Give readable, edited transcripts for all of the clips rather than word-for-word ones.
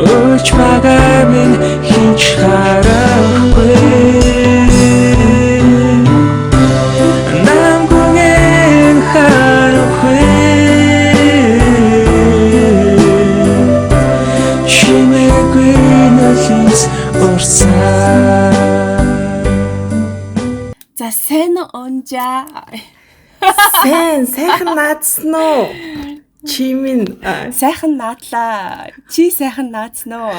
Ууч байгаа минь хинч харахгүй намгүйн харахгүй чимээгүй нөлөөс урсаа. За сайн онжаа. Сайхан наадсан уу? Чимин Сайхан наадлаа. Чи сайхан наадсан уу?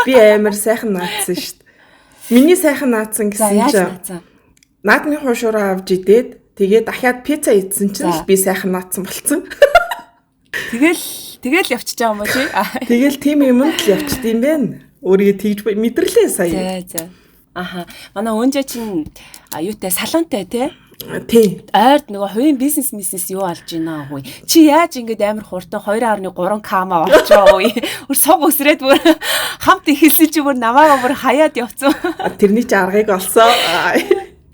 би амар сайхан наадсан шүү дээ. Миний сайхан наадсан За гэсэн яаж чинь наадсан? наадмын хуушураа авч идээд тэгээд дахиад пицца идсэн чинь л би сайхан наадсан болцсон. Тэгэл явчихж байгаа юм уу чи? Тэгэл тийм юмд л явчихд юм байна. Өөрийгөө тэгж мэдэрлээ сая. За. Аха. Манай өнжөө чин юутай салонтай тий? Тий. Ойрд нөгөө хувийн бизнес юу алж байна уу? Чи яаж ингэж амар хурдан 2.3 кама олж байгаа уу? Өөр суг өсрээд бүр хамт ихэлсэн чи бүр намаагаа бүр хаяад явцсан. Тэрний чи аргыг олсон.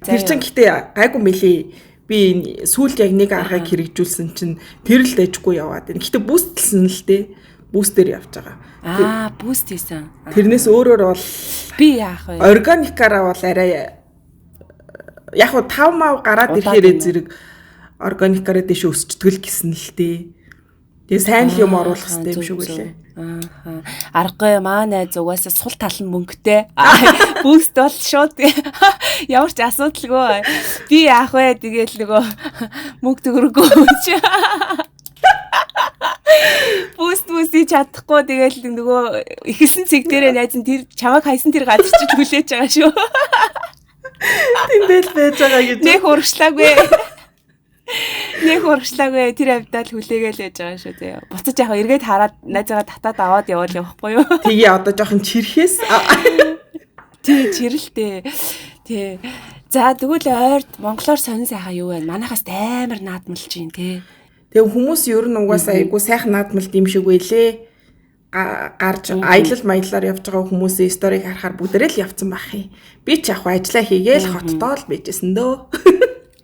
Тэр чин гэтээ гайгүй мэлий. Би сүүлд яг нэг аргыг хэрэгжүүлсэн чинь тэр л дэжгүй яваад байна. Гэтээ бүүстлсэн л дээ. Бүүстээр явж байгаа. Бүүст хийсэн. Тэрнээс өөрөөр бол Би яах вэ? органикаараа бол арай яг хуу 5 мав гараад ирэхээр зэрэг органикаараа дэше өсчдөг л гэсэн л дээ. Тэгээ сайн л юм оруулах хэрэгтэй юм шиг үлээ. Аргагүй манай зүгээс сул тал нь мөнгөтэй. Бүүст бол шууд ямар ч асуудалгүй. Би яах вэ? Тэгээл нөгөө мөнгө төгрөггүй чи. Бүүст чадахгүй тэгээл нөгөө ихэлсэн цэг дээрээ найз нь тэр чамайг хайсан тэр газар чи хүлээж байгаа шүү. Тэмдээл байж байгаа гэж. Нэг урагшлаагүй. Тэр авдаад хүлээгээл байж байгаа шүү дээ. Буцаж яг эргээд хараад найзаагаа татаад аваад явал явахгүй юу? Тэгээ одоо жоохон чирхээс. Тий, чирэлтэй. Тий. За тэгвэл ойрд монголоор сонин сайхан юу вэ? Манайхаас амар наадмалж гин тий. Тэгээ хүмүүс ер нь угаасаа айгу сайхан наадмалт юм шиг байлээ. Гарч аялал маялаар явж байгаа хүмүүсийн сториг харахаар бүгдээрээ л явцсан байх юм. Би ч яг ажиллаа хийгээл хоттоо л байжсэн дөө.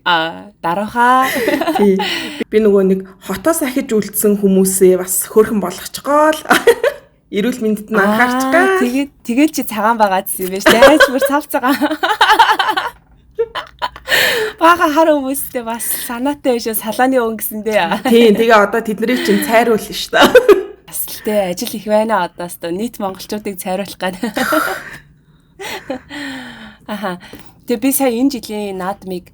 Дарааха. Би нөгөө нэг хотоос ахиж үлдсэн хүмүүсээ бас хөөрхөн болгочихгоо л. Эрүүл мэндэд нь анхаарчгаа. Тэгээд чи цагаан байгаа гэсэн юм байна ш. Дайч бүр цавцгаа. Бага хар хүмүүстэй бас санаатай биш салааны өн гэсэндээ. Тийм тэгээ одоо тэднийг чинь цайруулна ш та. Бас л дээ ажил их байна одоос тоо нийт монголчуудыг цайруулах гээд. Аха. Тэгээ би сая энэ жилийн наадмыг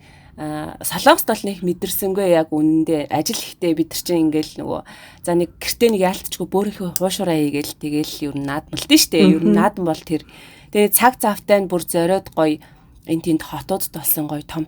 Солонгост бол нэг мэдэрсэнгүй яг үнэндээ ажил ихтэй бид нар чинь ингээл нөгөө за нэг гэртээ нэг яалтчгүй бөөрийнхөө хуушураа хийгээл тэгээл ер нь наадмалт нь штэ ер нь наадам бол тэр тэгээ цаг завтай нь бүр зориод гоё энэ тэнд хотууд толсон гоё том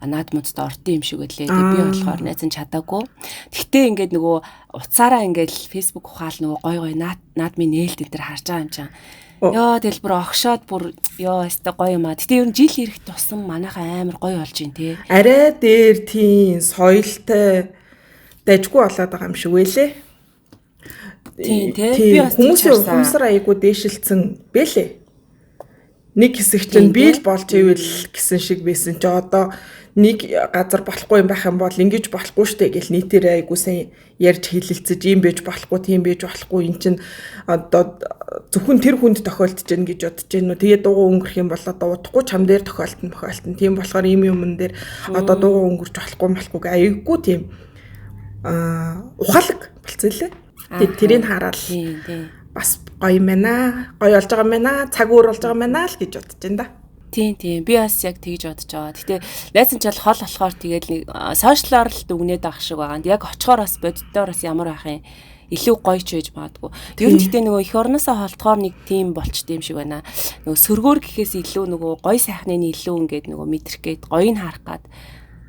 наадмуудад ордсон юм шиг үлээ. Тэгээ би болохоор найз нь чадаагүй. Тэгтээ ингээд нөгөө уцаараа ингээд фэйсбુક ухаал нөгөө гоё наадмын нээлт энэ төр харж байгаа юм чинь. Яа тэгэл бүр огшоод бүр ёо өстой гоё юм аа. Тэгтээ ер нь жил ирэх тусам манайхаа амар гоё болж байна те. Арай дээр тийм соёлтой дайггүй болоод байгаа юм шиг байлээ. Тийм те. Би бас хүмүүсийн ухамсар аягүй дээшилцсэн бэлээ. Нэг хэсэг чинь би л болж ивэл гэсэн шиг байсан чи одоо нэг газар болохгүй юм байх юм бол ингэж болохгүй штэ гэл нийтээр айгуу сайн ярьж хэлэлцэж юм байж болохгүй тийм байж болохгүй эн чин одоо зөвхөн тэр хүнд тохиолдож гэн гэж бодож гэнэ. Тэгээ дуугаа өнгөрөх юм бол одоо удахгүй чам дээр тохиолдсон. Тийм болохоор ийм юмн дээр одоо дуугаа өнгөрч болохгүй айгуу тийм ухаалаг болцсон лээ. Тэрийг хараад бас гоё юм байна. Гоё болж байгаа юм байна. Цаг өөр болж байгаа юм байна л гэж бодож байна да. Тийм. Би бас яг тэгж бодож байгаа. Гэтэ найз нь ч хол болохоор тэгээд нэг сошиалар л дүгнээд авах шиг байгаа. Яг очихоор бас боддоор бас ямар байх юм. Илүү гоё ч байж магадгүй. Ер нь гэтээ нөгөө эх орноосоо холдохоор нэг тийм болчтой юм шиг байна. Нөгөө сөргөөр гэхээс илүү нөгөө гоё сайхныг илүү ингээд нөгөө мэдрэх гээд гоёг харах гад.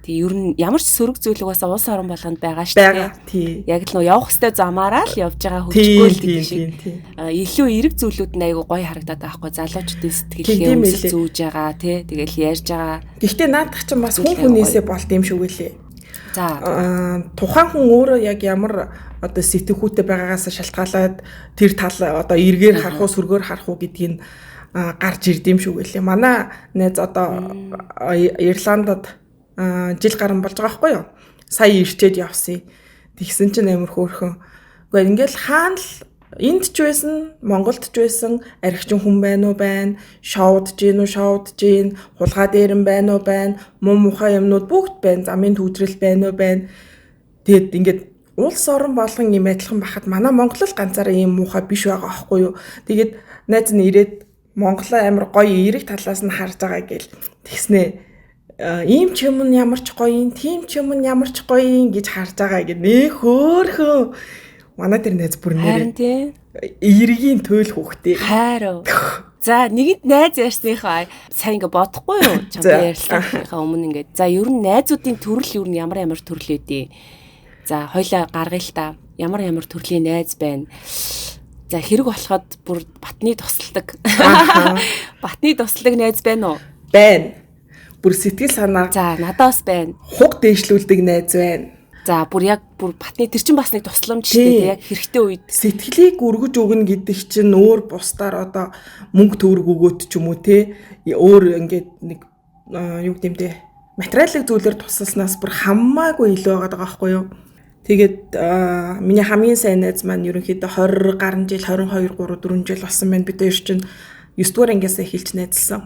Тэг ер нь ямар ч сөрөг зүйлэг бас улс орон болгонд байгаа шүү дээ. Яг л нөгөө явах хэвээр замаараа л явж байгаа хөвчгөөл гэдэг шиг. Илүү эрэг зүйлүүд нь айгу гоё харагдаад байгаа хгүй. Залуучуудын сэтгэлгээ өмсөж зүүж байгаа тий. Тэгэл ярьж байгаа. Гэхдээ наадах чинь бас хүн хүнээсээ болт юм шиг үлээ. За тухайн хүн өөрөө яг ямар одоо сэтгхүүтэй байгаагаас шалтгаалаад тэр тал одоо эргээр харах уу сөргөөр харах уу гэдгийг гарч ирдэм шиг үлээ. Манай найз одоо Ирландд жил гарan болж байгаа байхгүй юу? сая ирчээд явсан. Тэгсэн чинь амар хөөрхөн. Гэхдээ ингээл хаана л энд ч байсан, Монголд ч байсан, архичин хүн байна уу байна, шоудж гин үү, шоудж гин, хулгай дээр нь байна уу байна, муу мухай юмнууд бүгд байна, замын төвдрэл байна уу байна. Тэгэд ингээд улс орон болгон юм адилхан бахад манай Монгол л ганцаараа ийм муухай биш байгаа аахгүй юу. Тэгээд найз нь ирээд Монголоо амар гоё эерэг талаас нь харж байгаа гэл тэгснэ. Ийм ч юм нь ямар ч гоё юм, тийм ч юм нь ямар ч гоё юм гэж харж байгаа гэх нэ хөөхөө. Манай тэр найз бүр нэрээ эергийн төөл хүүхдээ. Хайруу. За нэгэд найз ярьсныхаа сайн ингээ бодохгүй юу? Чамд ярьсныхаа өмнө ингээ. За ер нь найзуудын төрөл ер нь ямар төрөл өдөө. За хоёлаа гаргая л та. Ямар төрлийн найз байна. За хэрэг болоход бүр батны тусалдаг. Батны тусалдаг найз байна уу? Байна. Бүр сэтгэл санаа. За надаас байна. Хуг дээшлүүлдэг найз байна. За бүр батны тэр чинь бас нэг тусламж шүү дээ. Яг хэрэгтэй үед сэтгэлийг өргөж өгнө гэдэг чинь өөр бусдаар одоо мөнгө төгрөг өгөөд ч юм уу те өөр ингээд нэг юу гэмтэй материалын зүйлээр тусалснаас бүр хамаагүй илүү байгаа байхгүй юу. Тэгээд миний хамгийн сайн найз маань ерөнхийдөө 20 гаруй жил 22 3 4 жил болсон байна. Бид хоёр чинь 9 дугаар ангиас эхэлж найзлсан.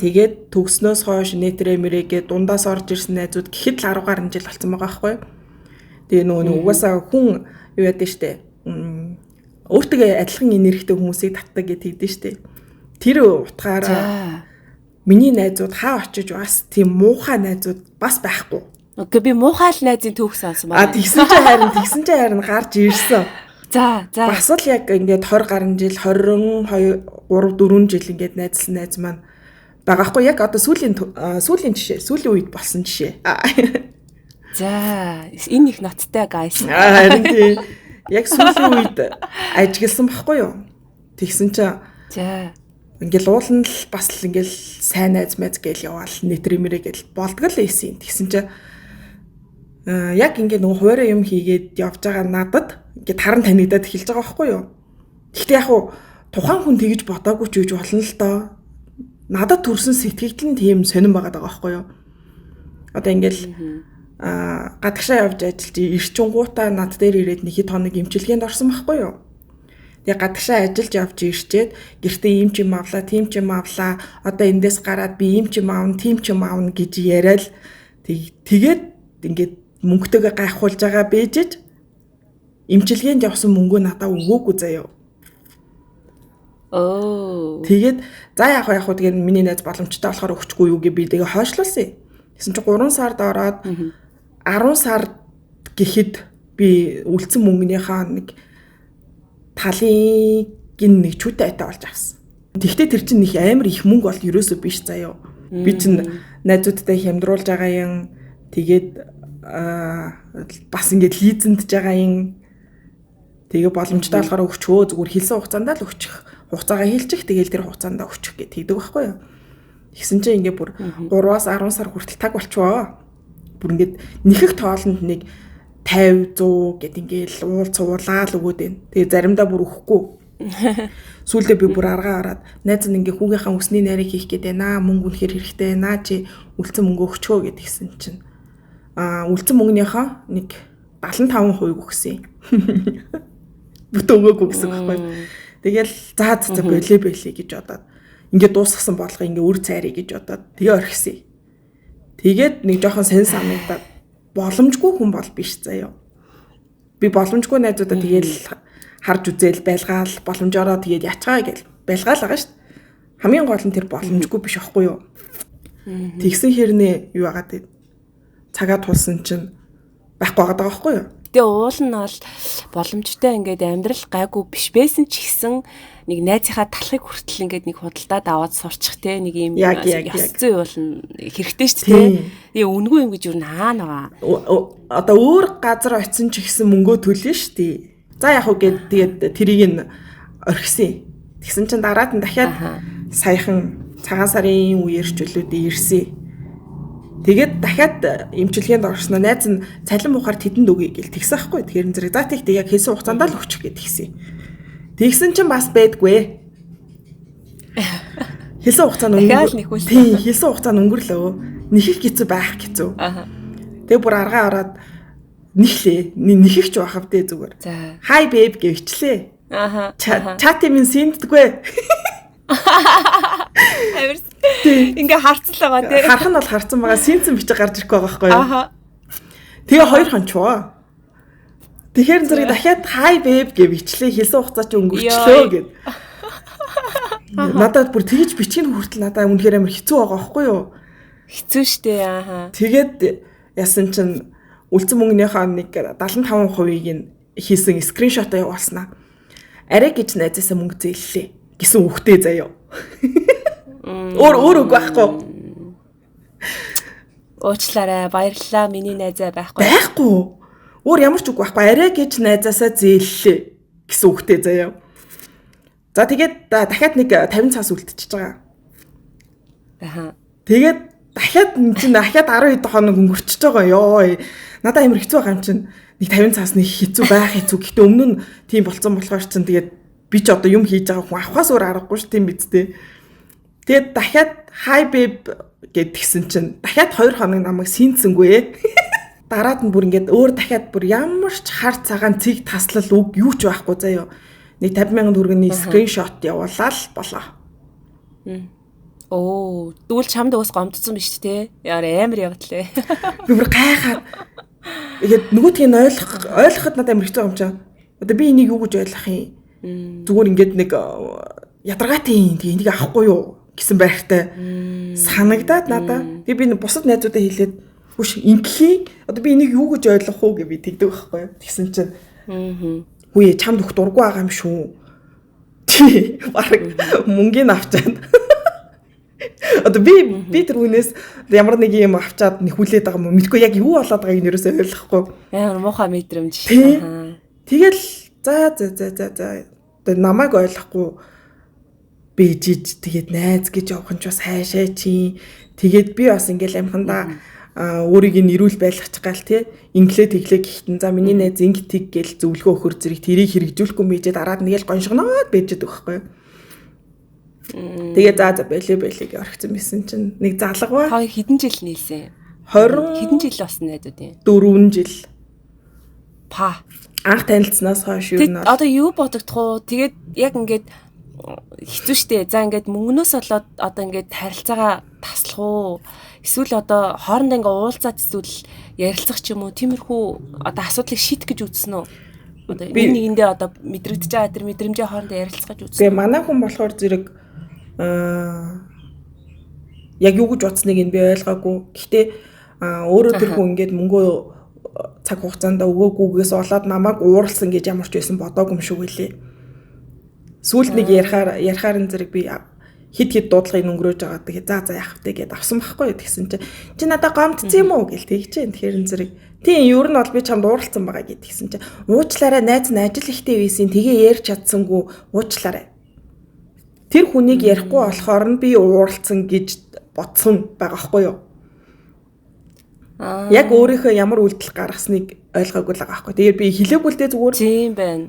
Тэгээд төгснөөс хойш нээтрээ мэрэгээ дундаас орж ирсэн найзууд гэхэд л 10 гаруй жил болсон байгаа байхгүй юу. Тэгээ нөгөө угаасаа хүн юу яд нь штэ. Өөртөө адилхан энергитэй хүмүүсийг татдаг гэдэг штэ. Тэр утгаараа миний найзууд хаа очиж бас тийм муухай найзууд бас байхгүй. Окей би муухай л найзын түүх сонсон байна. Тэгсэн чинь харин гарч ирсэн. За. Бас л яг ингээд 20 гаруй жил 22 3 4 жил ингээд найзлсан найз маань байгаа хгүй яг одоо сүүлийн жишээ, сүүлийн үед болсон жишээ. За энэ их ноцтой guys. Харин тийм яг сүүлийн үед ажигласан байхгүй юу? Тэгсэн чинь за ингээл уулын л бас л ингээл сайн найз мэз гээл яваал нэтрэмэрэ гээл болдгол лээсэн. Тэгсэн чинь яг ингээд нөгөө хуурай юм хийгээд явж байгаа надад ингээд харан танигдаад эхэлж байгаа байхгүй юу? Гэхдээ яг уу тухайн хүн тэгж бодоогүй ч үж болно л доо. Надад төрсэн сэтгэл нь тийм сонирн байгаа байхгүй юу? Одоо ингээл гадагшаа явж ажиллаж ирчингуудаа над дээр ирээд нэг хэд хоног эмчилгээнд орсон байхгүй юу? Тэгээ гадагшаа ажиллаж явж ирчээд гэртээ ийм ч юм авлаа, тийм ч юм авлаа. Одоо эндээс гараад би ийм ч юм аавна, тийм ч юм аавна гэж яриад тэгээд ингээд мөнгөтэйгээ гайхуулж байгаа бэжэж эмчилгээнд явсан мөнгөө надад өгөөгүй заяа. Тэгээд за яг тэгээд миний найз боломжтой болохоор өгчихгүй юу гэж би тэгээ хойшлуулсан. Тэгсэн чинь 3 сард ороод 10 сар гэхэд би үлдсэн мөнгөнийхаа нэг талыг нэг чүтэй айтаа болж авсан. Тэгвэл тэр чинь их амар их мөнгө бол ерөөсөө биш заяа. Би чинь найзуудтай хямдруулж байгаа юм. Тэгээд бас ингээд лизэндж байгаа юм. Тэгээ боломжтой болохоор өгчөө зүгээр хэлсэн хугацаанд л өгчих. Хугацаагаа хэлчих тэгэл тэр хугацаанд өгчих гэдэг байхгүй юу. Тэгсэн чинь ингээд бүр 3-аас 10 сар хүртэл таг болчихвоо. Бүр ингээд нэхэх тоолонд нэг 50 100 гэд ингээл уул цуулаад өгөөд байна. Тэгээ заримдаа бүр өхгүй. Сүүлдээ би бүр аргаа хараад найз нь ингээ хүүгийнхаа өсний найрыг хийх гээд байна. Мөнгө үнэхээр хэрэгтэй байна. Чи үлдсэн мөнгө өгчөө гэдгийгсэн чинь үлдсэн мөнгөнийхөө нэг 75% өгсөн. Бүтэн өгөөгүй гэсэн байхгүй. Тэгэл за болээ гэж бодоод ингээ дуусгасан болгоо ингээ үр цайрыг гэж бодоод тэгээ орхисон. Тэгээд нэг жоохон сэн санагдаад боломжгүй хүн бол биш заяа. Би боломжгүй найзуудаа тэгээд харж үзэл байлгаал боломжоор тэгээд ячгаа гэж байлгаал байгаа шүү дээ. Хамгийн гол нь тэр боломжгүй биш аахгүй юу? Тэгсэн хэрнээ юу яагаад вэ? Цагаа тулсан чинь байхгүй байгаа байхгүй юу? Тэгээ уул нь бол боломжтой ингээд амьдрал гайгүй биш байсан ч гэсэн нэг найзынхаа талхыг хүртэл ингээд нэг худалдаад аваад сурчих те нэг юм яс зүй болно хэрэгтэй шүү дээ. Тэгээ үнгүй юм гэж юу наана байгаа. Одоо өөр газар очисон ч гэсэн мөнгөө төлнө шүү дээ. За яг уу тэгээд тэрийг нь орхисон. Тэгсэн чинь дараад нь дахиад саяхан цагаан сарын үеэр ч үлүүдээ ирсэн. Тэгээд дахиад эмчилгээнд орсноо найз нь цалин мухаар тэдэнд өгье гэл тэгсэн байхгүй. Тэгэхээр зэрэг за тэгтээ яг хэлсэн хугацаанд л өгчих гэж тэгсэн. Тэгсэн чинь бас байдгүй. Хэлсэн хугацаанд өнгөрлөө. Тийм, хэлсэн хугацаанд өнгөрлөө. Нэхих хэцүү байх хэцүү. Тэгээ бүр аргаа ороод нэхэгч байхав дээ зүгээр. За. Hi babe гэвчлээ. Аха. Чат минь синддэггүй. Авирс. Ингээ харцал байгаа тий. Харах нь бол харцсан байгаа синцэн бичиг гарч ирэхгүй байгаа байхгүй юу? Аха. Тэгээ хоёр хончвоо. Тэгэхээр зэрэг дахиад hi babe гэв ичлээ хэлсэн хугацаа чи өнгөрчлөө гэд. Надад бүр тэгж бичгийн хүртэл надад үнэхээр амар хэцүү байгаа байхгүй юу? Хэцүү штэ аха. Тэгээд ясан чинь үлдсэн мөнгөнийхөө нэг 75%-ийг нь хийсэн скриншотоо явуулснаа. Арай гэж найзаасаа мөнгө зээллээ гэсэн үгтэй заяа. Өөр үг байхгүй. Уучлаарай, баярлалаа. Миний найзаа байхгүй. Байхгүй. Өөр ямар ч үг байхгүй. Арай гэж найзаасаа зээллээ гэсэн үгтэй заяа. За тэгээд дахиад нэг 50 цаас үлдчихэж байгаа. Аха. Тэгээд дахиад 12 хоног өнгөрчихөж байгаа ёо. Надад амар хэцүү байгаа юм чинь. Нэг 50 цаас нэг хэцүү байх хэцүү. Гэтэ өмнө нь тийм болцсон болохоор чинь тэгээд би ч одоо юм хийж байгаа хүн авахаас өөр аргагүй ш тийм биз дээ. Тэгээд дахиад hi babe гэдгсэн чинь дахиад 2 хоног намайг синцсэнгүй. Дараад нь бүр ингээд өөр дахиад бүр ямар ч хар цагаан цэг таслал үг юу ч байхгүй заяа. Нэг 50,000 төгрөгийн скриншот явуулаад болоо. Оо, дүүл чамд уус гомдсон биз дээ. Яар амар явдлаа. Би бүр гайхаад ингээд нөгөөдгийг нь ойлгоход надад амар хэцүү юм чам. Одоо би энийг юу гэж ойлгох юм? Зүгээр ингээд нэг ядаргаатай тийм энийг авахгүй юу гэсэн байртай санагдаад надад. Би бусад найзуудаа хэлээд хүш ингэхий одоо би энийг юу гэж ойлгох уу гэж би тэгдэг байхгүй юу? Тэгсэн чинь үе чамд их дургу байгаа юм шүү. Тий баг мөнгөний авчаад. Одоо би тэр хүнээс ямар нэг юм авчаад нэг хүлээд байгаа юм мэдгүй яг юу болоод байгааг нь ерөөсөй ойлгохгүй. Амар муухай мэдрэмж. Тэгэл за одоо намайг ойлгохгүй бийжиж тэгээд найз гэж явах нь ч бас хайшаа чи. Тэгээд би бас ингээл амхандаа өөрийг нь ирүүл байлгачих гал тий инглээ тэглээ гэхтэн за миний найз инг тэг гэл зөвлөгөө өгөхөр зэрэг тэрийг хэрэгжүүлэхгүй мийжээ дараад нэгэл гоншгоноод байждаг байхгүй. Тэгээ за байлээ гэж орхисон байсан чинь нэг залгаваа. Хаа хэдэн жил нийлсэн? 20 хэдэн жил болсон найзууд юм? 4 жил. Па. Анх танилцсанаас хойш юу нэ. Одоо юу бодогдох уу? Тэгээд яг ингээд хэцүү шттэ. За ингээд мөнгнөөс болоод одоо ингээд харилцаагаа таслах уу? Эсвэл одоо хоорондоо ингээ уулзаад эсвэл ярилцах ч юм уу тиймэрхүү одоо асуудлыг шийдэх гэж үзсэн үү? Одоо энэ нэгэндээ одоо мэдрэгдэж байгаа тэр мэдрэмжээ хоорондоо ярилцах гэж үзсэн. Тэгээ манай хүн болохоор зэрэг яг юу гэж бодсныг нь би ойлгоогүй. Гэхдээ өөрөө тэр хүн ингээд мөнгөө цаг хугацаанд өгөөгүйгээс болоод намайг ууралсан гэж ямар ч байсан бодоогүй юм шиг үлээ. Сүүлд нэг ярихаар нь зэрэг би хид дуудлагыг өнгөрөөж байгаа. Тэгээ за яах вэ гэдээ авсан байхгүй гэсэн чи надад гомдсон юм уу гэл тэгж чинь тэгэхээр зэрэг тийм ер нь бол би чамд ууралсан байгаа гэдгийгсэн чи уучлаарай найз нь ажил ихтэй байсан тэгээ ярьж чадсангүй уучлаарай. Тэр хүнийг ярихгүй болохоор нь би ууралсан гэж бодсон байгаа байхгүй юу? Яг өөрийнхөө ямар үйлдэл гаргасныг ойлгоогүй л байгаа байхгүй. Тэгээд би хэлээгүй л дээ зүгээр. Тийм байна.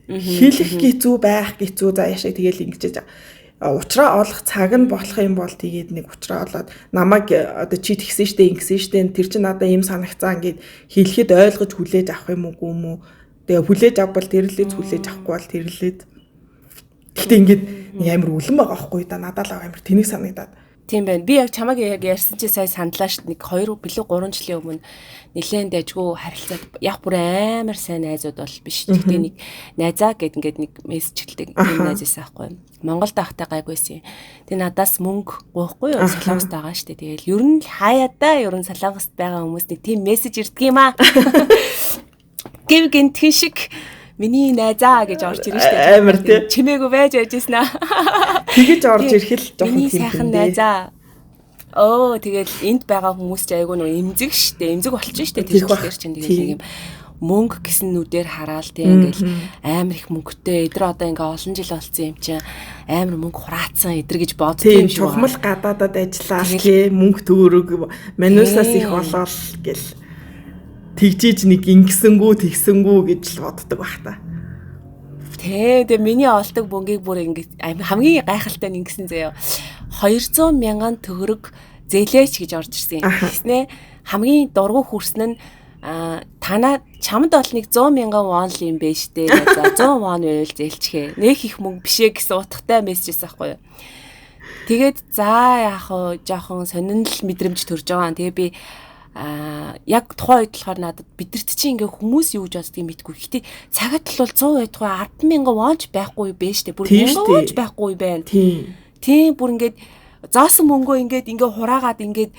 Хэлэх хэцүү байх хэцүү за яашаа тэгэл ингэж уучраа олох цаг нь болох юм бол тэгээд нэг уучраа олоод намайг одоо чи тэгсэн штэ ингэсэн штэ тэр чинь надад ийм санагцаа ингээд хэлэхэд ойлгож хүлээж авах юм уу юм уу тэгээ хүлээж авбал тэрлээд хүлээж авахгүй бол тэрлээд гэхдээ ингээд амар үлэн байгаа байхгүй да надад л амар тэнийг санагдаад тийм байна. Би яг чамаг яг ярьсан чи сая сандлаа шүү. Нэг 2 билүү 3 жилийн өмнө нэлээд дайггүй харилцаад яг бүр амар сайн найзууд бол биш. Гэхдээ нэг найзаа гэд ингээд нэг мессеж хэлдэг найзаас аахгүй. Монголд ахтай гайгүйсэн. Тэгээ надаас мөнгө гоохгүй юу? Солонгост байгаа шүү. Тэгээл ер нь хаяада ер нь солонгост байгаа хүмүүс нэг тийм мессеж ирдэг юм аа. Гэв гинтхэн шиг миний найзаа гэж орж ирэн штэ. Амар тий. Чимээгүй байж байжсэн аа. Тэгэж орж ирэхэл жоохон миний сайхан найзаа. Оо тэгэл энд байгаа хүмүүс ч айгүй нөө эмзэг штэ. Эмзэг болчихно штэ. Тэр чинь тэгэл нэг юм мөнгө гэсэн нүдээр хараал тий ингээл амар их мөнгөтэй эдэр одоо ингээ олон жил болсон юм чинь амар мөнгө хураацсан эдэр гэж боддог юм шиг. Чухмал гадаадад ажиллаа тий мөнгө төгрөг мануусаас их болол гэл тэгжиж нэг ингэсэнгүү тэгсэнгүү гэж л боддог бах та. Тэгээ миний олдог бөнгийг бүр ингэ хамгийн гайхалтай нь ингэсэн заяа. 200,000 төгрөг зээлээч гэж орж ирсэн. Тэснэ хамгийн дургу хүрсэн нь 5 танаа чамд бол нэг 100 мянган вон л юм байна штэ. За 100 вон байвал зээлчгээ. Нэг их мөнгө бишээ гэсэн утгатай мессеж байсан байхгүй юу. Тэгээд за яах вэ? Жохон сонирхол мэдрэмж төрж байгаа. Тэгээ би яг тухайн үед болохоор надад бидэрт чинь ингээ хүмүүс юу гэж боддгийг мэдгүй. Гэхдээ цагаат л бол 100 байдгүй 10,000 вон ч байхгүй байх штэ. Бүр 1000 вон ч байхгүй байна. Тийм бүр ингээд зоосон мөнгөө ингээд хураагаад ингээд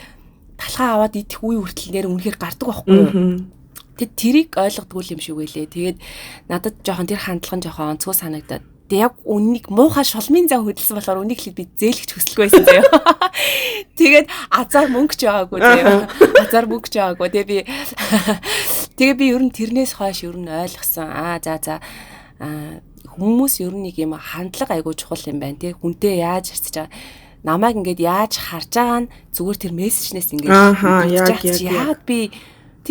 талхаа аваад идэх үе хүртэл нэр үнэхээр гардаг байхгүй юу? Тэгэд тэрийг ойлгодгүй юм шиг байлээ. Тэгээд надад жоохон тэр хандлага жоохон онцгой санагдаад. Тэг яг үннийг муухай шулмын зам хөдөлсөн болохоор үнийг л би зээлгч хүсэлгүй байсан заяа. Тэгээд азар мөнгөч байгаагүй заяа. Азар мөнгөч байгаагүй. Тэгээ би ер нь тэрнээс хойш ер нь ойлгосон. За хүмүүс ер нь нэг юм хандлага айгуу чухал юм байна тий. Хүнтэй яаж харьцаж байгаа. Намайг ингээд яаж харж байгаа нь зүгээр тэр мессежнээс ингээд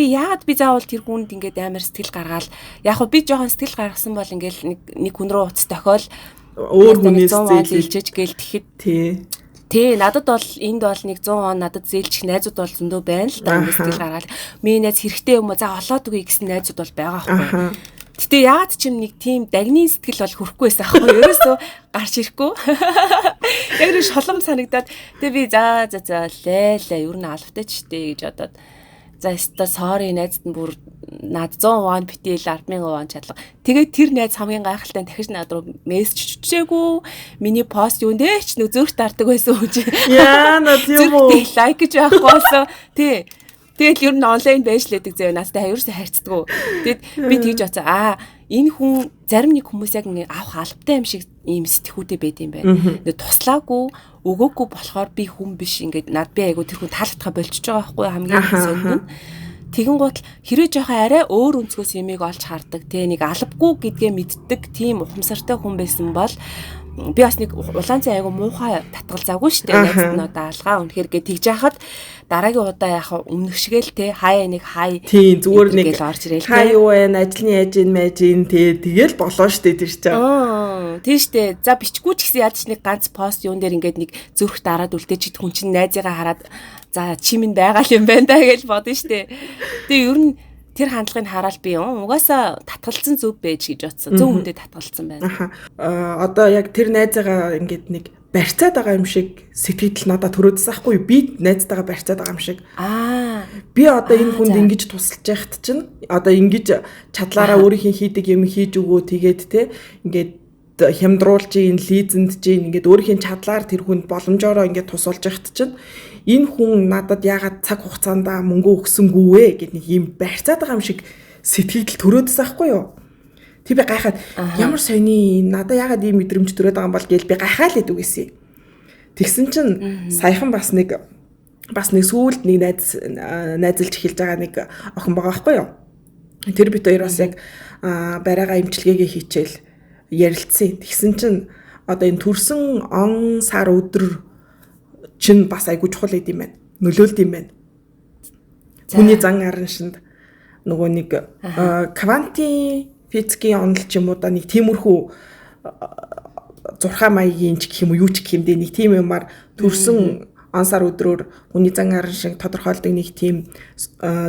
яагаад би заавал тэр хүнд ингээд амар сэтгэл гаргаал яг би жоохон сэтгэл гаргасан бол ингээд нэг хүн рүү уц тохиол өөр хүнээс зээлжиж гээл тэгэхэд тий надад бол энд бол нэг 100 вон надад зээлчих найзууд бол зөндөө байна л да сэтгэл гаргаал миний найз хэрэгтэй юм уу за олоод үгүй гэсэн найзууд бол байгаа байхгүй. Гэтэ яад ч юм нэг тийм дагны сэтгэл бол хүрхгүй байсан аахгүй ерөөсөө гарч ирэхгүй. Яг л шолом санагдаад тэгээ би за лээ ер нь алфтай ч штэ гэж бодоод за өстө sorry найзд нь бүр над 100 вон битэл 10,000 вон чадлаа. Тэгээд тэр найз хамгийн гайхалтай дахиж над руу мессеж чичээгүй. Миний пост юундээ ч нэг зөрх дардаг байсан юм чи. Яа над юм уу? Лайк гэж байхгүй тий. Тэгэл ер нь онлайн байж лээдэг зөө надтай ерөөсөө харьцдаг. Тэгэд би тэгж оцоо энэ хүн зарим нэг хүмүүс яг ингэ авах албатай юм шиг ийм сэтгхүүтэй байд юм байна. Тэгээ туслаагүй өгөөгүй болохоор би хүн биш ингээд над би айгу тэр хүн таалагдхаа болчихж байгаа байхгүй хамгийн сонин. Тэгэн гутал хэрэг жоохон арай өөр өнцгөөс ямиг олж хардаг те нэг албагүй гэдгээ мэддэг тийм ухамсартай хүн байсан бол би бас нэг улаан цай айгу муухай татгалзаагүй штэ найзд нь одоо алгаа үнэхэр гэ тэгж яхад дараагийн удаа яхаа өмнөх шигээл те хай тийм зүгээр нэг орж ирэл хай юу вэ ажлын яаж ин те тэгэл болоо штэ тэр чинь тийм штэ за бичгүй ч гэсэн яаж ч нэг ганц пост юун дээр ингээд нэг зүрх дараад үлдээж хүн чинь найзыгаа хараад за чи минь байгаа юм байна да гэж бодно штэ тэгээ ер нь тэр хандлагыг хараад би угаасаа татгалцсан зөв байж гэж бодсон. Зөв хүндээ татгалцсан байна. Одоо яг тэр найзаагаа ингээд нэг барьцаад байгаа юм шиг сэтгэл надад төрөөдсөн ахгүй би найзтайгаа барьцаад байгаа юм шиг. Би одоо энэ хүнд ингэж тусалж яхад чинь одоо ингэж чадлаараа өөрийнхөө хийдэг юм хийж өгөө тэгээд те ингээд хямдруулж ийн лизэнд чинь ингээд өөрийнхөө чадлаар тэр хүнд боломжоор ингээд тусалж яхад чинь энэ хүн надад яагаад цаг хугацаанд мөнгө өгсөнгүй вэ гэд нэг юм барьцаад байгаа юм шиг сэтгэл төрөөдсөн ахгүй юу. Тэг би гайхаад ямар сони надад яагаад ийм мэдрэмж төрөөд байгаа юм бол гээл би гайхаал идэв гэсэн. Тэгсэн чинь саяхан бас нэг сүүлд нэг найзалж эхэлж байгаа нэг охин байгаа байхгүй юу. Тэр бид хоёр бас яг барайгаа имчилгээгээ хийчихэл ярилцсан. Тэгсэн чинь одоо энэ төрсөн он сар өдөр чин бас айгуу чухал байд юм байна. Нөлөөлд юм байна. Хүний зан араншинд нөгөө нэг квантын физикийн онол ч юм уу да нэг тиймэрхүү 6 маягийн ч гэх юм уу юу ч гэх юм дээ нэг тийм юмар төрсөн он сар өдрөөр хүний зан араншиг тодорхойлдог нэг тийм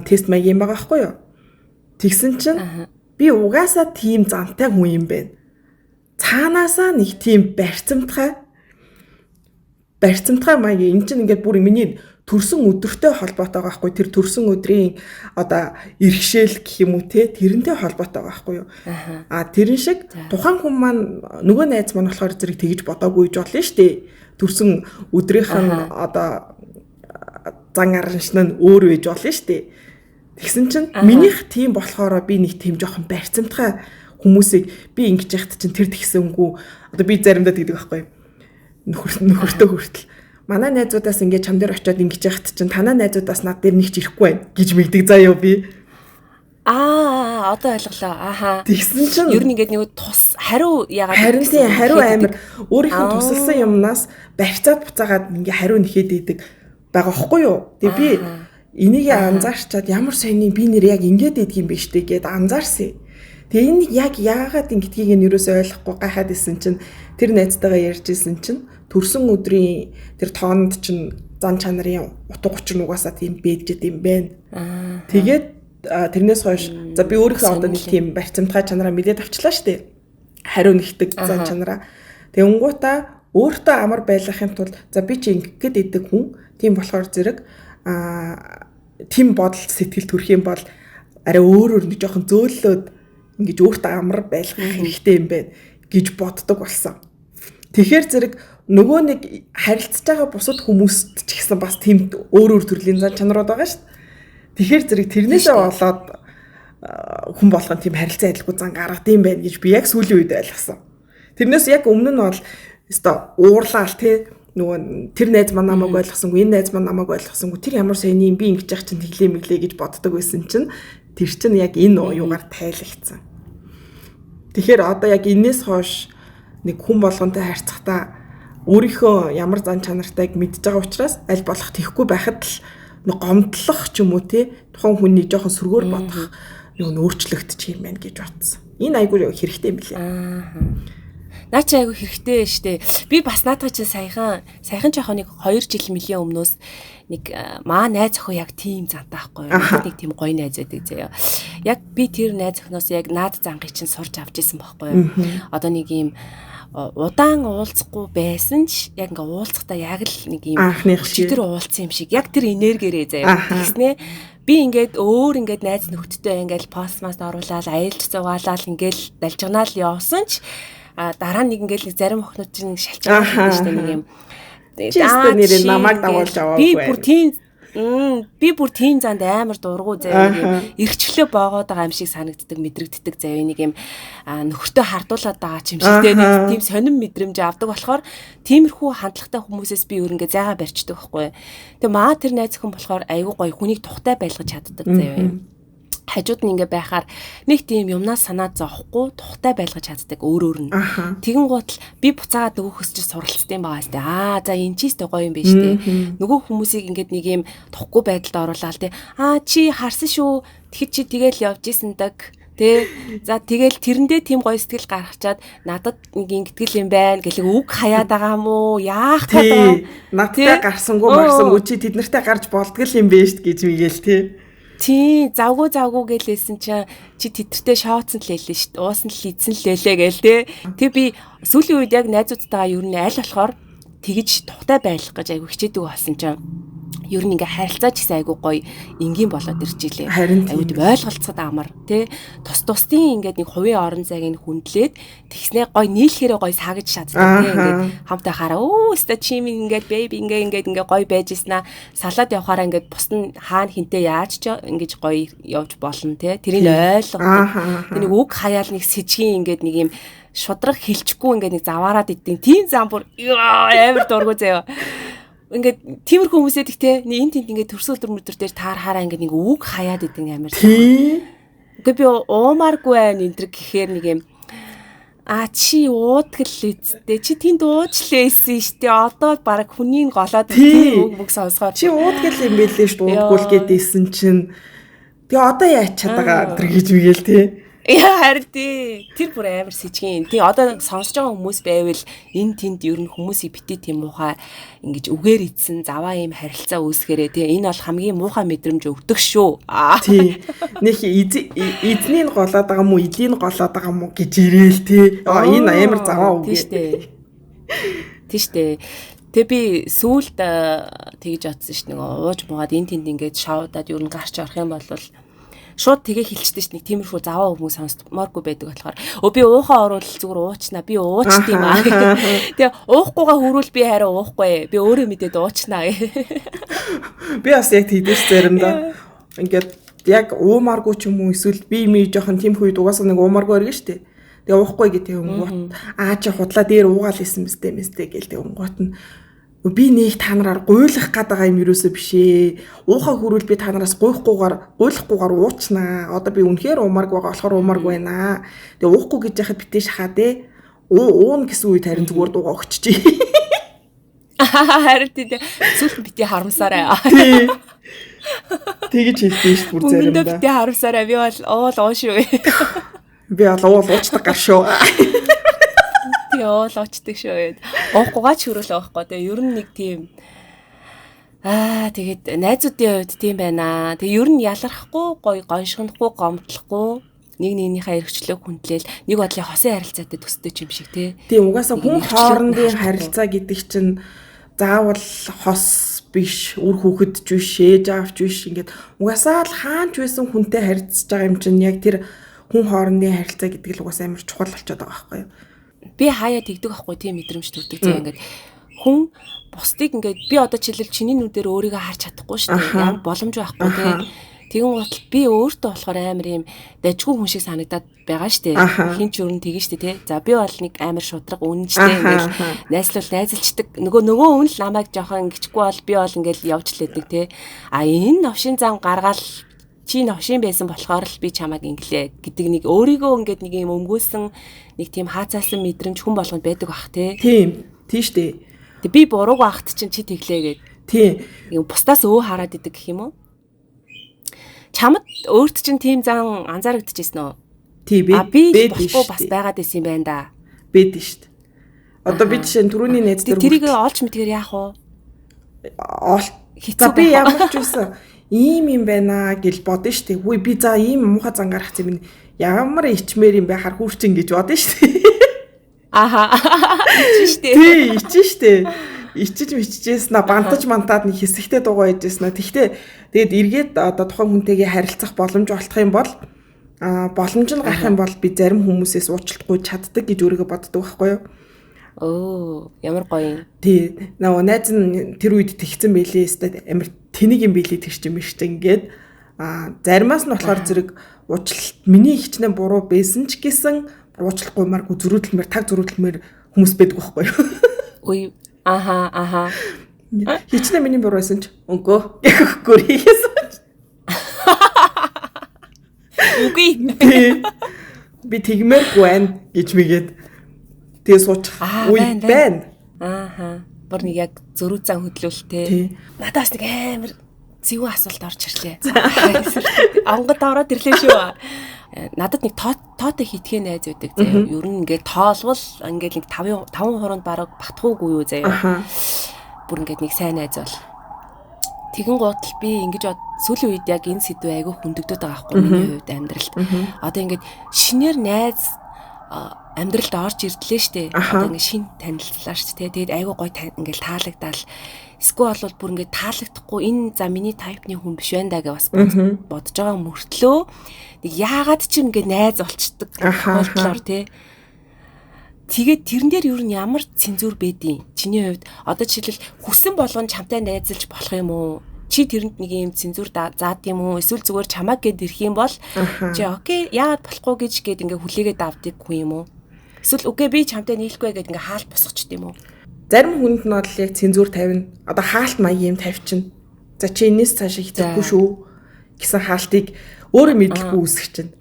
тест маягийн байгаа байхгүй юу? Тэгсэн чинь би угаасаа тийм зантай хүн юм байна. Цаанаасаа нэг тийм барьцамтгай маягийн энэ чинь ингээд бүр миний төрсөн өдөртэй холбоотой байгаа байхгүй тэр төрсөн өдрийн одоо иргэшэл гэх юм уу те тэрнтэй холбоотой байгаа байхгүй юу тэрэн шиг тухайн хүн маань нөгөө найз маань болохоор зэрэг тэгж бодоогүй гэж бодлоо шүү дээ төрсөн өдрийнх нь одоо зан араншин нь өөр байж болно шүү дээ тэгсэн чинь минийх тийм болохоор би нэг тийм жоохон барьцамтгай хүмүүсийг би ингэж яхад чинь тэр тэгсэнгүй одоо би заримдаа тэгдэг байхгүй нөхөртөө хүртэл манай найзуудаас ингээд чам дээр очиод ингэж яхад чинь танаа найзуудаас над дээр нэг ч ирэхгүй байна гэж мэддэг заяа би. Одоо ойлголоо. Тэгсэн чинь ер нь ингээд нэг хариу яагаад хариу амир өөрийнхөө тусалсан юмнаас барьцаад буцаагаад ингээд хариу нэхэд идэг байгаа байхгүй юу? Тэг би энийг анзаарчаад ямар сони би нэр яг ингээд идэг юм биш үү гэд анзаарсан. Тэгээ энэ яг яагаад ингэдгийг нь юусоо ойлгохгүй гайхаад исэн чинь тэр найзтайгаа ярьж исэн чинь төрсөн өдрийн тэр тоонд чинь зан чанарын утга учир угаасаа тийм бэджэд юм байна. Тэгээд тэрнээс хойш за би өөрийнхөө одоо нэг тийм барьцамтгай чанараа мэдээд авчлаа штэ. Хариу нэгдэг зан чанараа. Тэнгуутаа өөртөө амар байлгахын тулд за би чи ингэгээд идэг хүн. Тийм болохоор зэрэг тийм бодол сэтгэл төрөх юм бол арай өөрөөр нэг жоохон зөөллөөд ингэж өөртөө амар байлгах хэрэгтэй юм байна гэж боддог болсон. Тэгэхээр зэрэг нөгөө нэг харилцаж байгаа бусад хүмүүст ч гэсэн бас тийм өөр төрлийн зан чанарууд байгаа шүү дээ. Тэгэхээр зэрэг тэрнээсээ болоод хүн болгон тийм харилцаа адилгүй зан гаргад юм байна гэж би яг сүүлийн үед ойлгосон. Тэрнээс яг өмнө нь бол өстой уурлаал тий нөгөө тэр найз маань намайг ойлгосонгүй энэ найз маань намайг ойлгосонгүй тэр ямар сайн юм би ингэж яах чинь тэглээ мэглээ гэж боддог байсан чинь тэр чинь яг энэ юугаар тайлагдсан. Тэгэхээр одоо яг энэс хойш нэг хүн болгонтой харьцахдаа өөрийнхөө ямар зан чанартайг мэдж байгаа учраас аль болох тэхгүй байхад л нэг гомдлох ч юм уу тий тухайн хүний жоохон сөргөөр бодох юу нөөцлөгдөж юм байна гэж бодсон. Энэ айгүй хэрэгтэй юм билээ. Наа чи айгүй хэрэгтэй штэ. Би бас наадах чинь саяхан жоохон нэг 2 жил мөлийн өмнөөс нэг маа найз охин яг тийм зантай байхгүй юу? Нэг тийм гоё найз байдаг заяа. Яг би тэр найз охиноос яг наад зангыг чинь сурч авч исэн байхгүй юу? Одоо нэг юм удаан уулзахгүй байсан ч яг ингээ уулзахдаа яг л нэг юм чидэр уулзсан юм шиг яг тэр энергиэрээ заяа. Тэгснэ би ингээд өөр ингээд найз нөхдөдөө ингээд постмаст оруулаад аялж зугаалал ингээд далжганаал явсан ч дараа нэг ингээд зарим охинууд чинь шалчаад байдаг шүү дээ нэг юм. Чистэ нэрээ намайг дагуулж аваагүй. Би бүр тийм занд амар дургу заяа нэг юм эргчлөө боогоод байгаа юм шиг санагддаг мэдрэгддэг заяа нэг юм нөхөртөө хардуулаад байгаа юм шиг нэг тийм сонирн мэдрэмж авдаг болохоор тиймэрхүү хандлагатай хүмүүсээс би өөр ингээ зайгаа барьчдаг байхгүй. Тэгээ маа тэр найз охин болохоор айгүй гоё хүнийг тухтай байлгаж чаддаг заяа юм. Хажууд нь ингээ байхаар нэг тийм юмнаас санаа зовхгүй тухтай байлгаж чаддаг өөр нь. Тэгэн гутал би буцаагаад нөгөөхөөс ч суралцсан байгаа сте. За энэ ч ихтэй гоё юм биш те. Нөгөө хүмүүсийг ингээд нэг юм тухгүй байдалд оруулаад те. Чи харсан шүү. Тэгэхэд чи тэгэл явж исэн даг. Тэ. За тэгэл тэрэндээ тийм гоё сэтгэл гаргачаад надад нэг ингэтгэл юм байна гэлэг үг хаяад байгаа юм уу? Яах гэдэг. Надтай гарсангүй марсангүй чи тэднэртэй гарч болдгол юм бэ шүү гэж мэгэл те. Тий, завгүй гэлээсэн чи тэтэртэй шооцсон л хэлээ шүү дээ. Уусан л хийцэн л лээ гээл те. Тэг би сүүлийн үед яг найзуудтайгаа ер нь аль болохоор тэгж тухтай байлах гэж айгу хичээдэг болсон чинь ер нь ингээ харилцаач гэсэн айгу гоё энгийн болоод ирж илээ. Айгу ойлголцоход амар тий. Тусдын ингээд нэг хувийн орон зайг нь хүндлээд тэгснээ гоё нийлхээрээ гоё сагж шатдаг тий. Ингээд хамтаа хараа өстө чим ингээд бэби ингээд гоё байж ийснаа салаад явахаараа ингээд бус нь хаана хинтээ яаж ч ингэж гоё явж болно тий. Тэрийг ойлгох. Тэнийг үг хаяал нэг сэжгийн ингээд нэг юм шудраг хилчгүй ингээд нэг заваараад идэв. Тийм зам бүр амар дургу заяа. Ингээд тиймэрхүү хүмүүсээ тэгтээ энэ тэнд ингээд төрсөл өдөр дээр таархаараа ингээд нэг үг хаяад идэг амар. Гэхдээ би уумааргүй байх энэ төр гэхээр нэг юм чи уудгал үсттэй чи тэнд уучлээсэн штэ одоо баг хүнийг голоод тийм үг сонсгоо чи уудгал юм бэлээ штэ уудгуул гэдээсэн чинь тэгээ одоо яаж чадгаа тэр гэж мэгэл тий. Яа харди тэр бүр амар сэжгийн. Тий одоо сонсож байгаа хүмүүс байвал энэ тэнд ер нь хүмүүсийг бити тийм муухай ингэж үгээр ийдсэн заваа юм харилцаа үүсгэрээ тий энэ бол хамгийн муухай мэдрэмж өгдөг шүү. Тий нэг эзнийг голоод байгаа мó эдийг голоод байгаа мó гэж ирээл тий. Энэ амар заваа үг. Тий штэ. Тэг би сүүлд тэгж атсан ш нэг ууж муугаад энэ тэнд ингэж шоудаад ер нь гарч орох юм бол шууд тэгээ хэлчихдэг ш нэг тиймэрхүү заваа хүмүүс сонсдмооргүй байдаг болохоор би уухаа оруул зүгээр уучнаа би уучт юм аа. Тэгээ уухгүйгаа хөрүүл би хараа уухгүй. Би өөрөө мэдээд уучнаа. Би бас яг тийдээс заримдаа ингээд яг уумааргүй ч юм уу эсвэл би жоохон тиймэрхүү угаасаа нэг уумааргүй өргөн штэ. Тэгээ уухгүй гэдэг юм гот чи худлаа дээр уугаал исэн мэстэй гээл тэгээ гот нь би нэг та нараар гуйлах гээд байгаа юм юусоо бишээ. Уухаа хөрвөл би та нараас гуйлахгүйгээр уучнаа. Одоо би үнэхээр уумарг байгаа болохоор уумарг байна. Тэгээ уухгүй гэж яхад битээ шахаа дээ. Уун гэсэн үед харин зүгээр дуугаа өгччихье. Харин тийм сүлт битээ харамсаарай. Тэгэж хэлдэг шүү бүр заримдаа. Үндэ битээ харамсаарай. Би бол уушгүй. Би бол уучдаг гар шүү. Яа л очдөг шүү. Оохгүйгаа ч хөрөөл байхгүй. Тэгээ ер нь нэг тийм Тэгээд найзуудын хувьд тийм байна. Тэгээ ер нь ялрахгүй, гоё гоншгохгүй, гомдлохгүй нэг нэгнийхээ эрхчлөөг хүндлээл нэг бодлын хосын харилцаатай төстэй юм шиг тий. Тийм угаасаа хүн хоорондын харилцаа гэдэг чинь заавал хос биш, үр хүүхэд ч биш, ээж аавч биш ингээд угаасаа л хаанч байсан хүнтэй харилцаж байгаа юм чинь яг тэр хүн хоорондын харилцаа гэдэг л угаасаа амар чухал болчиход байгаа байхгүй юу? Би хаяа тэгдэг байхгүй тийм мэдрэмж төрдөг зэ ингээд хүн бусдыг ингээд би одоо жишээлбэл чиний нүдээр өөрийгөө харж чадахгүй шүү дээ. Ямар боломж байхгүй тий. Тэгэн гутал би өөртөө болохоор амар юм дажгүй хүн шиг санагдаад байгаа шүү дээ. Хин ч өрн тэгэн шүү дээ тий. За би бол нэг амар шудраг үнэнчтэй ингээд найзлуул найзалчдаг. Нөгөө хүн л намайг жоохон гिचгүй бол би бол ингээд явж лээдэг тий. Энэ новшин зам гаргаал чи новшин байсан болохоор л би чамайг инглээ гэдэг нэг өөрийгөө ингээд нэг юм өмгөөсөн нэг тийм хаацаасан мэдрэмж хүн болгонд байдаг бах тий. Тийм штэ. Тэг би бурууг багт чинь чи тэглээ гэд. Тийм. Юм бусдаас өө хараад идэг гэх юм уу? Чамд өөрт чинь тийм зан анзаарэгдэжсэн үү? Тийм би болохгүй бас байгаад исэн юм байна да. Бэдэн штт. Одоо би жишээ нь түрүүний найз дээр тэрийг олж мэдгээр яах вэ? За би ямар ч байсан ийм юм байна гэж бодсон штт. Хүй би за ийм муухай зангаар хацсан минь ямар ичмээр юм бэ хар хүүрчин гэж бодсон штт. Ичэн штэ. Тий, ичэн штэ. Ичиж мичижээс на бантаж мантаад нэг хэсэгтэй дуугаа ижсэн. Тэгтээ тэгээд эргээд одоо тухайн хүнтэйгээ харилцах боломж олдох юм бол боломж нь гарах юм бол би зарим хүмүүсээс уучлахгүй чаддаг гэж өөрийгөө боддог байхгүй юу? Оо, ямар гоё юм. Тий, нөгөө найз нь тэр үед тэгсэн байлээ өстой амар тэнийг юм билий тэр чинь биш ингээд заримаас нь болохоор зэрэг уучлалт миний хичнээн буруу байсан ч гэсэн уучлахгүй маргүй зөрүүдлэмээр таг зөрүүдлэмээр хүмүүс байдаг байхгүй юу? Ой, аха. Хичнээн миний буруу байсан ч өнгөө гэхгүй хийсэн. Үгүй. Би тэгмээргүй байна гэж мэгээд тэгээ суучих. Үгүй байна. Аха. Бүр нэг яг зөрүү зан хөдлөлтэй. Надаас нэг амар зэвүүн асуулт орж ирлээ. Онгод ороод ирлээ шүү. Надад нэг тоотой хитгэн найз байдаг заяа. Ер нь ингээд тоолвол ингээд нэг 5% бараг батхуугүй юу заяа. Бүр ингээд нэг сайн найз бол. Тэгэн гутал би ингэж сүүлийн үед яг энэ сэдвээ айгүй хөндөгдөд байгаа байхгүй миний хувьд амьдралд. Одоо ингээд шинээр найз амьдралд орж ирдлээ штэ. Одоо ингээд шин танилцлаа штэ. Тэгээд айгүй гоё ингээд таалагдал. Эсвэл бол бүр ингээд таалагдахгүй энэ за миний тайпны хүн биш байна да гэж бас бодож байгаа мөртлөө нэг яагаад ч ингээд найз болчдөг болтлоор тий. Тэгээд тэрэн дээр юу н ямар цензур байдیں۔ Чиний хувьд одоо жишээлбэл хүсэн болгон чамтай найзалж болох юм уу? Чи тэрэнд нэг юм цензур заад юм уу? Эсвэл зүгээр чамаг гэд ирэх юм бол чи окей яагаад болохгүй гэж гээд ингээ хүлээгээд авдаг хүн юм уу? Эсвэл окей би чамтай нийлэхгүй гэд ингээ хаалт босгочд юм уу? Зарим хүнд нь бол яг цензур тавина. Одоо хаалт маяг юм тавьчихна. За чи энэс цаашаа хийхгүй шүү гэсэн хаалтыг өөрөө мэдлэхгүй үүсгэж чинь.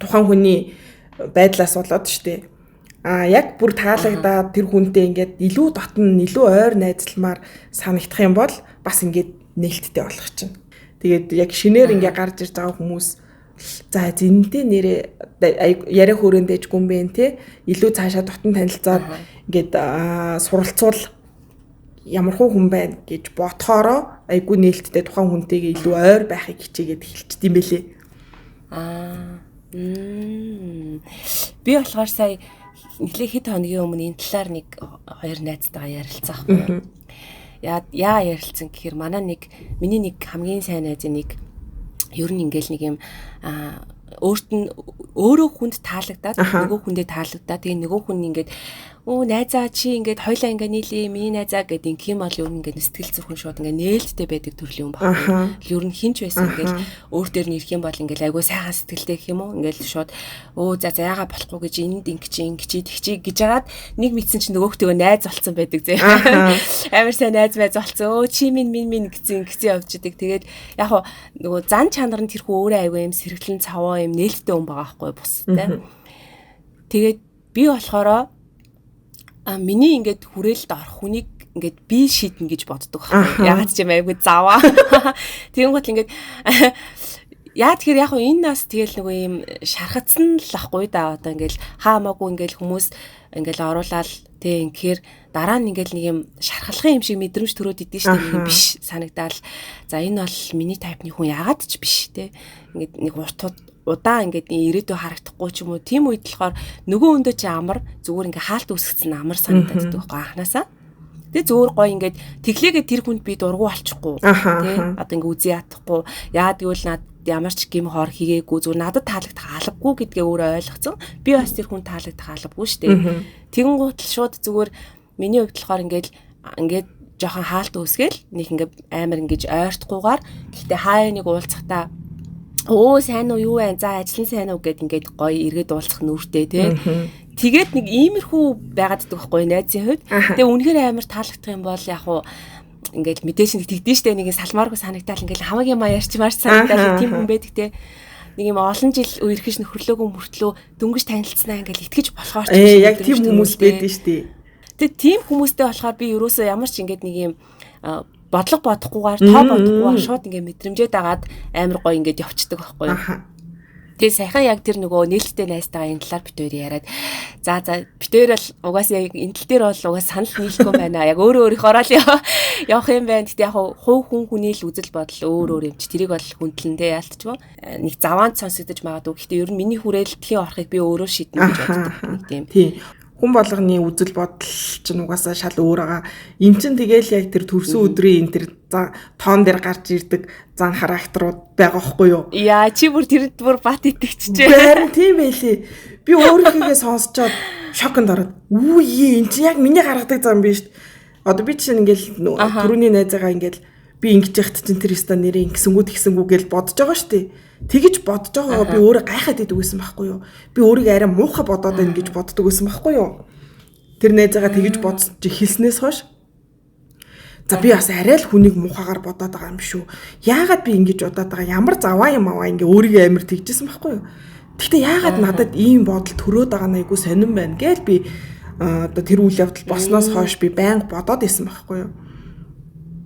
Тухайн хүний байдлаас болоод штэ. Яг бүр таалагдаад тэр хүнтэй ингээд илүү дотн илүү ойр найзалмаар санагдах юм бол бас ингээд нээлттэй болох чинь. Тэгээд яг шинээр ингээд гарч ирж байгаа хүмүүс за зинтэй нэрээ яриа хөөрөнд дэжгүй юм бэ те илүү цаашаа дотн танилцаад ингээд суралцвал ямар хүн байна гэж бодохороо айгүй нээлттэй тухайн хүнтэйгээ илүү ойр байхыг хичээгээд эхэлчихдээ юм бэлээ. Би болохоор сая нэлээ хэд хоногийн өмнө энэ талаар нэг хоёр найзтайгаа ярилцсан байхгүй. Яа ярилцсан гэхээр миний нэг хамгийн сайн найз нэг ер нь ингээл нэг юм өөрөө хүнд таалагдаад нөгөө хүндээ таалагдаад тэгээ нөгөө хүн ингээд найзаа чи ингээд хоёлаа ингээд нийлээ миний найзаа гэдэг юм бол ер нь ингээд сэтгэл зүрхэн шууд ингээд нээлттэй байдаг төрлийн юм байна. Ер нь хинч байсан ингээд өөр дээр нь ирэх юм бол ингээд айгүй сайхан сэтгэлтэй гэх юм уу ингээд шууд за яага болохгүй гэж энд ингэчи гэж агаад нэг мэдсэн чинь нөгөөхтэйгөө найз болцсон байдаг зэ. Амар сайн найз болцсон. Чи минь гэсэн явж идэг. Тэгээд яг хоо нөгөө зан чанар нь тэрхүү өөрөө айгүй юм сэргэлэн цаваа юм нээлттэй хүн байгаа байхгүй бустай. Тэгээд би болохоро миний ингээд хүрээлд орох хүнийг ингээд би шийднэ гэж боддог байхгүй. Ягаад ч юм айгүй заваа. Тэгэн гол ингээд Яа тэгэхээр яг энэ нас тэгэл нөгөө юм шархацсан л ахгүй да одоо ингээл хаамаагүй ингээл хүмүүс ингээл оруулаад тэг инхээр дараа нь ингээл нэг юм шархалхын юм шиг мэдрэмж төрөөд идэв шүү дээ биш санагдаал. За энэ бол миний тайпны хүн яагаад ч биш те. Ингээд нэг удаа ингээд ирээдүй харагдахгүй ч юм уу. Тийм үед болохоор нөгөө өндөө чи амар зүгээр ингээ хаалт үсгэсэн амар санагдаад байдаг байхгүй анханасаа. Тэ зөөр гой ингээд тэглээгээ тэр хүнд би дургу алчихгүй тий одоо ингээ үзий ятахгүй яа гэвэл над ямар ч гим хоор хийгээгүй зүгээр надад таалагдах алгагүй гэдгээ өөрөө ойлгоцсон би бас тэр хүн таалагдах алгагүй штэ тэгэн гутал шууд зүгээр миний хувьд болохоор ингээд жоохон хаалт үсгээл нэг ингээ амар ингэж ойртохгүйгээр гэхдээ хаяа нэг уулзахтаа оо сайн уу юу вэ за ажлын сайн уу гэд ингээд гоё эргээд уулзах нүртэй тий тэгээд нэг иймэрхүү байгаад байдаг байхгүй найзын хувьд. Тэгээ үнэхээр амар таалагдах юм бол яг уу ингээл мэдээж нэг тэгдэж штэ нэг салмааргүй санагдаал ингээл хамаагийн маа ярьчмаар санагдаал тийм хүн байдаг те. Нэг юм олон жил үерхэж нөхрлөөгөө мөртлөө дөнгөж танилцсанаа ингээл итгэж болохоор ч яг тийм хүмүүс байдаг штэ. Тэгээ тийм хүмүүстэй болохоор би ерөөсөө ямар ч ингээд нэг юм бодлого бодохгүйгээр тоо бодохгүйгээр шууд ингээд мэдрэмжээд агаад амар гоё ингээд явцдаг байхгүй юу. Тэгээ сайхан яг тэр нөгөө нээлттэй найзтайгаа энэ талаар бит хоёр яриад за бит хоёр бол угаасаа яг энэ тал дээр бол угаас санал нийлэхгүй байна. Яг өөрөө өөрийнхөө орол явах юм байна. Гэтэ яг хувь хүн хүний л үзэл бодол өөр юм чи тэрийг бол хүндлэндээ яалтчгүй. Нэг заваанд сонсогдож магадгүй. Гэтэ ер нь миний хүрээл тхийн орохыг би өөрөө шийднэ гэж боддог. Нэг тийм. Хүн болгоны үзэл бодол чинь угаасаа шал өөр байгаа. Эн чинь тэгэл яг тэр төрсөн өдрийн энэ тэр тоон дээр гарч ирдэг зан характерууд байгаа хгүй юу? Яа чи бүр тэрэнд бүр бат итгэжчээ. Харин тийм байлээ. Би өөрийнхөө сонсчоод шоконд ороод үгүй энэ чинь яг миний гаргадаг зам биш. Одоо би чинь ингээл түрүүний найзаагаа ингээл би ингэж яхад чинь тэр ста нэрээ ингэсэнгүү гэж бодож байгаа штэ. Тэгэж бодож байгаагаа би өөрөө гайхаад идэв гэсэн байхгүй юу? Би өөрийгөө арай муухай бодоод байна гэж боддог гэсэн байхгүй юу? Тэр найзаагаа тэгэж бодож хэлснээс хойш за би бас арай л хүнийг муухагаар бодоод байгаа юм шүү. Яагаад би ингэж бодоод байгаа? Ямар заваа юм аваа ингээ өөрийгөө амар тэгжсэн байхгүй юу? Гэхдээ яагаад надад ийм бодол төрөөд байгаа нь айгүй сонирн байна гэж би одоо тэр үйл явдал босноос хойш би байнга бодоод исэн байхгүй юу?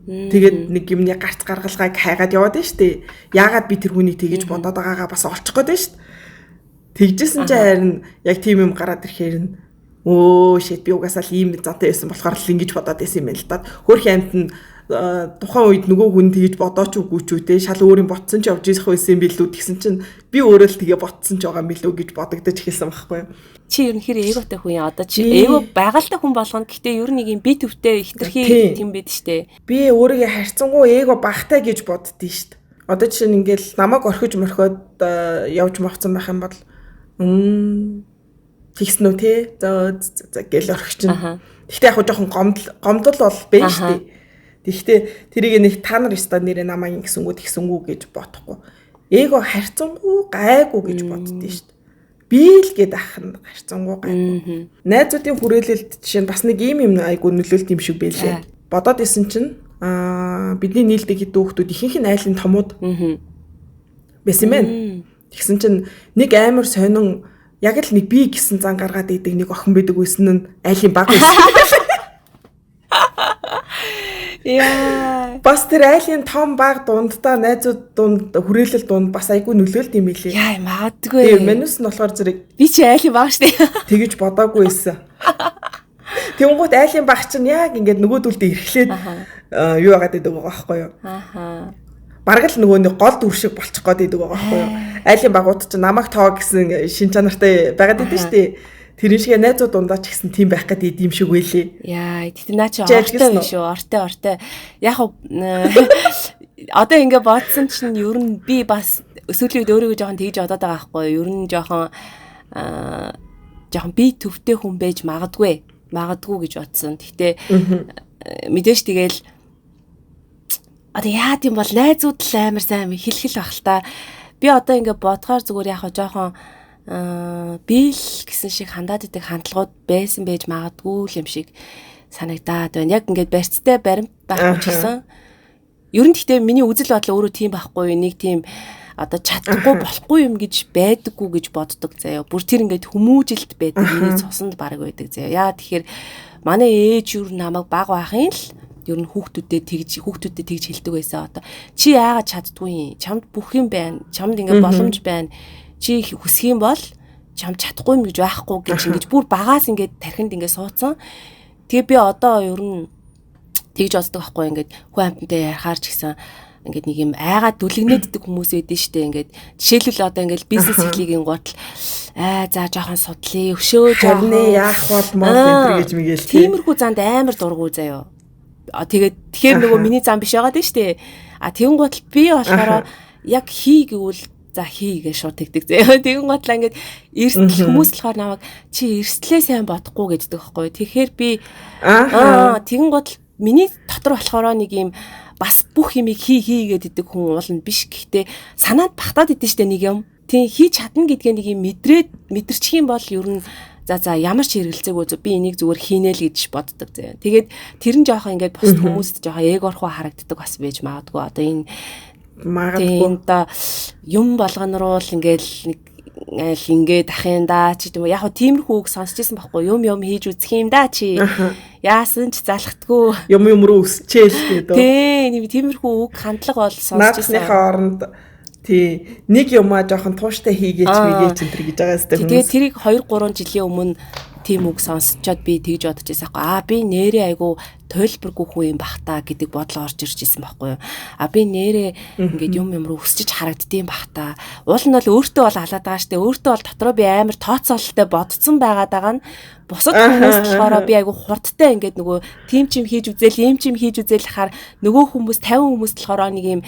Тэгээд нэг юмны гарц гаргалгааг хайгаад яваад байна шүү дээ. Яагаад би тэр хүнийг тэгэж бодоод байгаагаа бас олчих гээд байна шүү дээ. Тэгжсэн чинь харин яг тийм юм гараад ирэхээр нь өө shit би угаасаа л ийм зантай байсан болохоор л ингэж бодоод байсан юм байна л да. Хөрх амт нь тухайн үед нөгөө хүн тэгэж бодооч үгүй ч үтэй шал өөрийн ботсон ч явж ирэх байсан юм билүү тэгсэн чинь би өөрөө л тэгээ ботсон ч байгаа юм билүү гэж бодогдож эхэлсэн байхгүй юу? Чи ерөнхийдөө эготой хүн яа одоо чи эго байгальтай хүн болгоно гэхдээ ер нь нэг юм би төвтэй хитрхи тийм байд штэ. Би өөрийгөө харьцангуй эго багтай гэж боддtiin штэ. Одоо жишээ нь ингээл намайг орхиж морхиод явж мовцсон байх юм бол тэгсэн үү те за гэл орхичин. Гэхдээ яг жоохон гомдол бол байна штэ. Тэгэхдээ тэрийг нэг та нар өстө нэрээ намайг ингэсэнгүү гэж бодохгүй. Эго харьцангуй гайгүй гэж боддtiin штэ. Би л гээд ах нь харьцангуй гайгүй. Найзуудын хүрээлэлд жишээ нь бас нэг юм айгу нөлөөлт юм шиг байлээ. Бодоод исэн чинь бидний нийлдэг хэд хүүхдүүд ихэнх нь айлын томууд байсан байна. Тэгсэн чинь нэг амар сонин яг л нэг би гэсэн зан гаргаад идэг нэг охин байдаг байсан нь айлын баг байсан. Яа. Бас тэр айлын том баг дундтаа найзууд дунд хүрээлэл дунд бас айгүй нөлөөлт юм билээ. Яа магадгүй. Тийм манус нь болохоор зэрэг би чи айлын баг штэ. Тэгэж бодоогүй байсан. Тэнгуут айлын баг чинь яг ингээд нөгөөдөлдөө эрхлээд юу яагаад идэг байгаа байхгүй юу? Бараг л нөгөө нэг гол дүр шиг болчих гээд идэг байгаа байхгүй юу? Айлын багууд чинь намайг тоо гэсэн шин чанартай байгаад идэв штэ. Тэр шиг найзууд дундаа ч гэсэн тийм байх гэдэг юм шиг байлээ. Яа, тэгтээ наа чи ортой биш үү? Ортой. Яг одоо ингэ бодсон чинь ер нь би бас өсвөлийн үед өөрийгөө жоохон тэгж бодоод байгаа байхгүй юу? Ер нь жоохон би төвтэй хүн байж магадгүй гэж бодсон. Тэгтээ мэдээж тэгэл одоо яа тийм бол найзууд л амар сайн хэлхэл байх л та. Би одоо ингэ бодохоор зүгээр яг жоохон бийл гэсэн шиг хандаад идэг хандлагууд байсан байж магадгүй юм шиг санагдаад байна. Яг ингээд барьцтай баримт байхгүй ч гэсэн ер нь гэхдээ миний үзэл бодол өөрөө тийм байхгүй. Нэг тийм одоо чадахгүй болохгүй юм гэж байдаггүй гэж боддог заяа. Бүр тэр ингээд хүмүүжилт байдаг. Миний цуснд баг байдаг заяа. Яа тэгэхээр манай ээж юу намайг баг байхын л ер нь хүүхдүүдэд тэгж хэлдэг байсан. Одоо чи яагаад чаддгүй юм? Чамд бүх юм байна. Чамд ингээд боломж байна. Чи хүсэх юм бол чамд чадахгүй юм гэж байхгүй гэж ингэж бүр багаас ингээд тархинд ингээд суудсан. Тэгээ би одоо ер нь тэгж боддог байхгүй ингээд хүн амьтантай ярихаар ч гэсэн ингээд нэг юм айгаад дүлгнээддэг хүмүүс байдэн штэ ингээд жишээлбэл одоо ингээд бизнес циклигийн гутал за жоохон судлаа өшөө харин яах бол мод энэ гэж мэгэл тиймэрхүү занд амар дургуй заяа. Тэгэхээр нөгөө миний зам биш байгаа дээ штэ. Тэгэн гутал би болохоор яг хий гэвэл за хийгээ шууд тэгдэг заяа. Тэгэн готлаа ингээд эрсдэл хүмүүс болохоор намайг чи эрсдлээ сайн бодохгүй гэддэг байхгүй. Тэгэхээр би тэгэн готл миний дотор болохоор нэг юм бас бүх юмыг хий гэдэг хүн уулна биш. Гэхдээ санаанд багтаад идэв штэ нэг юм. Тийм хийж чадна гэдгээ нэг юм мэдэрчих юм бол ер нь за ямар ч хэрэгэлцээгүй би энийг зүгээр хийнэ л гэж боддог заяа. Тэгээд тэр нь жоохон ингээд бос хүмүүст жоохон эгорхоо харагддаг бас байж магадгүй. Одоо энэ магадгүй юм болгоноор л ингээд ахын да чи тийм яг тиймэрхүү үг сонсч ирсэн байхгүй юм хийж үзэх юм да чи яасан ч залхдаггүй юм руу өсчээл гэдэг. Тийм тиймэрхүү үг хандлага бол сонсч ирсэн. Наадмынхаа оронд тий нэг юмаа жоохон тууштай хийгээч мэгээч энэ гэж байгаа юм. Тэгээд тэрийг 2-3 жилийн өмнө тийм үг сонсчоод би тэгж бодож байсан байхгүй. Би нэрээ айгу тойлборгүй хүн юм бах та гэдэг бодол орж ирж исэн байхгүй юу. Би нэрээ ингээд юм руу өсчиж харагддсан бах та. Уул нь бол өөртөө бол халаад байгаа штэ. Өөртөө бол дотроо би амар тооцоололтой бодсон байгаад байгаа нь бусад хүмүүс болохоор би айгу хурдтай ингээд нөгөө тим чим хийж үзэл, ийм чим хийж үзэл хахаар нөгөө хүмүүс 50 хүмүүс болохоор нэг юм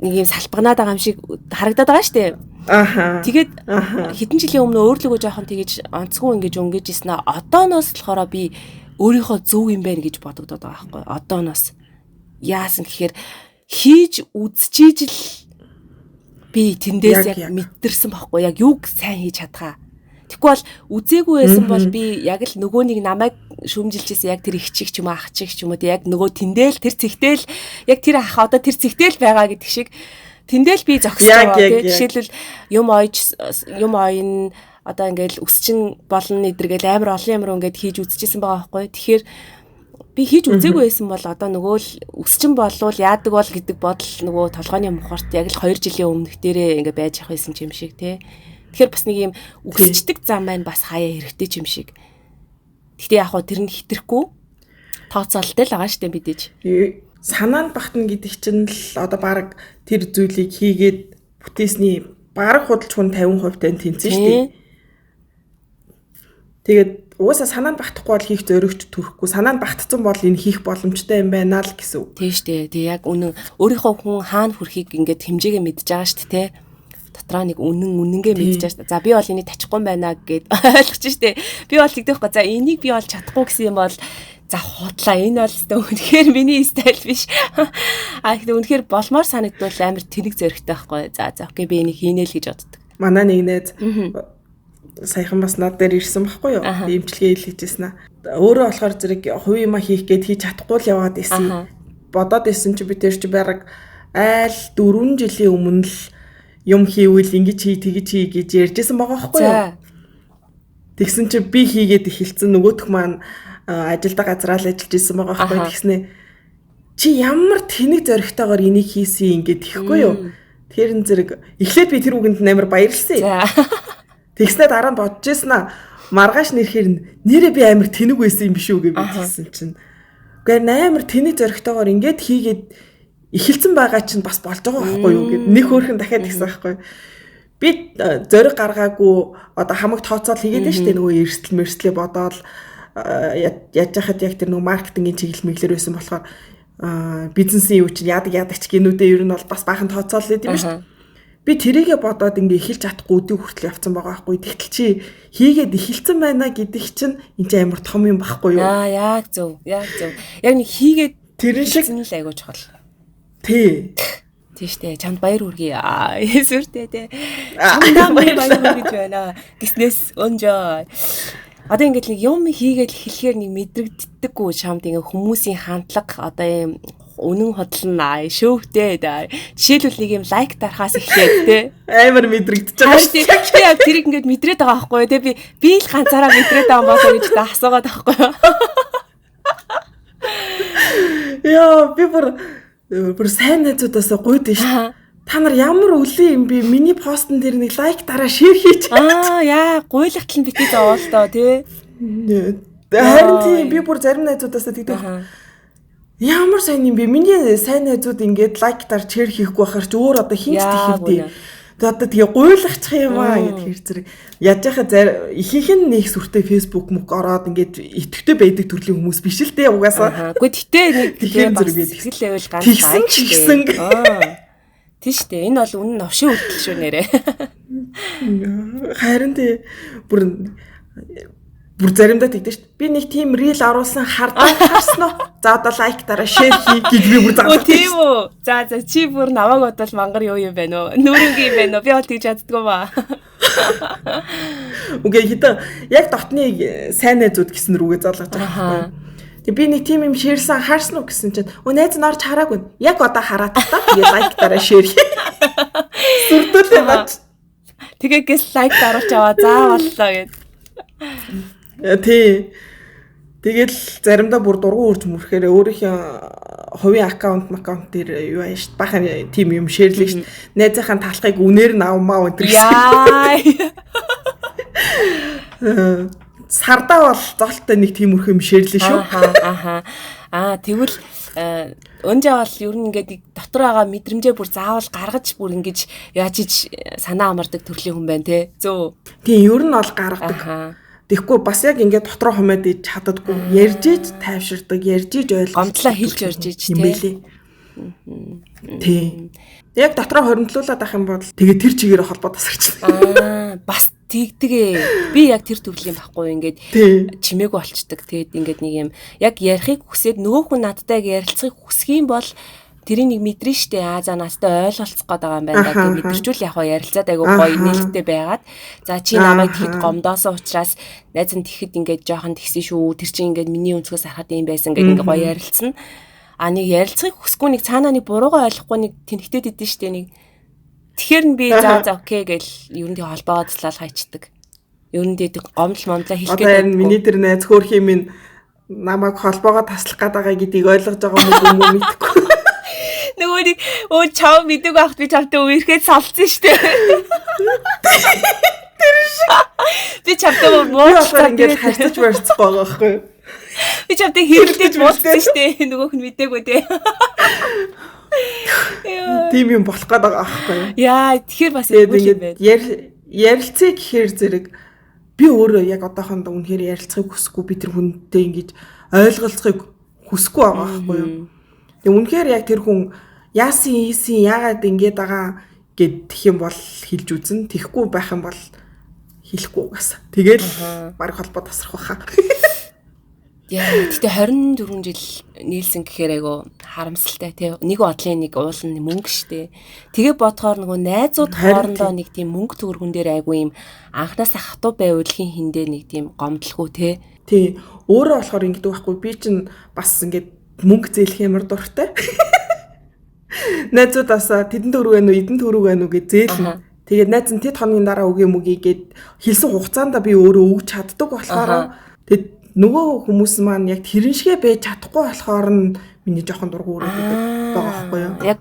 салбагнаад байгаа юм шиг харагдаад байгаа штэ. Тэгээд хэдэн жилийн өмнө өөрлөгөө жоохон тэгэж онцгүй ингэж өнгөж ирсэн аа. Одооноос болохоор би өөрийнхөө зөв юм байна гэж бодогдоод байгаа байхгүй. Одооноос яасан гэхээр хийж үзчихийж л би тэндээс яг мэдэрсэн байхгүй. Яг юг сайн хийж чадхаа. Тэгэхгүй бол үзээгүй байсан бол би яг л нөгөө нэг намайг шүмжилжсэн яг тэр их чих ч юм уу ах чих ч юм уу яг нөгөө тэндэл тэр цэгтэл яг тэр ах одоо тэр цэгтэл байгаа гэдэг шиг тэндэл би зогсоо тийм жишээлбэл юм ойн одоо ингээл өсчин болно нэдэргээл амар олон юм руу ингээд хийж үзчихсэн байгаа байхгүй. Тэгэхээр би хийж үзээгүй байсан бол одоо нөгөө л өсчин болвол яадаг бол гэдэг бодол нөгөө толгойн мухарт яг л 2 жилийн өмнөх дээрээ ингээд байж ах байсан юм шиг тий. Тэгэхээр бас нэг юм өсчдөг зам маань бас хаяа хэрэгтэй юм шиг. Гэхдээ яг хоо тэр нь хитрхгүй тооцоололтой л байгаа штэ мэдээж. Санаанд багтна гэдэг чинь л одоо баг тэр зүйлийг хийгээд бүтээсний баг худалч хүн 50% тань тэнцэн штэ. Тэгээд уусаа санаанд багтахгүй бол хийх зоригч төрөхгүй. Санаанд багтцсан бол энэ хийх боломжтой юм байна л гэсэн үг. Тийм штэ. Тэг яг үнэн өөрийнхөө хүн хаана хүрэхийг ингээд хэмжээгээ мэдж байгаа штэ те. Дотроо нэг үнэнгээ мэдчихэж байна. За би бол энийг тачихгүй юм байна гэд ойлгож штэ. Би бол тэгдэхгүй. За энийг би бол чадахгүй гэсэн юм бол за худлаа энэ бол өстой үнэхээр миний стайл биш. Гэхдээ үнэхээр болмоор санагдвал амар тэнэг зөрөгтэй байхгүй. За окей би энийг хийнэ л гэж боддог. Манай нэг найз саяхан бас над дээр ирсэн байхгүй юу? Имчилгээ хийлгэжсэн аа. Өөрөө болохоор зэрэг хувь юма хийх гээд хийж чадахгүй л яваад исэн. Бодоод исэн чи би тэр чи бараг айл 4 жилийн өмнө л юм хийвэл ингэж тэгж гэж ярьжсэн байгаа байхгүй юу? Тэгсэн чи би хийгээд эхэлсэн нөгөөх маань ажилдаа газраа л ажиллаж исэн байгаа байхгүй юу? Тэгснэ чи ямар тэнэг зоригтойгоор энийг хийсэн ингэж тэгэхгүй юу? Тэр зэрэг эхлээд би тэр үгэнд амар баярлсан. Тэгснэ дараа нь бодож ирсэн маргааш нэрхээр нэрээ би амар тэнэг байсан юм биш үү гэж бодсон чинь. Гэхдээ амар тэнэг зоригтойгоор ингэж хийгээд эхэлсэн байгаа чинь бас болж байгаа байхгүй юу гэд нэг хөөрхөн дахиад гисэн байхгүй. Би зориг гаргаагүй одоо хамаг тооцоол хийгээд байна шүү дээ нөгөө эрсдэл мэрсдлээ бодоод яаж яхад яг тэр нөгөө маркетингийн чиглэл мэглэр байсан болохоор бизнесийн юу чинь яадаг ч гинүүдээ ер нь бол бас баахан тооцоол хийдэг юм шүү дээ. Би тэрийгэ бодоод ингээ эхэлж чадахгүй өдөө хүртэл явцсан байгаа байхгүй. Тэгтэл чи хийгээд эхэлсэн байна гэдэг чинь энэ ч амар том юм байхгүй юу? Яг зөв. Яг нэг хийгээд тэрэн шиг л айгуу чухал. Тий штэ чамд баяр хүргэе. Эсвэртэй те. Чамд баяр хүргэж байна. Гиснээс өнжөө. Одоо ингээд нэг юм хийгээд эхлэхээр нэг мэдрэгддэггүй чамд ингээ хүмүүсийн хандлага одоо юм үнэн хотлно шүүхтэй. Жишээлбэл нэг юм лайк дарахаас эхлээд те. Амар мэдрэгдэж байгаа шүү дээ. Би яг тэрийг ингээд мэдрээд байгаа байхгүй те. Би л ганцаараа мэдрээд байгаа болоо гэж асуугаад байхгүй. Яа, би бүр сайн найзуудаасаа гуйд шүү. Та нар ямар өлий юм бэ? Миний постн дээр нэг лайк дараа шеэр хийж. Яа, гуйлагтал нь битгий зовоо л доо тий. Харин тийм би бүр зарим найзуудаасаа тэгдэг. Ямар сайн юм бэ? Миний сайн найзууд ингээд лайктаар шеэр хийхгүй байхаар ч өөр одоо хинч тийхэрдээ. Тэгээд одоо тэгээ гуйлагчих юм аа гэд хэр зэрэг яаж яхаа ихийнх нь нэг сүртэй фэйсбુક мөг ороод ингээд итгэвтэй байдаг төрлийн хүмүүс биш л дээ угаасаа. Гэхдээ гэтээ нэг сэтгэл левел ганц тэгсэн. Тийм шүү дээ. Энэ бол үнэн новшин үйлдэл шүү нэрээ. Харин тий бүр заримдаа тэгдэж шүү дээ. Би нэг тийм рил оруулсан харсан уу? За одоо лайк дараа шеэр хий гэж би бүр заалаа. Тийм үү. За чи бүр намайг бодвол мангар юу юм бэ нөө? Нүрэнгийн юм бэ нөө? Би бол тэгж яддгүй ба. Үгүй хитэ яг дотны сайн найзууд гэсэн рүүгээ заалгаж байгаа юм. Тэг би нэг тийм юм шеэрсэн харсан уу гэсэн чинь найз нь орж хараагүй. Яг одоо хараад та тэгээ лайк дараа шеэр хий. Сүрдүүлээ бач. Тэгээ гэс лайк даруулж аваа заа боллоо гэд. Тий. Тэгэл заримдаа бүр дургуун үрж мөрөхээр өөрийнхөө хувийн аккаунт дээр юу ааш бахан тим юм шеэрлээ шүү. Найзынхаа талхыг үнээр нь авмаа өнтер гэсэн. Сардаа бол золтой нэг тиймэрхүү юм шеэрлээ шүү. Тэгвэл өнжээ бол ер нь ингээд дотор байгаа мэдрэмжээ бүр заавал гаргаж бүр ингэж яаж ич санаа амардаг төрлийн хүн байна те. Зөө. Тийм ер нь бол гаргадаг. Тэгэхгүй бас яг ингээд дотроо хумаад иж чаддаггүй. Ярьж иж тайвширдаг, ярьж иж ойлгох. Гомдлоо хэлж ярьж иж те. Тийм. Яг дотроо хоримтлуулаад ах юм бол тэгээ тэр чигээр холбоо тасарчна. Бас тэгдэгэ. Би яг тэр төрлийн байхгүй ингээд чимээгүй болчдөг. Тэгээд ингээд нэг юм яг ярихыг хүсээд нөгөө хүн надтай ярилцахыг хүсэх юм бол тэрийг нэг мэдрэн штэ. За надтай ойлголцох гээд байгаа юм байна. Тэгээд мэдэрчүүл яг ярилцаад айгу гоё нээлттэй байгаад. За чи намайг тэгэхэд гомдоосон учраас найз нь тэгэхэд ингээд жоохон тэгсэн шүү. Тэр чинь ингээд миний өнцгөөс харахад юм байсан гэдэг ингээд гоё ярилцсан. Нэг ярилцахыг хүсэхгүй нэг цаанаа нэг буруугаа ойлгохгүй нэг тэнхтэд идэв штэ нэг. Тэгэхээр нь би за окей гэл ер нь тэг холбоо туслал хайчдаг. Ер нь тэг гомдол момдлоо хэлгээд. Одоо миний тэр найз хөөрх юм ин намайг холбоогоо таслах гээд байгаа гэдгийг ойлгож байгаа юм уу мэдэхгүй. Нөгөө нэг чав мэдээгүй ахт би чавтай үерхэд салцсан штэ. Би чавтай муучлаа ингээд хайцаж барьцах байгаа байхгүй. Би чавтай хэрэгтэй мууцсан штэ. Нөгөөх нь мэдээгүй дээ. Тийм юм болох гээд байгаа аахгүй. Яа, тэгэхээр бас юм байна. Ярилцъя гэхээр зэрэг би өөрөө яг одоохондоо үнэхээр ярилцахыг хүсэхгүй би тэр хүнтэй ингэж ойлголцохыг хүсэхгүй байгаа аахгүй юу. Тэгээ үнэхээр яг тэр хүн яасан яагаад ингэж байгаа гэдэх юм бол хэлж үзэн. Тэхгүй байх юм бол хэлэхгүй угаасаа. Тэгэл баг холбоо тасрах байхаа. Яа, тэгтээ 24 жил нийлсэн гэхээр айгу харамсалтай тий. Нэг бодлын нэг уул нь мөнгө штэ. Тэгээ бодохоор нөгөө найзууд хоорондоо нэг тийм мөнгө төгрөгөн дээр айгу юм анхнаасаа хатуу байвлын хиндээ нэг тийм гомдлгүй тий. Тий. Өөрөө болохоор ингэдэг байхгүй. Би чинь бас ингээд мөнгө зээлэх ямар дуртай. Найзуудаасаа тэдэн төгрөг байна уу, эдэн төгрөг байна уу гэж зээлнэ. Тэгээд найз нь тэд хоногийн дараа өгье мөгийг гээд хэлсэн хугацаанд би өөрөө өгч чаддаг болохоор тэгээд нөгөө хүмүүс маань яг тэрэн шигэ байж чадахгүй болохоор нь миний жоохон дургуураад байдаг байгаа байхгүй юу? Яг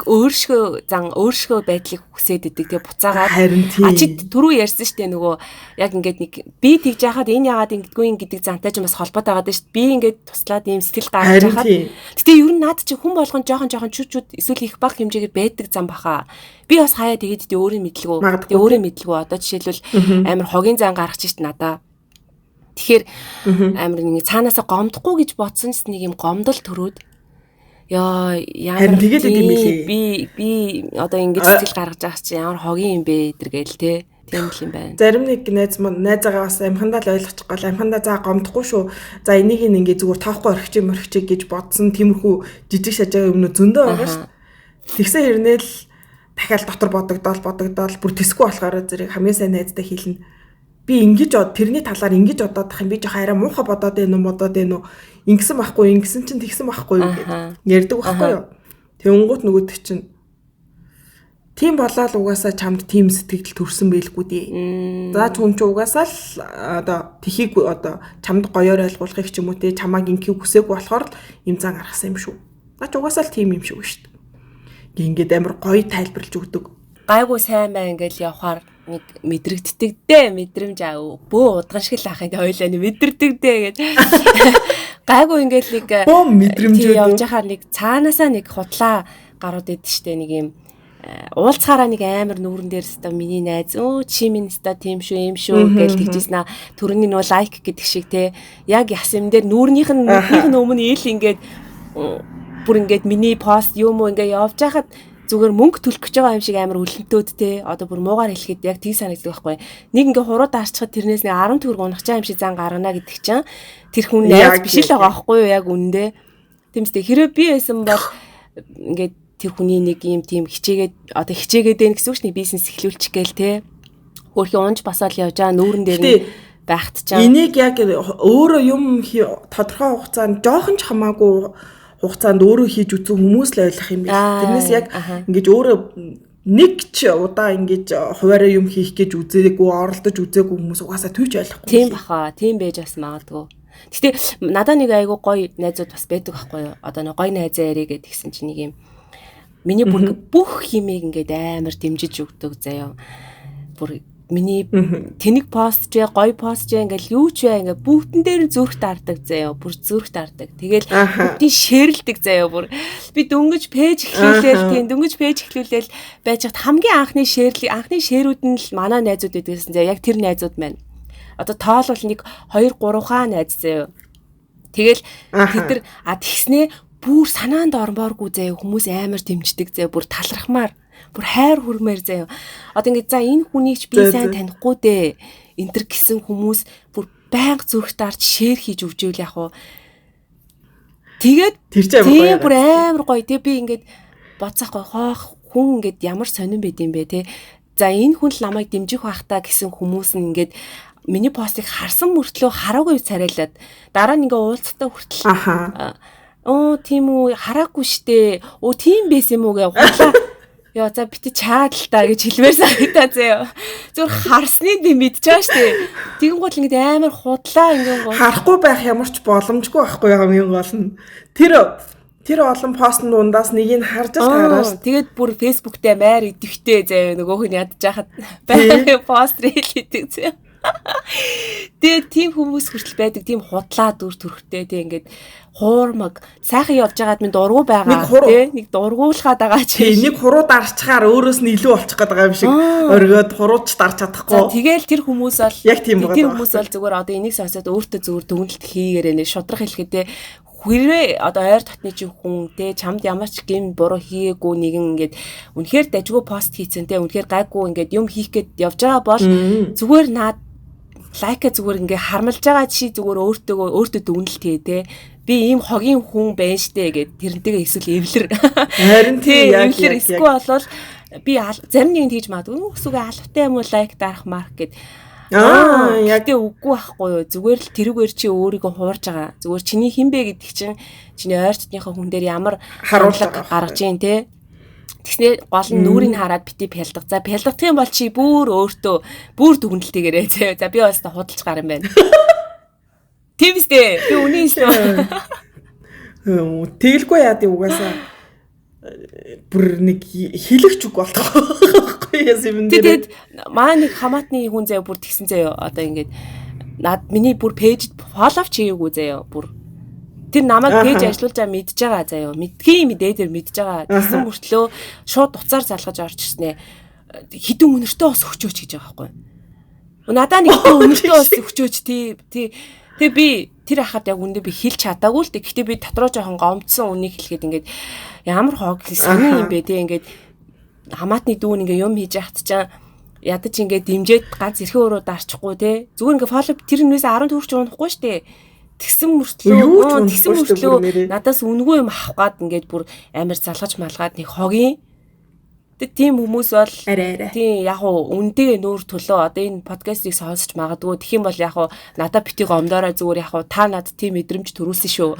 өөршгөө байдлыг хүсээд идэг. Тэгээ буцаагаад чид түрүү ярьсан штэ нөгөө яг ингээд нэг би тэгж яхад энэ яагаад ингэдэггүй юм гэдэг зантай ч бас холбоотой байгаа штэ. Би ингээд туслаад ийм сэтгэл гаргаж яхад. Гэтэ ер нь наад чи хүн болгон жоохон чүчүүд эсвэл их баг хэмжээгээр байдаг зам баха. Би бас хаяа тэгээд өөрөө мэдлгүй. Тэгээ өөрөө мэдлгүй. Одоо жишээлбэл амар хогийн зан гаргачих штэ надаа. Тэгэхээр амар нэг цаанаасаа гомдохгүй гэж бодсон ч нэг юм гомдол төрөөд яа ямар тэгээд юм билээ. Би одоо ингэж сэтгэл гаргаж байгаа чи ямар хогийн юм бэ гэдэргээл те. Тийм л юм байна. Зарим нэг найзаагаа бас амхандаа л ойлгочих гол амхандаа за гомдохгүй шүү. За энийг ингээ зүгээр тоохгүй орхичих гэж бодсон тиймэрхүү жижиг шажаа юмнууд зөндөө байгаа шүү. Тэгсэн хэрнээл дахиад дотор бодогдоол бүр тэсгүй болохоор зэрэг хамгийн сайн найздаа хэлнэ. Би ингэж тэрний талаар ингэж бодоод тах юм би жоох арай муухай бодоод байна уу ингэсэн байхгүй ингэсэн чинь тэгсэн байхгүй юу гэдэг ярьдаг байхгүй юу. Тэнгуут нөгөөт чинь тийм болоод угаасаа чамд тийм сэтгэл төрсөн байлгүй дээ. За хүн ч угаасаа л одоо тхийг одоо чамд гоёор ойлгуулахыг ч юм уу те чамааг инкийг хүсээгүй болохоор л юм зан гаргасан юм шүү. Наач угаасаа л тийм юм шиг шүү дээ. Ингээд амар гоё тайлбарлаж өгдөг. Гайгүй сайн бай ингээл явахаар нэг мэдрэгддэг дээ. Мэдрэмж бөө удган шиг л ахын хоёлаа нэг мэдэрдэг дээ гэж. Гайгүй ингээл нэг мэдрэмжүүд явж хахаар нэг цаанаасаа нэг худлаа гарууд идэв штэ нэг юм уулцахаараа нэг амар нүүрэн дээр өстө миний найз чи минь өстө тийм шүү юм шүү гэж тэгжсэн аа түрүүний нөө лайк гэдэг шиг те яг ясам дээр нүүрнийх нь өмнө ил ингээд бүр ингээд миний пост юм уу ингээд явж хахад зүгээр мөнгө төлөх гэж байгаа юм шиг амар үлэнтөөд те одоо бүр муугаар хэлэхэд яг тийг санагддаг байхгүй нэг ингээд хуруу даарчхад тэрнээс нэг 10 төгрөг унах чам шиг зан гаргана гэдэг чинь тэр хүн найз биш л байгаа байхгүй юу яг үндэ тиймстэй хэрэв би байсан бол ингээд тэр хүний нэг юм тийм хичээгээд байна гэсэн үг чинь бизнес эхлүүлчих гээл те. Өөрхөн унж басаал явж байгаа нүүрэн дээр нь байхт чам. Энийг яг өөрөө юм тодорхой хугацаанд жоохон ч хамаагүй хугацаанд өөрөө хийж үзсэн хүмүүс л ойлгох юм байна. Тэрнээс яг ингэж өөрөө нэг ч удаа ингэж хуваараа юм хийх гэж үзээгүй, оролдож үзээгүй хүмүүс угаасаа түүж ойлгохгүй. Тийм баха. Тийм байж бас магадгүй. Гэтэ надаа нэг айгу гоё найзууд бас байдаг байхгүй юу? Одоо нэг гоё найзаа ярэ гэдгийгсэн чинь нэг юм миний бүр бүх химийг ингээд амар дэмжиж өгдөг заяа. Бүр миний тэнэг постж, гоё постж ингээл юу ч вэ ингээд бүгдэн дээр зүрх таардаг заяа. Бүр зүрх таардаг. Тэгэл бүгдийн шеэрлдэг заяа бүр. Би дөнгөж пэйж эхлүүлээл байж хат хамгийн анхны шеэрүүд нь л манай найзууд байдагсан заяа. Яг тэр найзууд маань. Одоо тоолвол нэг 2 3 хаа найз заяа. Тэгэл тэд нар тэгснээ бүр санаанд ормооргүй заяа хүмүүс амар дэмждэг заяа бүр талархмаар бүр хайр хүрмээр заяа. Одоо ингээд за энэ хүнийг ч би сайн танихгүй дээ. Энтэр гисэн хүмүүс бүр байнга зүрх таарч шеэр хийж өгжөөл яг уу. Тэгээд тийм бүр амар гоё тий би ингээд боцохгүй хоох хүн ингээд ямар сонирн байд юм бэ те. За энэ хүн л намайг дэмжих байх та гэсэн хүмүүс нь ингээд миний постыг харсан мөртлөө хараагүй царайлаад дараа нь ингээ уулзтаа хүртэл тийм үү хараагүй штэ. Тийм байсан юм уу гэж худлаа. Яа за бити чаад л та гэж хэлмээр санагдаа заяа. Зүр харсныг би мэдж байгаа штэ. Тэгэн гол ингээ амар худлаа ингээ харахгүй байх ямар ч боломжгүй байхгүй хамгийн гол нь. Тэр олон постн дундаас нэг нь харж л таараа. Тэгээд бүр фэйсбүүк дээр маяр идэвхтэй заяа нөгөөх нь ядж хахад байгалийн пост рил хийдэг заяа. Тэгээд тийм хүмүүс хүртэл байдаг тийм худлаа дүр төрхтэй тийм ингээд хуурмаг сайхан явж байгаад минь дургу байгаа тийм нэг дургуулхаад байгаа чи нэг хуруу дарчхаар өөрөөс нь илүү болчих гээд байгаа юм шиг оргиод хурууч дарч чадахгүй. Тэгэл тэр хүмүүс бол яг тийм байгаа. Тэр хүмүүс бол зүгээр одоо энийг сонсоод өөртөө зүгээр дүгнэлт хийгээрээ нэ шудрах хэлэхдээ хүрээ одоо ойр дотны чи хүн те чамд ямар ч гэм буруу хийгээгүй нэгэн ингээд үнэхээр дажгүй пост хийцэн те үнэхээр гайгүй ингээд юм хийх гээд явж байгаа бол зүгээр наад лайка зүгээр ингээ хармалж байгаа чи зүгээр өөртөө дүгнэлт хий те би ийм хогийн хүн байна штэ гэд тэрнтэйгээ эсвэл эвлэр харин тийм эвлэр эсвэл болвол би зарим нэгэнд хийж магадгүй өсвөг алфтай юм уу лайк дарах марк гэд яг тэ үгүй байхгүй юу зүгээр л тэрүүгээр чи өөрийгөө хуурж байгаа зүгээр чиний хин бэ гэдэг чинь чиний ойр дотныхоо хүн дээр ямар харуулга гаргаж ийн те тэгснэ гол нь нүрийг хараад бити пялдаг. За пялдах юм бол чи бүр өөртөө бүр дүгнэлтийгээрээ заяа. За би бас та худалж гар юм байна. Тийм үстэй. Би үнэн хэлсэн. Тэгэлгүй яа тий угаасаа бүр нэг хилэгч үг болтгоо. Яс юм дээр. Тэгээд маа нэг хамаатны хүн заяа бүр тэгсэн заяа. Одоо ингээд над миний бүр пэйж фоллоу чийгүү заяа бүр тэр намайг пэйж ажиллуулж байгаа мэдж байгаа заяа. Мэдхийн мэдээ тэр мэдж байгаа. Тэгсэн мөртлөө шууд уцаар залгаж орж ирснэ. Хідэн өнөртөө ус өгчөөч гэж байгаа байхгүй. Надаа нэг хідэн өнөртөө ус өгчөөч тий. Тэгээ би тэр хахад яг үндэ би хэлж чадаагүй л дээ. Гэхдээ би дотроо жоохон гомдсон үнийг хэлэхэд ингээд ямар хог сони юм бэ тий ингээд хамаатны дүүн ингээд юм хийж яхад чаа ядаж ингээд дэмжиж ганц эрхэн өрөө дарчихгүй тий. Зүгээр ингээд фоллоу тэр нээс 10 төгрөг унахгүй штэ. Тэгсэн мөртлөө надаас үнгүй юм авах гад ингээд бүр амар залгаж малгаад нэг хогийн тийм хүмүүс бол тийм яг уу үндэгээ нүүр төлөө одоо энэ подкастыг сонсож магадгүй тэгэх юм бол яг уу надад бити гомдоорой зүгээр яг уу та над тийм мэдрэмж төрүүлсэн шүү.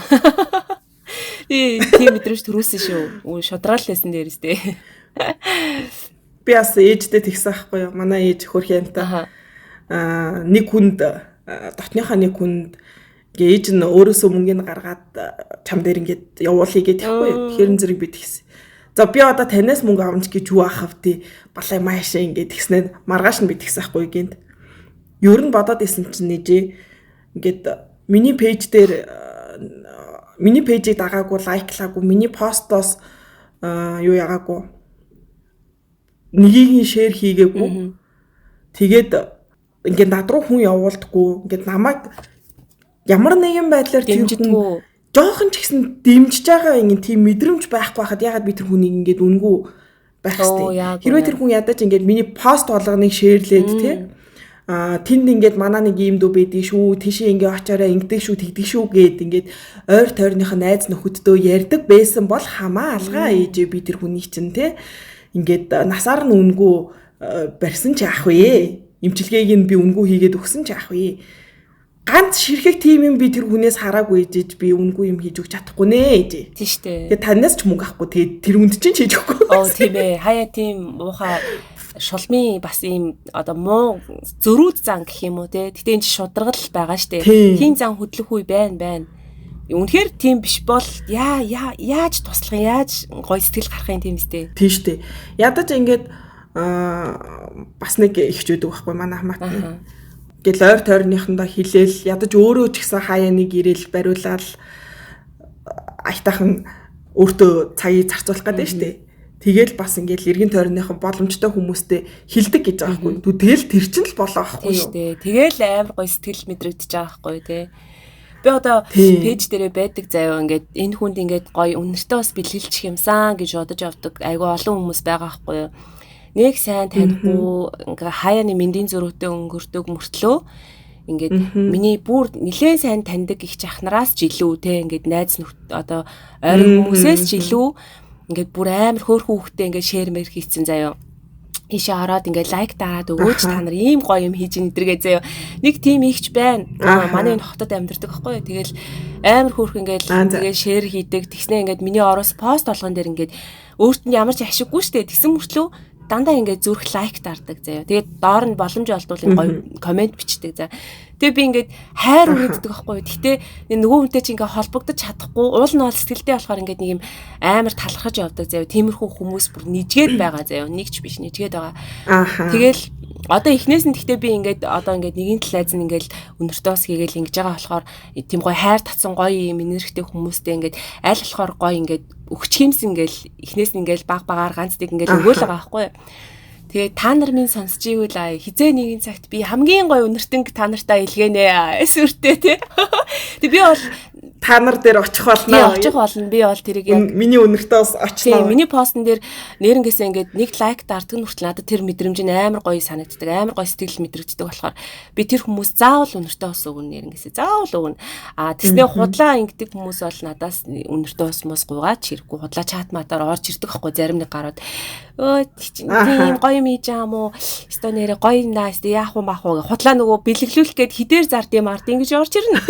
Тийм мэдрэмж төрүүлсэн шүү. Шудрал лсэн дээрээс дээ. Би бас ээжтэй тэгсэн байхгүй юу? Манай ээж хөрх юмтай. Нэг хүнд дотныхоо нэг хүнд ээж нь өөрөөсөө мөнгөний гаргаад чам дээр ингээд явуулъя гэдэг байхгүй юу? Тэгэхээр зэрэг би тэгсэн. За би одоо танаас мөнгө авч гэж юу ахав тий балай маашаа ингээд тэгснээр маргааш нь би тэгсэн байхгүй юу гинт. Ер нь бодоод исэн чинь нэжээ ингээд миний пэйжийг дагаагүй лайклаагүй миний постоос юу ягаагүй нэгийг шеэр хийгээгүй. Тэгээд ингээд над руу хүн явуулдаггүй. Ингээд намайг ямар нэгэн байдлаар дэмждэггүй. Жохон ч гэсэн дэмжиж байгаа ингээд тийм мэдрэмж байхгүй хахад ягаад би тэр хүнийг ингээд үнгүй байх хэвээр. Хэрвээ тэр хүн ядаж ингээд миний пост болгоныг шеэрлээд тий. Тэнд ингээд манаа нэг юм дүү байдгийг шүү. Тийшээ ингээд очоорой ингэдэг шүү, тэгдэг шүү гэд ингээд ойр тойрных найз нөхөддөө ярьдаг байсан бол хамаа алгаа ээжээ би тэр хүнийг чинь тий. Ингээд насаар нь үнгүй барьсан ч яах вэ? Имчилгээг нь би үнгүй хийгээд өгсөн ч яах вэ? Ганц ширхэг тим юм би тэр хүнээс хараагүй ээжэж би үнгүй юм хийж өгч чадахгүй нэ ээжээ. Тийм шүү дээ. Тэгээ танаас ч мөнгө авахгүй тэгээ тэр хүнд чинь хийж өгөхгүй. Тийм ээ. Хаяа тийм муухай шулмын бас ийм одоо муу зөрүүд зан гэх юм уу те. Гэтэ энэ шударгал байгаа шүү дээ. Тийм зан хөдлөх үе байна. Үнэхээр тийм биш бол яаж туслах юм яаж гой сэтгэл гарахын тийм үстэй. Тийм шүү дээ. Ядаж ингээд бас нэг ихчүүд байхгүй манай хамаат. Гэл ойр тойрныхондоо хилээл ядаж өөрөө ч гэсэн хаяа нэг ирээл бариулаад айтахан өөртөө цагийг зарцуулах гэдэг шүү дээ. Тэгэл бас ингээд эргэн тойрныхон боломжтой хүмүүстэй хилдэг гэж байгаа байхгүй. Тэгэл тэр чинь л болоо байхгүй юу? Тэгэл амар гоё сэтгэл мэдрэгдэж байгаа байхгүй тий. Би одоо пэйж дээрээ байдаг заяа ингээд энэ хүнд ингээд гоё үнэртэй бас бэлгэлчих юмсан гэж бодож явдаг айгүй олон хүмүүс байгаа байхгүй юу? Нэг сайн танихгүй ингээ хаяаны мэндийн зөрүүтэй өнгөрдөг мөртлөө ингээд миний бүр нэлээд сайн таньдаг их чахнараас ч илүү те ингээд найз одоо ойрын хүмүүсээс ч илүү ингээд бүр амар хөөрхөн хүүхдээ ингээд шеэр мэр хийцэн заяа. Ийшээ ороод ингээд лайк дараад өгөөч та нар ийм гоё юм хийж нэдэргээ заяа. Нэг тим ихч байна. Манай энэ хотод амьдардаг байхгүй юу? Тэгэл амар хөөрхөн ингээд тэгээ шеэр хийдэг. Тэгснээ ингээд миний ороос пост болгон дээр ингээд өөрт нь ямар ч ашиггүй штэ. Тэгсэн мөртлөө дандаа ингээд зүрх лайк дардаг заяа. Тэгээд доор нь боломж олдвол гоё комент бичдэг за. Тэгээ би ингээд хайр үргэлждэг байхгүй юу. Гэхдээ нөгөө хүнтэй чи ингээд холбогдож чадахгүй уул нь бол сэтгэлдээ болохоор ингээд нэг юм амар талархаж явдаг заяа. Тиймэрхүү хүмүүс бүр нижгээд байгаа заяа. Нэг ч биш нижгээд байгаа. Тэгэл одоо эхнээс нь гэхдээ би ингээд одоо ингээд нэгэн талайз нь ингээд өнөртөөс хийгээл ингэж байгаа болохоор тийм гоё хайр татсан гоё юм энергитэй хүмүүстэй ингээд аль болохоор гоё ингээд өгч хэмсэн ингээл эхнээс нь ингээл баг багаар ганц тийг ингээл өгөөл байгаа байхгүй. Тэгээ та нар минь сонсч ивэл хизээ нэгэн цагт би хамгийн гоё өнөртөнг та нартай илгээнэ эсвэртэй тий. Тэг би бол та нар дээр очих болно. Очих болно. Би бол тэрийг яг миний өнөртөө бас очихно. Тийм миний постн дээр нэрнгээсээ ингээд нэг лайк дардаг нүртэл надад тэр мэдрэмж нь амар гоё санагддаг. Амар гоё сэтгэл мэдрэгддэг болохоор би тэр хүмүүс заавал өнөртөө бас өгнө нэрнгээсээ заавал өгнө. Тэснээ худлаа ингэдэг хүмүүс бол надаас өнөртөө усмос гуйгаад чирэггүй худлаа чат матаар орж ирдэг байхгүй зарим нэг гараад тийм гоё юм хийж байгаа мó өстой нэрэ гоё наа өстой яах вэ маах вэ худлаа нөгөө бэлэглүүлэх гээд хідээр зард юм ард ингэж орж ирнэ.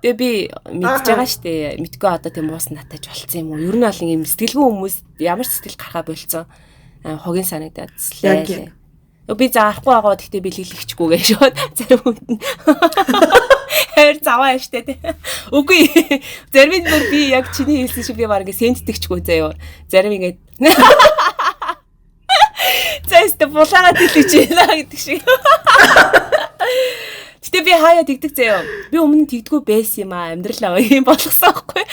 Тэгээ би мэдж байгаа штэ. Мэдгүй одоо тийм уус натаж болцсон юм уу? Ер нь бол юм сэтгэлгүй хүмүүс ямар ч сэтгэл гарахаа болцсон. Хогийн санагдаад слээ. Би заахгүй байгаа гэхдээ бэлгэлэгчгүй гэж шууд зарим хүнд нь. Хэр заваа штэ тий. Үгүй. Зарим нь би яг чиний хэлсэн шиг би баг ингэ сентдэгчгүй заяа. Зарим ингэ зэстэ булаагаад хэлж байна гэдэг шиг. Гэтэ би хаяа тэгдэг заяа. Би өмнө тэгдэггүй байсан юм аа. Амьдрал юм болгосон байхгүй.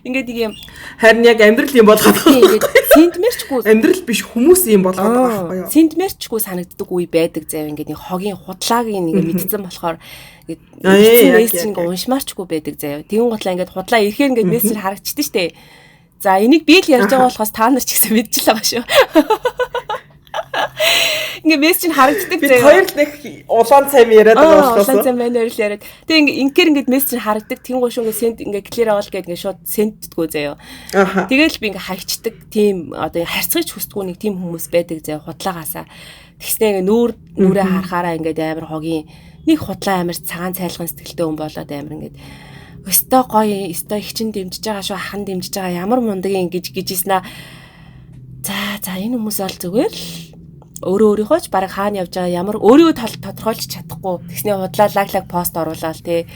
Ингээд нэг юм харин яг амьдрал юм болгоод ингээд сентмерчгүй амьдрал биш хүмүүс юм болгоод байгаа байхгүй юу? Сентмерчгүй санагддаг үе байдаг заяа. Ингээд нэг хогийн худлааг ингээд мэдсэн болохоор ингээд мессеж ингээд уншмаарчгүй байдаг заяа. Тэгэн готлаа ингээд худлаа ирэхээр ингээд мессеж харагдчихдээ штэ. За энийг би л ярьж байгаа болохоос та нар ч гэсэн мэдчихэл байгаа шүү. Ингээ мессеж харагддаг заяа. Би хоёр л нэг улаан цайм яриад байгаа болохоос. Улаан цайм манер л яриад. Тэг ингээр ингээ мессеж харагддаг. Тэнгуй шүүгээ сент ингээ клир авал гээд ингээ шууд сентдгүү заяа. Тэгэл би ингээ хайчдаг тийм одоо харьцагч хүсдэггүй нэг тийм хүмүүс байдаг заяа худлаагаасаа. Тэгснээ ингээ нүрээ харахаараа ингээ амар хогийн нэг худлаа амар цагаан цайлган сэтгэлтэй хүн болоод амар ингээ өстой гоё өстой их чин дэмжиж байгаа шүү хан дэмжиж байгаа ямар мундаг ингэж гижсэн аа. За энэ хүмүүс бол зүгээр л өөрийнхөө ч баг хаана явж байгаа ямар өөрийгөө тодорхойлж чадахгүй тэгсний худлаа лаг пост оруулаад тий.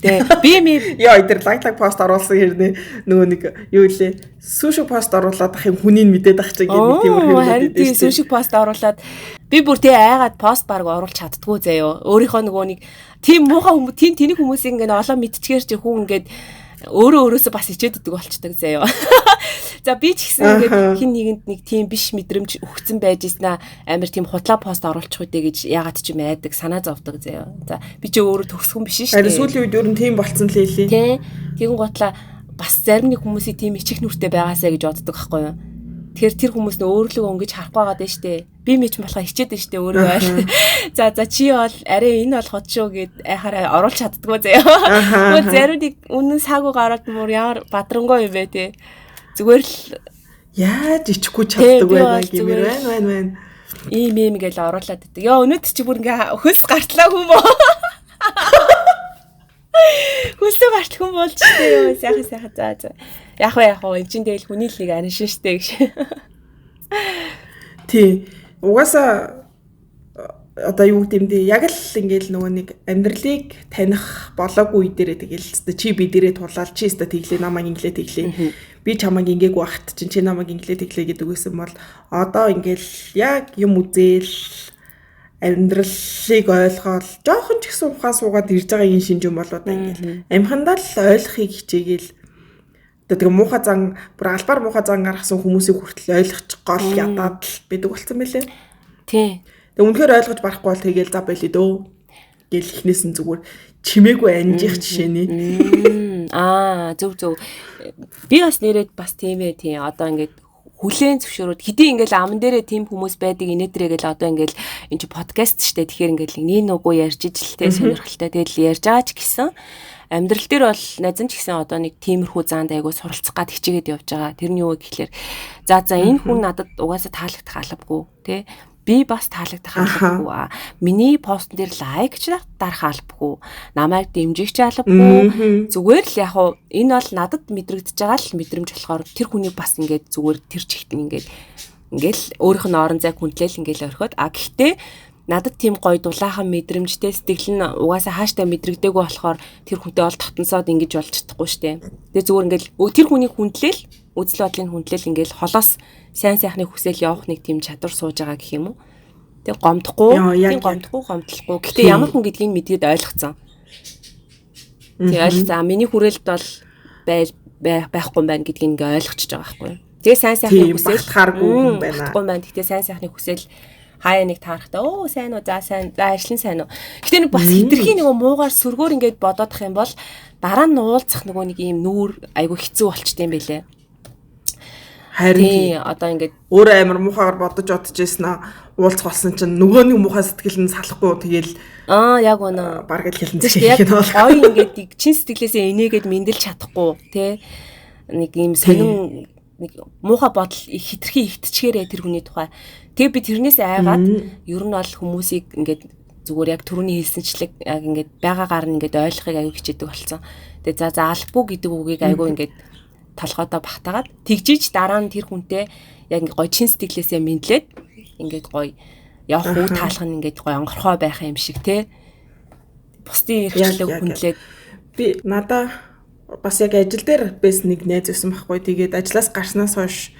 Тэгээ би яа идэр лаг пост оруулсан хэрнээ нөгөө нэг юу илээ сүүшиг пост оруулаад ах юм хүнийг мэдээд ах чиг нэг тийм хэрэг харин тий сүүшиг пост оруулаад би бүр тий айгаад пост баг оруулж чаддгүй заяо. Өөрийнхөө нөгөө нэг тийм муухай хүмүүс тэнийг хүмүүсийг ингээд олоо мэдчихээр чи хүн ингээд өөрөөсөө бас хичээд идэг болчдаг заяо. За би ч гэсэн ингээд хин нэгэнд нэг тийм биш мэдрэмж өгцөн байж ийснэ амар тийм худлаа пост оруулчих үдэ гэж яагаад ч юм айдаг санаа зовдөг заяо. За би ч өөрөө төгсгөн биш шүү дээ. Харин сүүлийн үед өөр нь тийм болцсон л хэлээ. Тий. Тэгэн готлаа бас зарим нэг хүмүүсийн тийм ичих нүртэй байгаасаа гэж боддог байхгүй юу? Тэгэхээр тэр хүмүүс нөө өөрлөгөө өнгөж харахгүй байгаа дэ штэ. Би мэч болохоо хичээд дэ штэ өөрөө айл. За чи бол арай энэ бол хот шүү гэд айхаараа оруулж чаддгүй заяа. Мөн зарим нэг үнэн саагүй гараад мөр ямар бадрангой юм бэ те. Зүгээр л яаж ичихгүй чаддаг байна гэмээр байна. Ийм гэж оруулаад идэг. Яа өнөөдөр чи бүр ингээ хөлс гартлаа хүм үү? Хөлсөө гарт хүм болж штэ ёо сайхан за. Яг энэ чинь тэгэл хүний л нэг аншин штэ гэж. Тий. Угаасаа одоо юу гэмдэ яг л ингээл нөгөө нэг амьдралыг таних болоогүй үедэрээ тэгэл чи би дээрээ тулаал чи өстө тэглээ намайг инглээ тэглээ би чамайг ингээгүй ахт чи намайг инглээ тэглээ гэдэг үгсэн бол одоо ингээл яг юм үзэл амьдралыг ойлгоод жоохон ч гэсэн ухаан суугаад ирж байгаа юм шинж юм болоо да ингээл амхандаа л ойлгохыг хичээгээл тэгээ муухай зан бүр албаар муухай зан гаргасан хүмүүсийг хүртэл ойлгочих гол ядаад л байдаг болсон мөлий. Тий. Тэгээ үнэхээр ойлгож барахгүй бол тэгээл за байлээ дөө гэл ихнээс нь зүгээр чимээгүй анжих жишээний. Зөв. Би бас нэрэд бас тийм ээ тий. Одоо ингээд хүлээн зөвшөөрөд хэдий ингээл аман дээрээ тийм хүмүүс байдаг инээдрээ гэл одоо ингээл энэ чи подкаст штэ тэгэхээр ингээл нэг нүгөө ярьж ижилтэй сонирхолтой тэгэл ярьж байгаа ч гэсэн амьдрал дээр бол назан ч гэсэн одоо нэг тиймэрхүү заанд айгуу суралцах гад хичээгээд явж байгаа. Тэрний юу гэхэлэр за энэ хүн надад угаасаа таалагдах албагүй тий. Би бас таалагдах албагүй. Миний пост дээр лайкч дарах албагүй. Намайг дэмжих ч албагүй. Зүгээр л яг уу энэ бол надад мэдрэгдэж байгаа л мэдрэмж болохоор тэр хүнийг бас ингээд зүгээр тэр чигт ингээл өөрийнх нь орон зай хүндлэл ингээл орхиод гэхдээ надад тийм гоё дулаахан мэдрэмжтэй сэтгэл нь угаасаа хааштай мэдрэгдээгүй болохоор тэр хүнтэй ол татансаад ингэж болж чадахгүй штэ. Тэгээ зүгээр ингээл тэр хүний хүндлэл үзэл бодлын хүндлэл ингээл холоос сайн сайхны хүсэл явах нэг тийм чадвар сууж байгаа гэх юм уу. Тэгээ гомдохгүй. Гэхдээ ямар хүн гэдгийг мэдгээд ойлгоцсон. Тэгээ ойлгоцсон. Миний хүрээлт бол байхгүй юм байна гэдгийг ингээ ойлгочихж байгаа байхгүй юу. Тэгээ сайн сайхны хүсэл харгүй юм байна. Гэхдээ сайн сайхны хүсэл хаяа нэг таарахтаа сайн уу за ажлын сайн уу. Гэтэ нэг бас хитрхийн нэг муугаар сөргөөр ингээд бодоодох юм бол дараа нь уулзах нөгөө нэг ийм нүүр айгу хэцүү болчтой юм байлээ. Харин одоо ингээд өөрөө амар муухайгаар бодож байсан аа уулзах болсон чинь нөгөө нэг муухай сэтгэл нь салахгүй тэгэл яг үнэ баг л хэлэн зэхийх нь бол гоё ингээд чин сэтгэлээсээ инээгээд мэндэлж чадахгүй те нэг ийм сонин нэг муухай бодол хитрхи ихтчгээрээ тэр хүний тухай. Тэгээ би тэрнээс айгаад ер нь бол хүмүүсийг ингээд зүгээр яг түрүүний хэлсэнчлэг яг ингээд байгаагаар нь ингээд ойлгохыг аягүй хичээдэг болсон. Тэгээ за албагүй гэдэг үгийг аягүй ингээд толгойдоо багтаагаад тэгжиж дараа нь тэр хүнтэй яг ингээд гоё чин сэтгэлээсээ мэдлээд ингээд гоё явах уу таалах нь ингээд гоё онгорхой байх юм шиг те. Бусдын эрхчлэг хүндлээд би надаа бас яг ажил дээр байсан нэг найз байсан байхгүй. Тэгээд ажлаас гарснаас хойш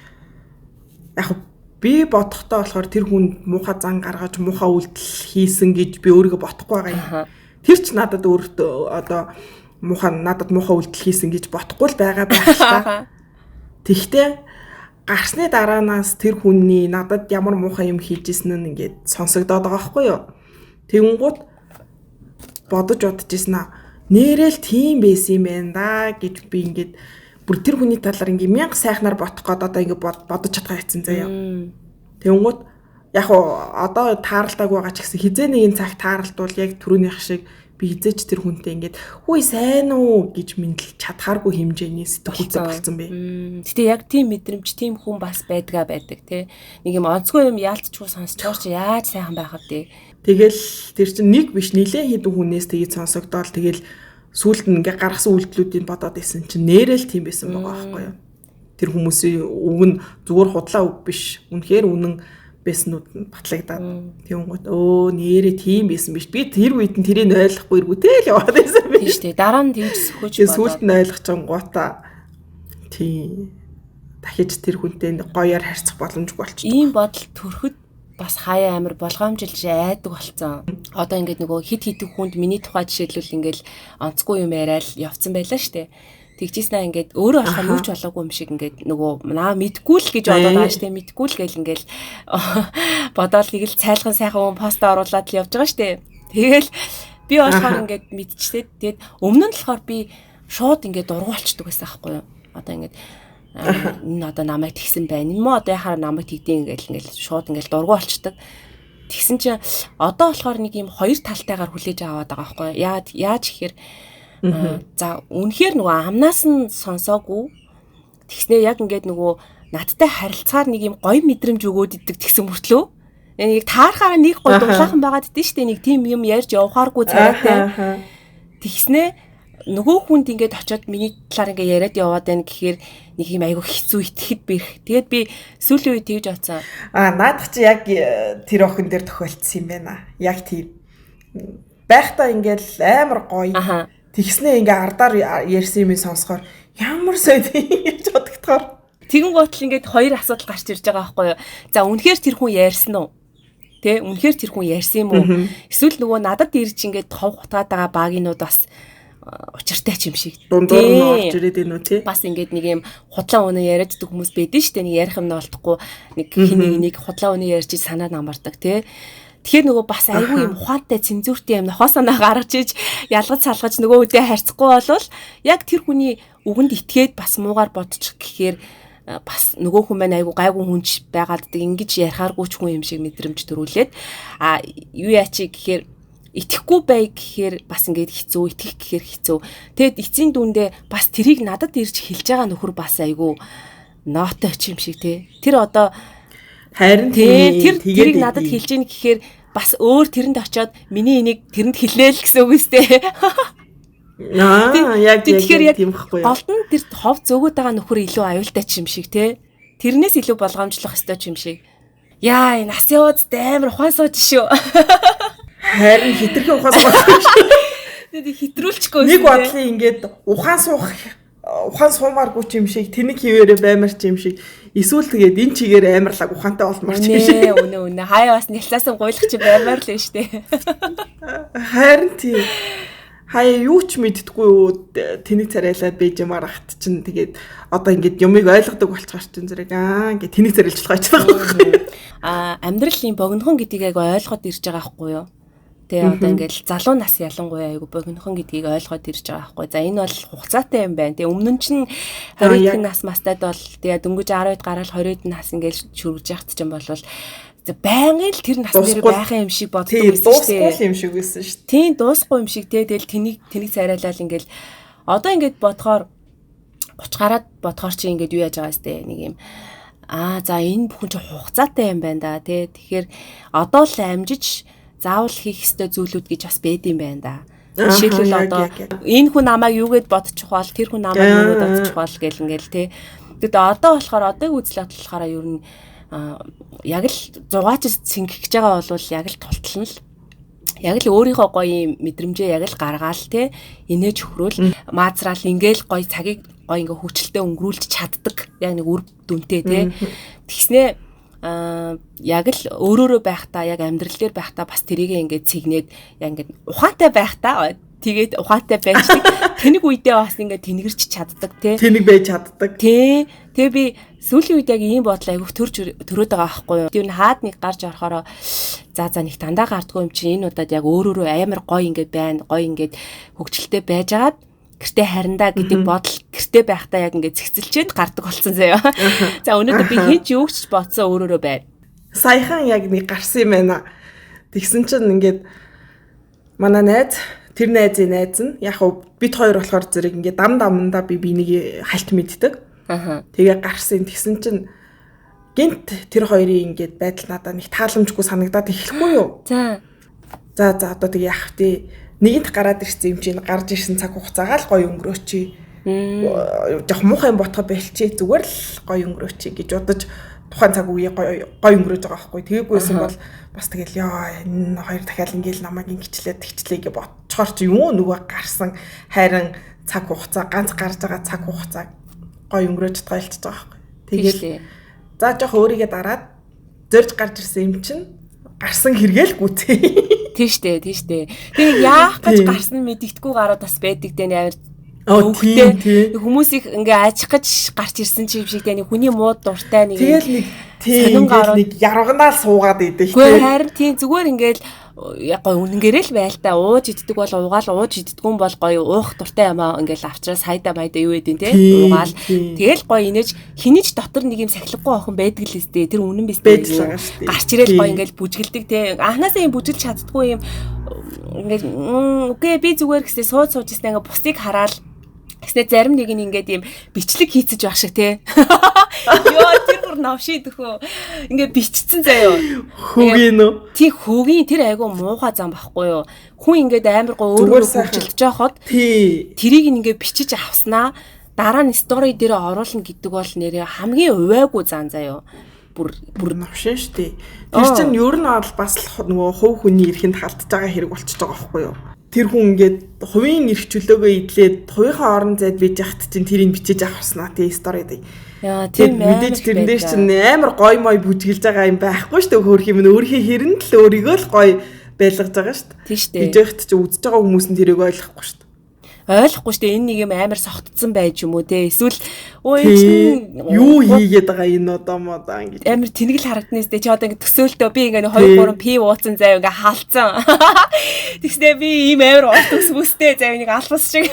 яг би бодохдоо болохоор тэр хүнд муухай зан гаргаж муухай үйлдэл хийсэн гэж би өөрийгөө бодохгүй байгаа юм. Тэр ч надад өөртөө одоо надад муухай үйлдэл хийсэн гэж бодохгүй л байгаа байх та. Тэгтээ гарсны дараанаас тэр хүний надад ямар муухай юм хийжсэн нь ингээд сонсогдоод байгаа байхгүй юу. Тэгэнгუთ бодож ийсэн аа нэрэл тийм байсан юм байна да гэж би ингээд бүр тэр хүний талаар ингээд 1000 сайхнаар бодох гээд одоо ингээд бодож чадгаа яцсан заяа. Тэгэнгუთ яг одоо тааралдаг байгаа ч гэсэн хизээ нэгэн цаг тааралтвал яг түрүүнийх шиг би хизээч тэр хүнтэй ингээд хүй сайн уу гэж мэдлж чадхааргүй хэмжээний сэтгүүлцээ болсон бэ. Гэтэ яг тийм мэдрэмж тийм хүн бас байдаг тий. Нэг юм онцгой юм яалтчгүй сонсчоор чи яаж сайхан байх вэ? Тэгэл тэр чинь нэг биш нилээ хэдэн хүнээс тгийж сонсогдоод тэгэл сүүлд нь ингээ гаргасан үйлдэлүүдийг бодоод исэн чинь нэрэл тийм байсан байгаа байхгүй юу. Тэр хүмүүсийн үг нь зүгээр худлаа үг биш. Үнэхээр үнэн байснууд нь батлагдаад тэгвэл нэрээ тийм байсан биш. Би тэр үед нь тэрийг ойлгохгүй эргүүтэй л яваад байсан би. Тийм шүү дээ. Дараа нь тэгж сөхөж Сүүлд нь ойлгочонгуудаа тийм дахиж тэр хүнтэй гоёор харьцах боломжгүй болчихсон. Ийм бодол төрөхөд бас хаяа амир болгоомжилж айдаг болцсон. Одоо ингээд нөгөө хит хитэг хүнд миний тухай жишээлбэл ингээд онцгүй юм яриад явцсан байлаа штэ. Тэгжээснаа ингээд өөрөө ахаа юу ч болоогүй юм шиг ингээд нөгөө наа мэдгүй л гэж бодоод байгаа штэ. Мэдгүй л гээл ингээд бодоол нэг л цайлган сайхан постоо оруулаад л явж байгаа штэ. Тэгэл би болохоор ингээд мэдчихтэй. Тэгээд өмнө нь болохоор би шууд ингээд дургуулчдаг байсан аахгүй юу. Одоо ингээд энэ одоо намайг тэгсэн байна юм уу одоо яхаар намайг тэгдээн ингээл шууд ингээл дургу болчдөг. Тэгсэн чинь одоо болохоор нэг юм хоёр талтайгаар хүлээж аваад байгаа байхгүй яаж ихээр за үнэхээр нөгөө амнаас нь сонсоогүй тэгснээр яг ингээд нөгөө надтай харилцаар нэг юм гоё мэдрэмж өгөөд идэг тэгсэн мөртлөө нэг таархаараа нэг гоё дулаахан байгаад идэв штэ нэг тийм юм ярьж явахааргүй царайтай тэгснээ нөгөө хүнд ингээд очиод миний талаар ингээд яриад яваад байна гэхээр нэг юм айгүй хэцүү итгэхэд бэрх. Тэгээд би сүүлийн үед тэгж бодсон. Наадах чи яг тэр охин дээр тохиолдсон юм байна. Яг тийм. Байхдаа ингээд амар гоё. Тэгснээ ингээд ардаар ярьсан юм сонсохоор ямар сайд ингэж бодогдохоор. Тэгэн гутал ингээд хоёр асуудал гарч ирж байгаа байхгүй юу? За үнэхээр тэр хүн ярьсан уу? Тэ үнэхээр тэр хүн ярьсан юм уу? Эсвэл нөгөө надад ирж ингээд тов хутгаад байгаа багийнууд бас учиртай ч юм шиг. Дундуур нь орж ирээд байна уу тий? Бас ингээд нэг юм худлаа өнөө яриаддаг хүмүүс байдэн шүү дээ. Нэг ярих юм олдохгүй нэг хин нэг худлаа өнөө ярьж санаа намардаг тий. Тэгэхээр нөгөө бас айгүй юм ухаантай цензуртэй юм нохоо санаа гаргаж иж ялгаж салгаж нөгөө үдээ харьцахгүй болвол яг тэр хүний үгэнд итгээд бас муугаар бодчих гэхээр бас нөгөө хүн маань айгүй гайгүй хүнч байгаад ингэж ярихааргүй ч хүн юм шиг мэдрэмж төрүүлээд юу яачи гэхээр итгэхгүй бай гэхээр бас ингээд хэцүү, итгэх гэхээр хэцүү. Тэгэд эцсийн дүндээ бас тэрийг надад ирж хэлж байгаа нөхөр бас айгүй ноотой ч юм шиг тий. Тэр одоо харин тэрийг надад хэлж ийн гэхээр бас өөр тэрэнд очиод миний энийг тэрэнд хэлнэ л гэсэн үг үстэй. Яг тийм байхгүй. Голд нь тэр хов зөөгөөд байгаа нөхөр илүү аюултай ч юм шиг тий. Тэрнээс илүү болгоомжлох ёстой ч юм шиг. Яа, энэ нас яваад амар ухаан сууж шүү. Харин хитрхэн ухаан суух шүү. Тэгээд хитрүүлчихгүй. Нэг бодлын ингээд ухаан суумааргүй ч юм шиг, тэнэг хിവэрэ баймар ч юм шиг. Эсвэл тэгээд энэ чигээр амарлаг ухаантай болмоор ч юм шиг. Үнэ. Хаяа бас нялцаасан гуйлах чи баймар л нь штэ. Харин тийм. Хаяа юу ч мэддэггүй тэнэг царайлаад байж юмар ахт чинь тэгээд одоо ингээд юмыг ойлгодог болчихоор чинь зэрэг ингээд тэнэг царайлж байгаа. Амьдралын богинохон гэдгийг айгу ойлгоод ирж байгаа байхгүй юу? Тэгээ одоо ингээд залуу нас ялангуяа айгу богинохон гэдгийг ойлгоод ирж байгаа байхгүй. За энэ бол хугацаатай юм байна. Тэгээ өмнө нь чинь 20-д нас мастад бол тэгээ дөнгөж 10-д гараад 20-д нас ингээд шүргэж яхад чинь болвол байнгын л тэр нас дээр байх юм шиг боддог байсан шүү дээ. Дуусахгүй юм шиг байсан шүү дээ. Тийм дуусахгүй юм шиг тэгэл тэнийг царайлал ингээл одоо ингээд бодохоор 30 гараад бодохоор чи ингээд юу яаж байгаа сте нэг юм за энэ бүхэн чи хугацаатай юм байна да тий. Тэгэхээр одоо л амжиж заавал хийх ёстой зүйлүүд гэж бас байд юм байна да. Жишээлбэл одоо энэ хүн намайг юугээд бодчих бол тэр хүн намайг юугээд бодчих бол гэл ингээл тий. Тэгэд одоо болохоор одоогийн үзэл бодлохаараа ер нь яг л 6 цэнгэж байгаа бол яг л тултална л. Яг л өөрийнхөө гоё мэдрэмжээ яг л гаргаал те инээж хөрөөл маазраал ингээл гоё цагийг гоё ингээ хүчлээ өнгөрүүлж чаддаг. Яг нэг үр дүнтэй те. Тэгснээ яг л өөрөөрөө байхдаа яг амьдрал дээр байхдаа бас тэрийгээ ингээ цэгнээд яг ингээ ухаантай байхдаа тэгээд ухаантай байждаг. Тэнэг үедээ бас ингээ тэнгэрч чаддаг те. Тэнэг байж чаддаг. Тий. Тэгээ би сүүлийн үед яг ийм бодол айгүйх төрөөд байгаа байхгүй юу. Тэр нь хаад нэг гарч орохороо за нэг дандаа гардгүй юм чи энэ удаад яг өөрөөрөө амар гоё ингээ байна. Гоё ингээ хөгжилтэй байжгаад гэртээ харандаа гэдэг бодол гэртээ байхдаа яг ингээ цэгцэлчээд гардаг болсон заяа. За өнөөдөр би хинч юугч бодсон өөрөөрөө байна. Саяхан яг нэг гарсан юм байна. Тэгсэн чинь ингээд манай найз тэр найзын найз нь яг бид хоёр болохоор зэрэг ингээд дамдаа би бинийг хальт мэддэг. Тэгээ гарсан тэгсэн чинь гинт тэр хоёрын ингээд байдал надад нэг тааламжгүй санагдаад эхлэхгүй юу? За одоо тэгээ яах вэ? Нэгэнт гараад ирсэн юм чинь гарч ирсэн цаг хугацаагаа л гоё өнгөрөөчи. Жох муухай ботхо бэлчээ зүгээр л гоё өнгөрөөчи гэж бодож тухайн цаг үе гой өнгөрөөж байгаа байхгүй. Тэгээгүйсэн бол бас тэгэл яа энэ хоёр дахиад ингээл намайг ингэчлээ тэгчлээ гэж бодцоор чи юу нөгөө гарсан харин цаг хугацаа ганц гарч байгаа цаг хугацаа гой өнгөрөөж тайлцж байгаа байхгүй. Тэгэл за жоох өөрийгөө дараад зорж гарч ирсэн юм чинь гарсан хэрэгэл гүцээ. Тийм штэ. Тэгээ яах гэж гарсан мэддэхгүй гараад бас байдаг дээ амар. Өвгтэй хүмүүсийг ингээ ажих гэж гарч ирсэн ч юм шиг дээ хүний мууд дуртай нэг тэгэл нэг ярганаал суугаад идэв. Гэхдээ харин тийм зүгээр ингээл яг гой үнэнгээрээ л байл та ууж иддэг бол уугаал ууж иддэггүй бол гой уух дуртай юм аа ингээл авчраа сайда майда юу гэдэг те уугаал тэгэл гой инээж хинэж дотор нэг юм сахилахгүй охин байдаг л өстэй тэр үнэн биз дээ гарч ирээл гой ингээл бүжгэлдэг те анханасаа юм бүжгэлж чаддгүй юм ингээл окей би зүгээр гэсээ сууж ирсэн ингээ бусыг хараад гэснээр зарим нэг нь ингээд юм бичлэг хийцэж байх шиг те. Йоо тэр бүр навшидэх үү. Ингээд бичсэн заяа. Хөгийн үү? Тий хөгийн тэр айгу муухай зам байхгүй юу. Хүн ингээд амар гоо өөрөө хөвчлж байхад тэрийг ингээд бичиж авснаа дараа нь стори дээр оруулна гэдэг бол нэрээ хамгийн увайгүй зан заяа. Бүр навшин штэ. Тэр чинь ер нь бол бас нөгөө хувь хүний эрхэнд халтж байгаа хэрэг болчихж байгаа байхгүй юу. Тэр хүн ингээд хувийн эрх чөлөөгөө идлээд хувийнхаа орон зайд бийж яхад чинь тэрийг бичиж авснаа тий сторид. Яа тийм мэдээж тэрнээс чинь амар гой мой бүжгэлж байгаа юм байхгүй шүү дээ хөөх юм өөрийнхөө хэрэнд л өөрийгөө л гой байлгаж байгаа шүү дээ. Тийм шүү дээ. Бийж яхад чинь үзэж байгаа хүмүүс нь тэрийг ойлгохгүй шүү дээ. Ойлгохгүй шүү дээ энэ нэг юм амар согтцсон байж юм уу те эсвэл өө юу хийгээд байгаа энэ одоо модаа ингэж амар тэнэгэл харагднаас те чи одоо ингэ төсөөлтөө би ингэ 2 3 пи ууцсан заяа ингэ хаалцсан тэгснэ би ийм амар уус төсвөстэй заяа нэг албас шиг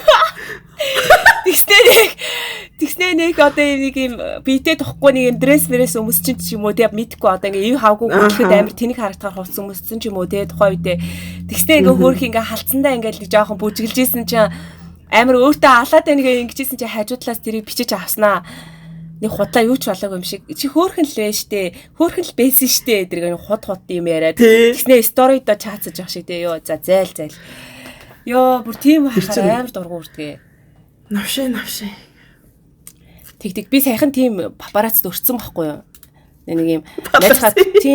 тэгснэ нэг одоо нэг юм битэй тохгүй нэг юм дресс мэрээс өмсчин ч юм уу те мэдхгүй одоо ингэ ив хавгүй хөдлөхөд амар тэнэг харагдахаар хувцсан өмссөн ч юм уу те тухай үедээ тэгснэ ингэ хөөх ингэ халцсандаа ингэ нэг жоохон бүжгэлж ийсэн чинь амар өөртөө алаад байнгээ ингэжсэн чи хажуудлаас тэрийг бичиж авснаа. Нэг худлаа юу ч болоогүй юм шиг. Чи хөөхөн л вэ штэ. Хөөхөн л байсан штэ. Тэр худ юм яриад. Тэгснэ сторидо чаацаж явах шиг дээ. Йоо за зайл. Йоо бүр тийм хахаар амар дургу үрдгээ. Навшин. Тэг би саяхан тийм папарацд өрцсөн байхгүй юу? Нэг юм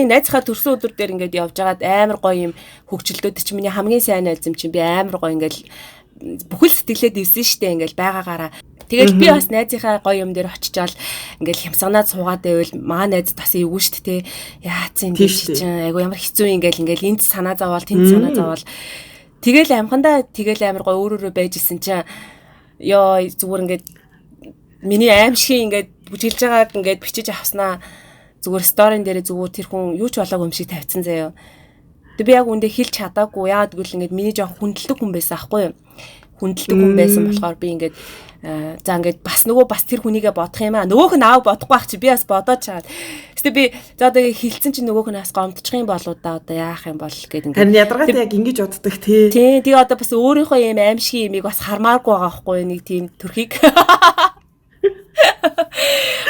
найзхаа төрсөн өдөр дээр ингээд явж байгаад амар гоё юм хөгжилдөөд чи миний хамгийн сайн найз юм чинь би амар гоё ингээд бүхэл сэтгэлээд ивсэн штэ ингээл байгаагаараа. Тэгэл би бас найзынхаа гоё юм дээр очичаал ингээл хямсганаад суугаад байвал маа найз тас эвгүй штэ те. Яац энэ чинь айгу ямар хэцүү ингээл энд санаа зовоол тэнд санаа зовоол. Тэгэл амхандаа тэгэл амар гоё өөрөөрөө байж исэн чинь ёо зүгээр ингээд миний аимшиг ингээд бүжгэлж байгааг ингээд бичиж авснаа зүгээр сторин дээр зүгээр тэр хүн юу ч болоогүй юм шиг тавьсан заяа. Тэг би яг үндэ хэлж чадаагүй яагаад гэвэл ингээд миний жоох хүндэлдэг хүн байсан аахгүй юу? Хүндэлдэг хүн байсан болохоор би ингээд за ингээд бас тэр хүнийгээ бодох юм аа. Нөгөөх нь аав бодохгүй ах чи би бас бодоод чаад. Гэтэ би за одоо хилцэн чи нөгөөх нь бас гомдчих юм болоо да одоо яах юм бол гэд ингээд. Харин ядаргаатай яг ингэж боддог тий. Тий, тэгээ одоо бас өөрийнхөө юм аимшиг юмыг бас хармааргүй байгаа байхгүй нэг тийм төрхийг.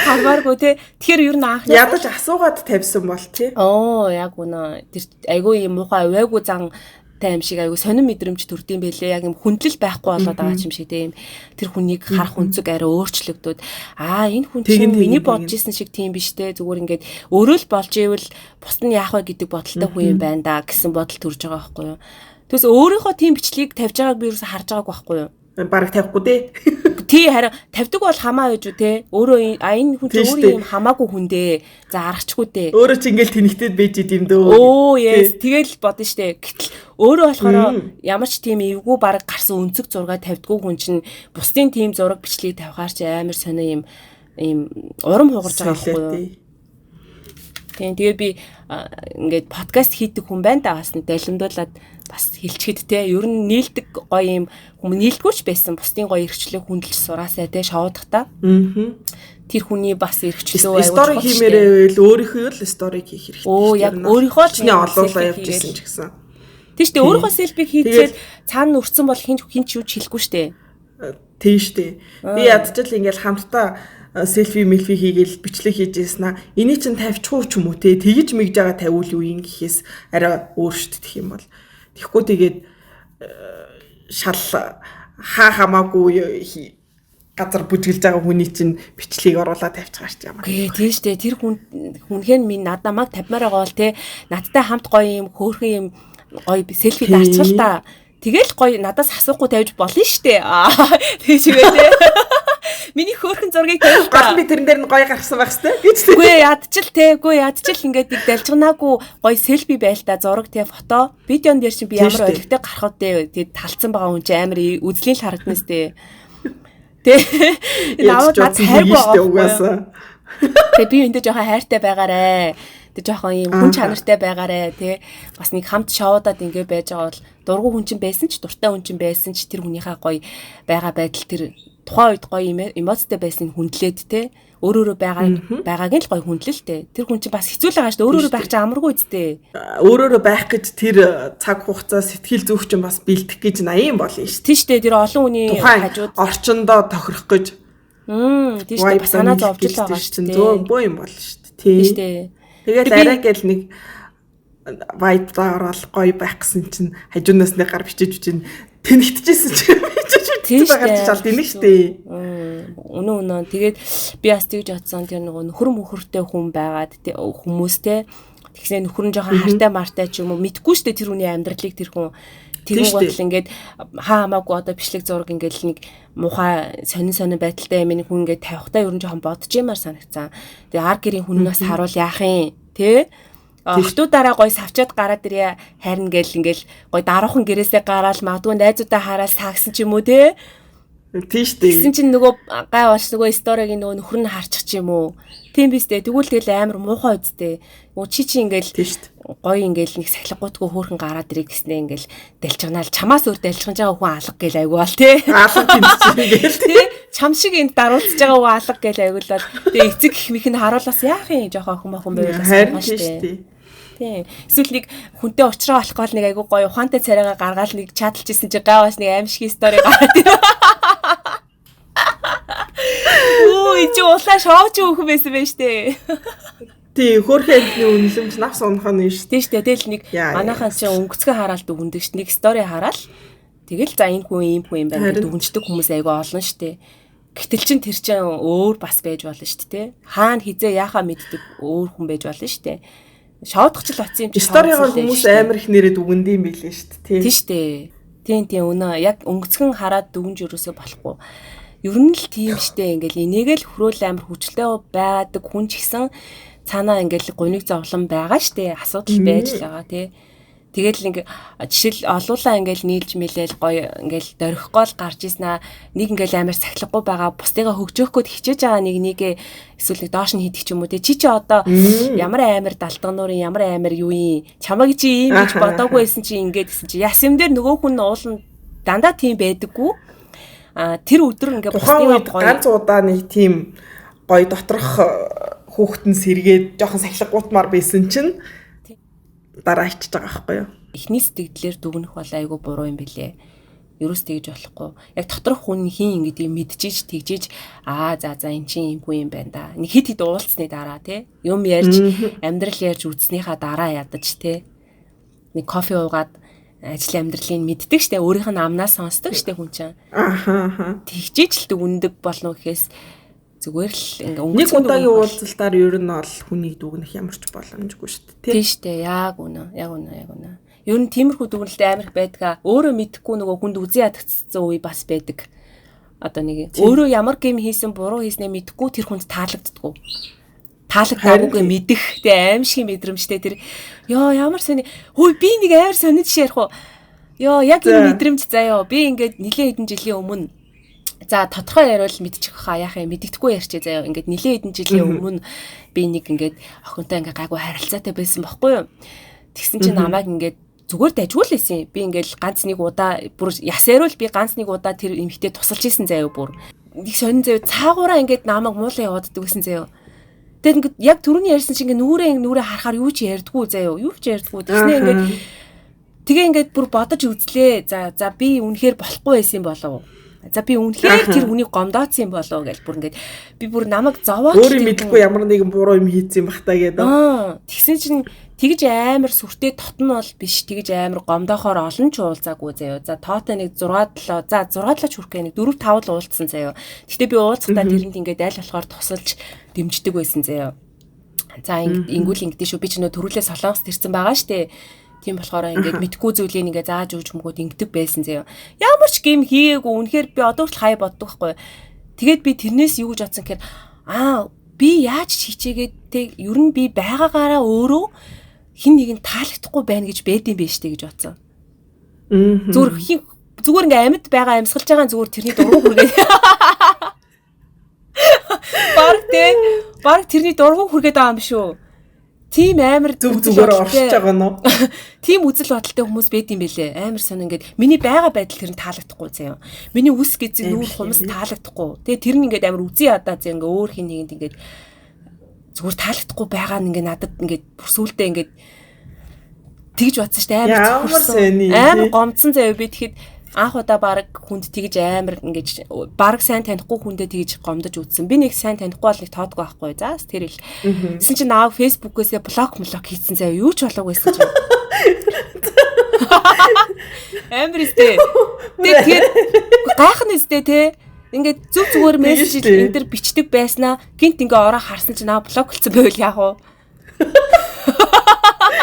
Хармааргүй тий. Тэгэхээр ер нь анхнаас ядаж асуугаад тавьсан бол тий. Оо яг үнэ. Тэр айгүй юм муухай увайгүй зан тайм шиг айгүй сонир мэдрэмж төрдөм байлээ. Яг юм хүндлэл байхгүй болоод байгаа юм шиг тийм. Тэр хүнийг харах үнцэг арай өөрчлөгдөд. Энэ хүн чинь миний бодож исэн шиг тийм биш те. Зүгээр ингээд өөрөө л болж ивэл бус нь яах вэ гэдэг бодолтой хүн юм байна да гэсэн бодол төрж байгаа байхгүй юу. Тэгээс өөрийнхөө тийм бичлэгийг тавьж байгааг би юусэн харж байгааг байхгүй юу. Бараг тавихгүй дээ. Тий харин тавьдаг бол хамаа байж үү те. Өөрөө энэ хүн чинь өөрөө юм хамаагүй хүн дээ. За аргачгүй дээ. Өөрөө чи ингээл тэнэгтэд байж идэм дөө. Оо yes тэгэл бодно штэ. Гэтэл өөрөө болохоор ямар ч тийм эвгүй бараг гарсан өнцөг зураг тавьдгүй хүн чинь бусдын тийм зураг бичлэгийг тавихаар чи амар сонио юм урам хугарч байгаа байхгүй юу. Тэгээ би ингээд подкаст хийдэг хүн байна да бас далимдуулаад бас хэлчихэд те ер нь нийлдэг гоё юм хүмүүс нийлдэггүйч байсан бусдын гоё эрхчлэг хүндэлж сураасаа те шоудахта. Тэр хүний бас эрхчлөө аюул стори хиймээрээ байл өөрийнхөө л сториг хийх хэрэгтэй. Оо яг өөрийнхөө ч олуулаа явж исэн ч гэсэн. Тийм штэ өөрийнхөө селфиг хийцээд цаана өрцөн бол хинч юу ч хэлэхгүй штэ. Тийм штэ. Би ядчил ингээл хамтдаа селфи мэлфи хийгээл бичлэг хийж яснаа. Энийг чинь тавьчихгүй ч юм уу те. Тэгж мэгж байгаа тавиул юу юм гэхээс арай өөр штэ гэх юм бол. Тэгэхгүй тэгээд шал хамаагүй газар бүжгэлж байгаа хүний чинь бичлэгийг оруулаад тавьчихгаа шүү дээ ямар. Гээ тийм штэ тэр хүнхээр минь намайг тавьмаар байгаа бол те надтай хамт гоё юм хөөрхөн юм гоё селфи дарчихвал та тэгэл гоё надаас асуухгүй тавьж болно штэ. Тэгээ чигээ те. Миний хөөрхөн зургийг тавьж гол би тэрэн дээр нь гоё гарсан байх штэ гэж. Үгүй ядчил ингээд нэг дэлжгнаагүй гоё селфи байл та зураг те фото видеон дээр чинь би ямар ойлгохтой гарах вэ тэгээд талцсан байгаа хүн чинь амар үзлийн л харагдана штэ. Тэгээ наваад над хайргүй байгаа. Тэгээ би энэ жоохон хайртай байгаарэ. Тэг жоохон юм хүн чанартай байгаарэ тий. Бас нэг хамт шоудаад ингэ байж байгаа бол дургу хүн чинь байсан ч дуртай хүн чинь байсан ч тэр хүнийхээ гоё байгаа байдал тэр тухайн үед гоё эмоцтой байсныг хүндлээд тий. Өөрөөрөө байгааг нь л гоё хүндлэлтэй. Тэр хүн чинь бас хэцүү л байгаа шүү дээ. Өөрөөрөө байх чинь амаргүй үсттэй. Өөрөөрөө байх гэж тэр цаг хугацаа сэтгэл зүйч чинь бас бэлдэх гэж 80 болно шүү дээ. Тий шүү дээ. Тэр олон хүний хажууд орчондоо тохирох гэж. Тий шүү дээ. Бас санаа зовж л байгаа шүү дээ. Зөө боо юм болно шүү дээ. Тий шүү дээ. Тэгээд арай гэл нэг вайбдаа ороод гоё байх гэсэн чинь хажуунаас нэг гар бичиж чинь тэнэгтжсэн чинь бичиж байгаа ч аль дийнэ шүү дээ. Өнөө тэгээд би бас тэгж бодсон тэр нөгөө нөхөр мөхөртэй хүн байгаад хүмүүстэй тэгснэ нөхөр нь жоохон хартай мартай ч юм уу мэдгүй шүү дээ тэр хүний амьдралыг тэр хүн тэрүүг бодол ингээд хамаагүй одоо бичлэг зураг ингээд нэг муухай сонин байдалтай юм нэг хүн ингээд тавихтаа ер нь жоохон бодож юмар санагцсан. Тэгээ ар гэрийн хүннээс харуул яах юм те охтуудаараа гой савчаад гараад ирээ харин гэл ингээл гой даруухан гэрээсээ гараал магадгүй найзуудаа хараад саагсан ч юм уу те. Тийш дээ. Тэгсэн чинь нөгөө гай болж нөгөө сторигийн нөгөө нөхөр нь харчих ч юм уу. Тийм биз дээ. Тэгвэл тэгэл амар муухай үсттэй. Нөгөө чи ингээл гоё ингээл нэг сахилгуутгүй хөөрхөн гараад ирэх гэснээ ингээл дэлжгнаал чамаас өөр дэлжгнаж байгаа хүн алга гэл айгуул тий. Алга тийм ингээл тий. Чам шиг энд даруулж байгаа хүн алга гэл айгуулаад тэгээ эцэг их мих нь харуулаас яах юм жоохон хүмүүс байвал харин тий. Тийм. Эсвэл нэг хүнтэй уучраа болох гол нэг айгуу гоё ухаантай царайгаа гаргаал нэг чаталж исэн чи гаваас нэг аимшиг стори гараад ирээ. Ой, чи улаа шоуч өөхөн байсан байж тээ. Тий, хөөрхөний үнэлэмж навс унах нь шүү. Тий штэ. Тэгэл нэг манайхан чи өнгөцгөө хараал дүгндэг ш. Нэг стори хараал. Тэгэл за энэ хүн юм байна гэж дүгнждэг хүмүүс айгүй олон штэ. Гэтэл чин тэр чин өөр бас байж болно штэ тий. Хаана хизээ яхаа мэддэг өөр хүн байж болно штэ. Шоудахчл оцсон юм чи сторигоор хүмүүс амар их нэрээ дүгнэдэг юм билээ штэ тий. Тий штэ. Тийм өнөө яг өнгөцгөн хараад дүгнж өрөөсөө болохгүй. Ер нь л тийм штэ ингээл энийг л хөрөөл амар хүчлээ байдаг хүн ч гэсэн цаанаа ингээл гуниг зовлон байгаа штэ асуудал байж л байгаа тий. Тэгэл ингээ жишээл олуулаа ингээл нийлж мэлээл гоё ингээл дөрөхгүй л гарч ийснаа нэг ингээл амар сахилахгүй байгаа бусдыгаа хөгжөөх гээд хичээж байгаа нэгээ эсвэл доош нь хийдэг ч юм уу тий. Чи одоо ямар амар далдануурын ямар амар юу юм чамаг чи ийм гэж бодоогүй байсан чи ингээд гэсэн чи яс юм дээр нөгөө хүн уулын дандаа тийм байдаггүй. Тэр өдөр ингээ бусдыгаа гоё ганц удаа нэг тийм гоё доторх хүүхдэн сэргээд жоохон сахилгуутмаар байсан чинь дараа ичж байгаа байхгүй юу? Эхний сэтгэлээр дүгнэх бол айгүй буруу юм билэ. Ерөөс тэгж болохгүй. Яг доторх хүн хин ингэдэг мэдчихэж тэгжиж за эн чинь юм хүн юм байна да. Нэг хит уулцсны дараа тий. Юм ярьж амьдрал ярьж үзнийхаа дараа ядаж тий. Нэг кофе уугаад ажил амьдралыг мэддэг штэ. Өөрийнх нь амнаас сонсдог штэ хүн чинь. Тэгжиж л дүгндэг болно гэхээс зүгээр л ингээ нэг удаагийн уулзалтаар ер нь бол хүнийг дүгнэх ямар ч боломжгүй шүү дээ. Тийм шүү дээ. Яг үнэ. Ер нь тиймэрхүү дүгнэлт амар их байдаг. Өөрөө мэдхгүй нөгөө хүнд үзэн ядагдсан үе бас байдаг. Одоо нэг өөрөө ямар гэм хийсэн буруу хийснээ мэдхгүй тэр хүнд таалагддаггүй. Таалагдаагүй мэдэх тэ аим шиг мэдрэмжтэй тэр ямар сони хөөе би нэг амар сонирч ярих уу. Яг энэ мэдрэмж заяа. Би ингээд нэлээд хэдэн жилийн өмнө за тодорхой яриул мэдчих хаа яах юм мэддэхгүй ярьчээ заяа ингээд нэлээд хэдэн жилийн өмнө би нэг ингээд охинтой ингээд гайгүй харилцаатай байсан байхгүй юу. Тэгсэн чинь намайг ингээд зүгээр дайжгүй л байсан. Би ингээд ганц нэг удаа бүр ясааруул би ганц нэг удаа тэр эмэгтэй тусалж исэн заяа бүр. Нэг сонин заяа цаагаараа ингээд намайг муулаа явааддаг гэсэн заяа. Тэгээд ингээд яг түрүүний ярьсан чинь ингээд нүрээ харахаар юу ч ярьдггүй заяа. Юу ч ярьдггүй. Тэгснээ ингээд тэгээ ингээд бүр бодож үзлээ. За би үнэхээр болохгүй байсан болов. За би үнэхээр тэр хүнийг гомдооцсон юм болоо гэж бүр ингээд би бүр намайг зовоод өөрөө мэдгүй ямар нэгэн буруу юм хийсэн бах та гэдэг. Тэгсэн чинь тэгж амар сүртэй тотн бол биш, тэгж амар гомдохоор олон ч уулзаагүй заяа. За тоотой нэг 6-7 хүрэх гэ нэг 4-5 л уулзсан заяа. Гэтэ би уулзахдаа тэрэнд ингээд аль болохоор тусалж дэмждэг байсан заяа. За ингүүл ингэдэж шүү. Би ч нөө төрүүлээ Солонгост ирсэн байгаа штэ. Тийм болохоор ингээд мэдгүй зүйлийг ингээд зааж өгч мөгөөд ингэдэг байсан заяа. Ямар ч гим хийгээгүй. Үнэхээр би одоо хүртэл хай боддог байхгүй. Тэгээд би тэрнээс юу гэж бодсон гэхээр би яаж хичээгээд те ер нь би байгаагаараа өөрөө хин нэг нь таалагдахгүй байна гэж бэдэм биш те гэж бодсон. Зүгээр ингээ амьд байгаа амьсгалж байгаа зүгээр тэрний дургу хүргээд баг тэрний дургу хүргээд байгаа юм шүү. Тим амар зүгээр оршиж байгаа нь. Тим үзэл бодолтой хүмүүс бэдэм бэлээ. Амар сонь ингээд миний байгаа байдал тэр нь таалагдахгүй заяа. Миний үс гэзэг нүүр хумс таалагдахгүй. Тэгээ тэр нь ингээд амар үзий ядаа зэ ингээ өөр хин нэгэнд ингээд зүгээр таалагдахгүй байгаа нь ингээ надад ингээд бүрсүүлдэ ингээд тэгж бодсон шүү дээ. Амар гомцсон заяа би тэгэхэд анх удаа баг хүнд тэгж амар ингэж баг сайн танихгүй хүндээ тэгж гомдож үзсэн. Би нэг сайн танихгүй бол нэг тоодгүй байхгүй. За тэр ил. Тэсэн чинь наав фэйсбүүкээс блок хийсэн заяа. Юу ч болоогүй байсан чинь. Амар истэ. Тэгээд гайхна истэ те. Ингээд зүгээр мессеж энэ төр бичдэг байснаа гинт ингээ ороо харсан чинь наав блок болсон байвал яах вэ?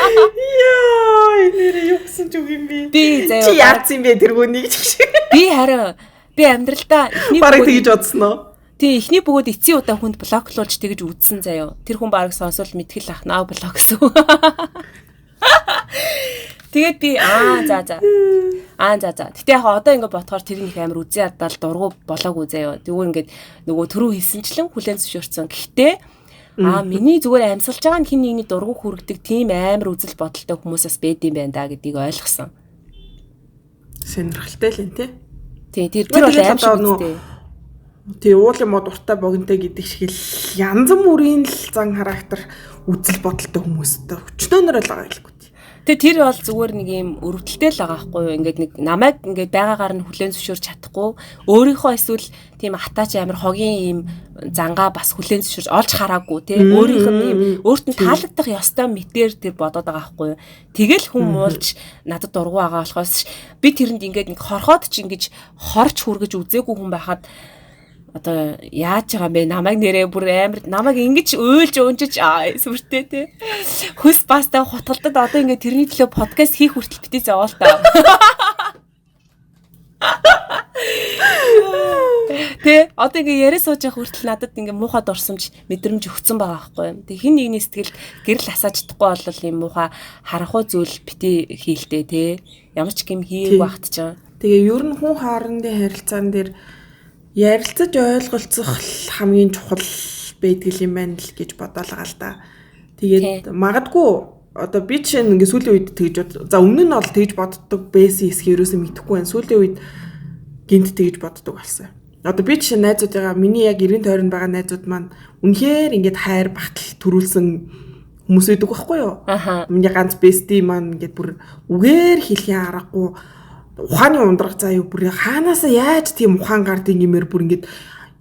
Яа, энэ юу гэсэн ч үг юм бэ? Чи яарсан бэ тэргүүнийг ч. Би харин амьдралдаа эхний бараг тэгж бодсон уу? Тий, эхний бөгөөд эцсийн удаа хүнд блоклуулж тэгж үзсэн заяа. Тэр хүн бараг сонсвол мэдгэл ах наа блок гэсэн. Тэгээд би за. Гэтэ яг одоо ингээ бодохоор тэр нэг амар үзий ядал дургу болоогүй заяа. Тэгвэл ингээд нөгөө түрүү хэлсэнчлэн хүлэн зөвшөөрсөн. Гэхдээ миний зүгээр амьсгалж байгаа нь хин нэгний дургу хүргдэг тийм амар үзэл бодолтой хүмүүсээс байд юм байна да гэдгийг ойлгосон. Сонирхолтой л энэ тий. Тэр бол аим шиг үстэй. Тий уул юм уу дуртай богинтой гэдэг шиг л янз бүрийн л зан характер үзэл бодолтой хүмүүстэй өчнөөнөр л байгаа хэлэхгүй. Тэгээ тэр бол зүгээр нэг юм өрөвдөлтэй л байгаа байхгүй юу. Ингээд нэг намайг ингээд байгаагаар нь хүлээн зөвшөөрч чадахгүй өөрийнхөө эсвэл тийм хатаач амар хогийн юм зангаа бас хүлээн зөвшөөрч олж хараагүй тий. Өөрийнх нь юм өөрт нь таалагдах ёстой мэтэр тэр бодоод байгаа байхгүй юу. Тэгэл хүн муулж надад дургу байгаа болохоос би тэрэнд ингээд нэг хорхоод ч ингэж хорч хүргэж үзээгүй хүн байхад одоо яаж байгаа юм бэ? Намайг нэрээ бүр амар намайг ингэж уйлж унжиж сүртэй те. Хөс бастай хутгалдад одоо ингэ тэрний төлөө подкаст хийх хүртэл битээ зовоол та. Тэ одоо ингэ яриа сууж явах хүртэл надад ингэ муухад орсомж мэдрэмж өгцөн байгаа байхгүй юм. Тэг хин нэгний сэтгэл гэрэл асааж чадахгүй бол юм муухай харахгүй зүйл битээ хийлдэ те. Ямар ч юм хийгээгүй багт ч. Тэгээ ер нь хүн хоорондын харилцаан дээр ярилцаж ойлголцох хамгийн чухал байдаг юм байна л гэж бодоолгаа л да. Тэгээд магадгүй одоо би чинь ингээ сүүлийн үед тэгж за өмнө нь бол тэгж боддог байсан эсхийг ерөөсөө мэдэхгүй байна. Сүүлийн үед гинт тэгж боддог болсон. Одоо би чинь найзуудыгаа миний яг 90 тойронд байгаа найзууд маань үнэхээр ингээд хайр багтал төрүүлсэн хүмүүс байдаг байхгүй юу? Миний ганц бести маань ингээд бүр үгээр хэлхийн аргагүй ухааны ундрах заяа бүр хаанаасаа яаж тийм ухаан гардыг юмэр бүр ингээд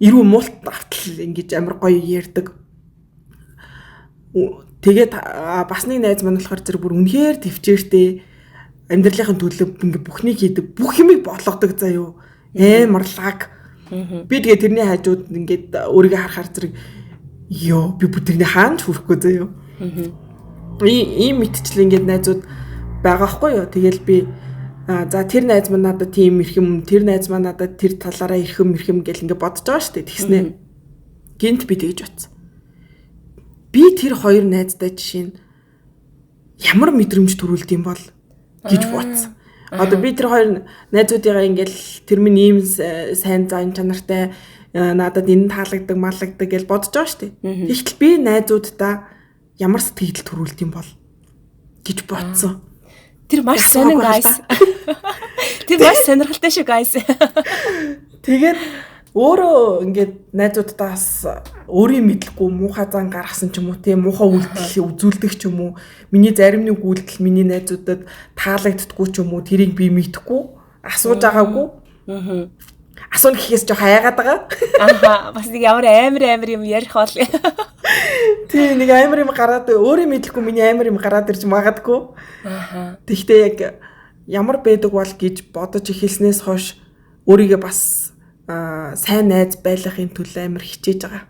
ирүү муулт автал ингэж амар гоё ярьдаг. Тэгээд бас нэг найз маань болохоор зэрэг бүр үнэхээр төвчээртэй амьдралынхын төлөө ингээд бүхнийг хийдэг бүх юмыг болгодог заяа амар лаг. Би тэгээ тэрний хажууд ингээд өөрийгөө харахаар зэрэг ёо би бүтэрний хаанч хүрэхгүй заяа. Ийм мэтчил ингээд найзууд байгаа хгүй юу. Тэгэл би за тэр найз маань надад тийм ирхэм, тэр найз маань надад тэр талаараа ирхэм гэл ингээд бодож байгаа шүү дээ. Тэгснэ. Гинт би тэгж утсан. Би тэр хоёр найзтай жишээ нь ямар мэдрэмж төрүүлд юм бол гэж бодсон. Одоо би тэр хоёр найзуудыгаа ингээл тэр минь ийм сайн зан чанартай надад энэ таалагддаг, малагддаг гэж бодож байгаа шүү дээ. Тэгтэл би найзуудаа ямар сэтгэл төрүүлд юм бол гэж бодсон. Тэр маш сонин guys. Тэр маш сонирхолтой шүү guys. Тэгээд өөрөө ингээд найзуудтаас өөрийн мэдлэхгүй муухай зан гаргасан ч юм уу тийм муухай үйлдэл үзүүлдэг ч юм уу миний зарим нэг үйлдэл миний найзуудад таалагддаггүй ч юм уу тэрийг би мэдэхгүй асууж байгаагүй. Асуух гэхээс жоо хаяагаад байгаа. Бас нэг ямар амар юм ярих бол. Тий нэг амар юм гараад өөрөө мэдлэхгүй миний амар юм гараад ирж магадгүй. Аха. Тэгтээ яг ямар байдаг бол гэж бодож эхэлснээс хойш өөрийгөө бас сайн найз байлгахын төлөө амар хичээж байгаа.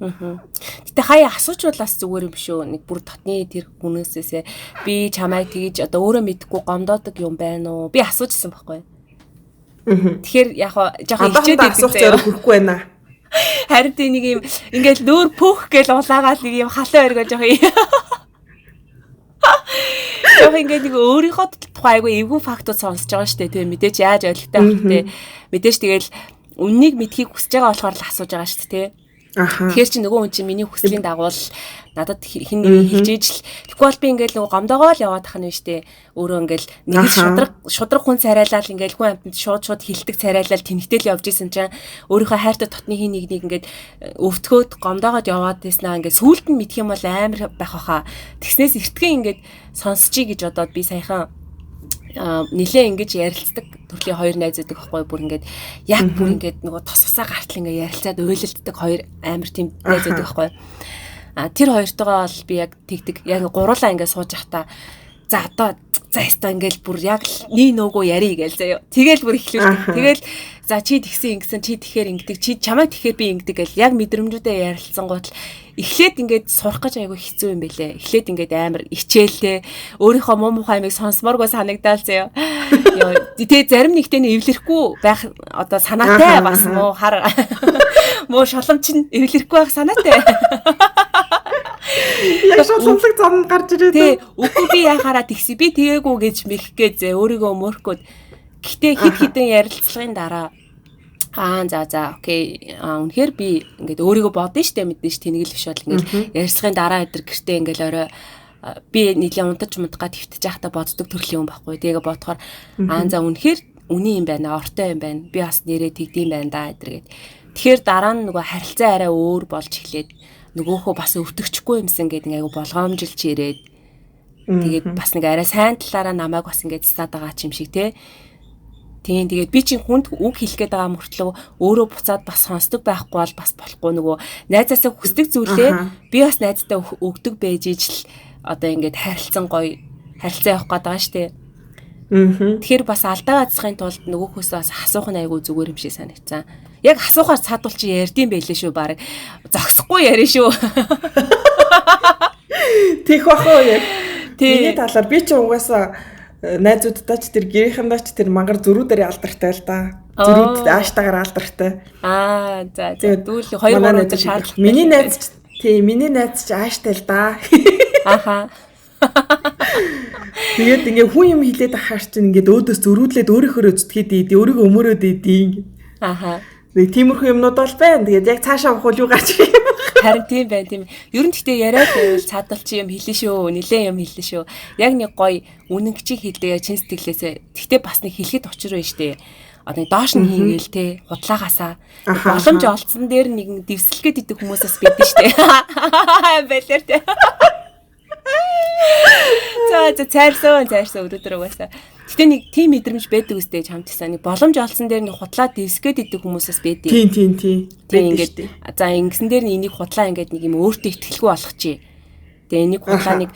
Гэтэ хаяа асуучвал бас зүгээр юм шүү. Нэг бүр дотны тэр хүнээсээ би чамайг тэгж одоо өөрөө мэдхгүй гомдоодаг юм байна уу? Би асуужсэн байхгүй. Тэгэхээр яг жоохон хичээд асуух зэрэг хүрхгүй байна. Харин тийм нэг юм ингээл нүүр пөөх гэл улаагаад нэг юм халуун өргөж жоохон ингээд нэг өөрийнхөө тухай айгүй эвгүй фактууд сонсож байгаа шүү дээ. Тэгээ мэдээч яаж ойлгохтой байх вэ? Мэдээч тэгэл үннийг мэдхийг хүсэж байгаа болохоор л асууж байгаа шүү дээ. Аха. Тэгэхээр чи нөгөө хүн чинь миний хүслийн дагуу надад хин нэг хэлж ээж л тэггүй бол би ингээл нөгөө гомдоогоо л яваад тах нь штэ өөрөө ингээл нэг шудраг хүн царайлал ингээл хүн амтнд шууд хилдэг царайлал тэнхтэл явж исэн чинь өөрийнхөө хайртай дотны хин нэг ингээд өвтгөөд гомдоогоод яваад байснаа ингээд сүулт нь мэдх юм бол амар байх баха. Тэгснээс эртхэн ингээд сонсчий гэж бодоод би саяхан нилээ ингэж ярилцдаг төрлийн хоёр найз байдаг байхгүй бүр ингээд яг бүр ингээд нөгөө тосгосаа гартал ингээд ярилцаад уйлалддаг хоёр амар тийм найз байдаг байхгүй. Тэр хоёртойгоо бол би яг тэгдэг яг гуруулаа ингээд сууж явахдаа за одоо заастаа ингээд бүр яг нэг нөөгөө ярий гээл заяа. Тэгэл бүр эхлүүлдэг. Тэгэл за чи тэгсэн ингэсэн чи тэгэхээр ингэдэг чи чамайг тэгэхээр би ингэдэг гэл яг мэдрэмжүүдээ ярилцсан гутал эхлээд ингээд сурах гэж айгүй хэцүү юм бэлээ. Эхлээд ингээд амар ичээлтэй өөрийнхөө муу мухай амиг сонсмооргүй санагдаал заяа. Тэгээ зарим нэгтээ эвлэрэхгүй байх одоо санаатай бас муу хар муу шоломч нь эвлэрэхгүй байх санаатай. Яг шоломлог зам гарч ирээд. Тий, үгүй би яхаараа тэгси би тэгээгүй гэж мэрхгээ зэ өөрийгөө мөрөхгүйд. Гэтэ хидэн ярилцлагын дараа за окей. Үнэхээр би ингээд өөрийгөө бодно штэ мэднэ ш тэнэгэл биш бол ингээд ярьцлагын дараа өдр гэртээ ингээд орой би нийлээ унтаж мудгаа твтэж байхдаа боддог төрлийн юм байхгүй. Тэгээ бодохоор за үнэхээр үний юм байна, ортой юм байна. Би бас нэрээ тэгдэм байна да эдэргээд. Тэгэхээр дараа нь нөгөө харилцаа арай өөр болж эхлээд нөгөөхөө бас өвтөгчгүй юмсан гэдэг айгу болгоомжилж ирээд тэгээд бас нэг арай сайн талаараа намайг бас ингээд цаад байгаа юм шиг те. Тэгээд би чинь хүнд үг хэлэх гээд байгаа мөртлөө өөрөө буцаад бас сонсдог байхгүй бол бас болохгүй нөгөө найзаасаа хүсдэг зүйлээ би бас найзтай өгдөг байж ижил одоо ингээд харилцсан гоё харилцаа явах гээд байгаа штэ. Тэгэхээр бас алдаа гацхын тулд нөгөөхөөс бас асуух нь айгүй зүгээр юм шиг санагцсан. Яг асуухаар цаадуул чи ярьдсан байлээ шүү баг. Зогсохгүй ярина шүү. Тих бахоо яг. Миний талаар би ч угаасаа найзуудтай ч тэр гэрийнхэндээ ч тэр мангар зөрүүдээр алдартай л да. Зөрүүд ааштай алдартай. За дүүл 2-3 өдөр шаардлага. Миний найз ч ааштай л да. Аха. Тэгээд ингээ хүн юм хилээд ахаар чинь ингээд өөдөөс зөрүүдлээд өөрийнхөө зүтгээд өөрийгөө өмөрөөд идэв. Аха. Нэг тиймэрхүү юмнууд бол байна. Тэгээд яг цаашаа авах юу гарч ирэх юм. Харин тийм байна тийм. Ер нь гэхдээ яриад байвал цаадал чи юм хэлнэ шүү. Нилээ юм хэлнэ шүү. Яг нэг гоё үнэн гिचиг хэлдэг чин сэтгэлээсээ. Гэхдээ бас нэг хэлэхэд учир байна штэ. Одоо доош нь хийгээл те худлаагаасаа боломж олцсон дээр нэг дэвсэлгээд идэх хүмүүсээс бидэн штэ. Байлэр те. За цайрсан өдрөдөр угаасаа. Гэтэ нэг тийм мэдрэмж байдаг үстэй чамд гэсэн нэг боломж олсон дээр нэг худлаа дэвсгээд идэх хүмүүсээс байдаг. Тийм. Тэгээ ингээд за ингэсэн дээр энийг худлаа ингээд нэг юм өөртөө ихтгэлгүй болгох чи. Тэгээ энийг худлаа нэг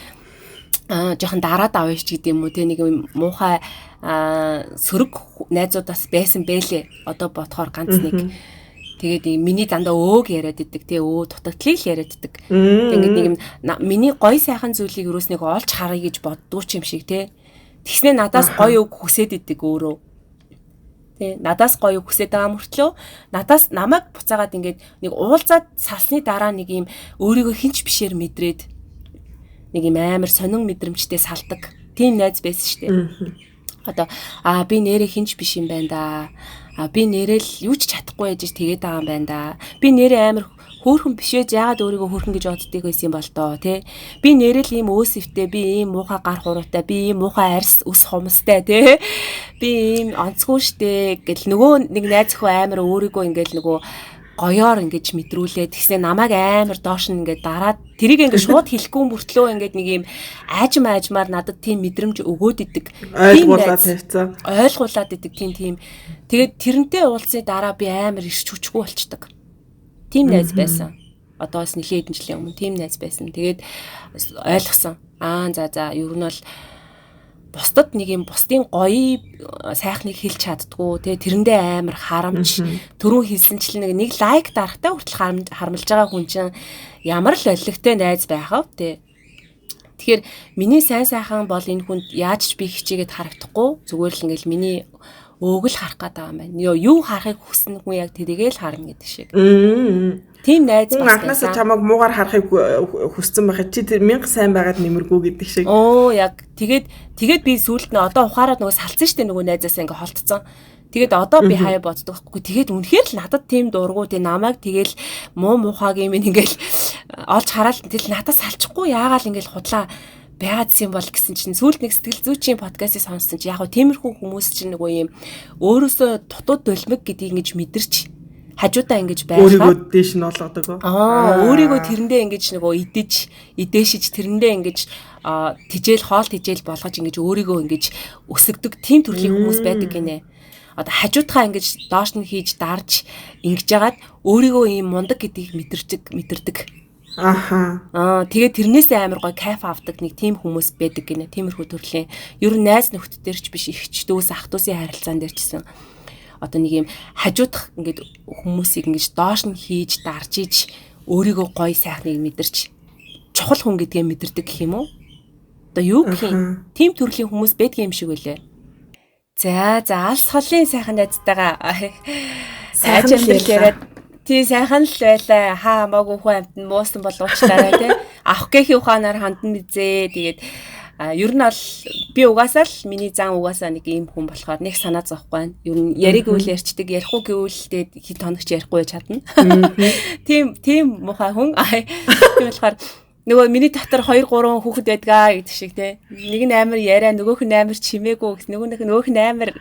жоохон дараад авъя ч гэдэг юм уу те нэг муухай сөрөг найзуудаас байсан бэлээ. Одоо бодохоор ганц нэг тэгээд миний дандаа өөг яриад идэг тий дутагдлыг яриад идэг. Тэгээд нэг юм миний гоё сайхан зүйлийг юус нэг олж харъя гэж боддгоо ч юм шиг тий. Тэгснээ надаас гоё үг хүсээд идэг өөрөө. Тий надаас гоё үг хүсээд байгаа мөртлөө надаас намайг буцаагаад ингээд нэг уулзаад салсны дараа нэг юм өөрийгөө хинч бишээр мэдрээд нэг юм амар сонин мэдрэмжтэй салдаг. Тийм найз байсан шүү дээ. Одоо би нэрээ хинч биш юм байна да. Би нэрэл юу ч чадахгүй байж тэгээд байгаа юм байна да. Би нэрээ амар хөөрхөн бишээ яагаад өөрийгөө хөөрхөн гэж боддөг байсан юм бол тоо тий. Би нэрэл ийм өөсөвтэй, би ийм муухай гар хуруутай, би ийм муухай арьс ус хомстой тий. Би ийм онцгүй штэ гэл нөгөө нэг найз өхөө амар өөрийгөө ингээл нөгөө гоёор ингэж мэдрүүлээд тэгснэ намайг амар доош нь ингээд дараад тэрийг ингээд шууд хэлэхгүй мөртлөө ингээд нэг юм аажмаар надад тийм мэдрэмж өгөөд идэг. Ойлгуулад идэг тийм. Тэгээд тэрнтэй уулзсны дараа би амар ирч хүчгүй болчдөг. Тийм найз байсан. одоос нэлийн хэдэн жилийн өмнө тийм найз байсан. Тэгээд ойлгосон. За ер нь бол бусдад нэг юм бусдын гоё сайхныг хэлж чаддгүй те тэрэндээ амар харамж түрүүн хэлсэнчлэн нэг лайк дарахтаа хүртэл харамлж байгаа хүн чинь ямар л олигтой найз байх вэ те. Тэгэхээр миний сайн сайхан бол энэ хүнд яаж ч би хичээгээд харагдахгүй зүгээр л ингээл миний өөгөл харах гэдэг юм байна. Юу харахыг хүснэ хүн яг тэрийгээ л харна гэдэг шиг. Тийм найз бас анхнаасаа чамайг муугар харахыг хүссэн байхад чи тэр 1000 сайн байгаад нэмэргүй гэдэг шиг. Яг тэгээд би сүүлд нь одоо ухаараад нөгөө салцсан штэ нөгөө найзаасаа ингээ холтцсон. Тэгээд одоо би хаяа боддог байхгүй. Тэгээд үнэхээр л надад тийм дургуу тий намайг тэгэл муухайг юм ингээл олж хараад тэгэл надад салчихгүй яагаал ингээл худлаа байгаадсэн бол гэсэн чинь сүүлд нэг сэтгэл зүйчийн подкастыг сонссон чи яг гоо тиймэрхүү хүмүүс чинь нөгөө юм өөрөөсөө дутууд долмиг гэдгийг ингэж мэдэрч хажуудаа ингэж байхаа өөрийгөө дээш нь олгодог. Өөрийгөө тэрэндээ ингэж нөгөө идээшиж тэрэндээ ингэж хоол тижээл болгож ингэж өөрийгөө ингэж өсгдөг тийм төрлийн хүмүүс байдаг гинэ. Одоо хажуудхаа ингэж доош нь хийж дарж ингэж яагаад өөрийгөө ийм мундаг гэдгийг мэдэрдэг. Тэгээд тэрнээсээ амар гой кайф авдаг нэг тийм хүмүүс байдаг гинэ. Тиймэрхүү төрлийн ер нь найз нөхдөд дээр ч биш ихч дүүс ах дүүсийн харилцаан дээр ч гэсэн одоо нэг юм хажуудах ингээд хүмүүсийг ингэж доош нь хийж дарж иж өөрийгөө гоё сайхныг мэдэрч чухал хүн гэдгээ мэдэрдэг гэх юм уу? Одоо юу гэх юм? Тим төрлийн хүмүүс байдаг юм шиг үлээ. За алс холын сайхан найзтайгаа сайхан яриад тий сайхан л байлаа. Хамаагүй хүн амт нь муусан бол уучлаарай тий. Авах гэхийн ухаанаар хандна бизээ. Тэгээд ер нь бол би угаасаа л миний зан угаасаа нэг ийм хүн болохоор нэг санаа зовхгүй байна. Ер нь яриг үл ярьчдаг, ярихгүй гэвэл тэгээд хэд хоногч ярихгүй чадна. Тийм мухай хүн. Тийм болохоор нөгөө миний дотор 2 3 хүүхэд байдгаа гэдэг шиг те. Нэг нь амар яриа, нөгөөх нь амар чимээгүй, нөгөөх нь амар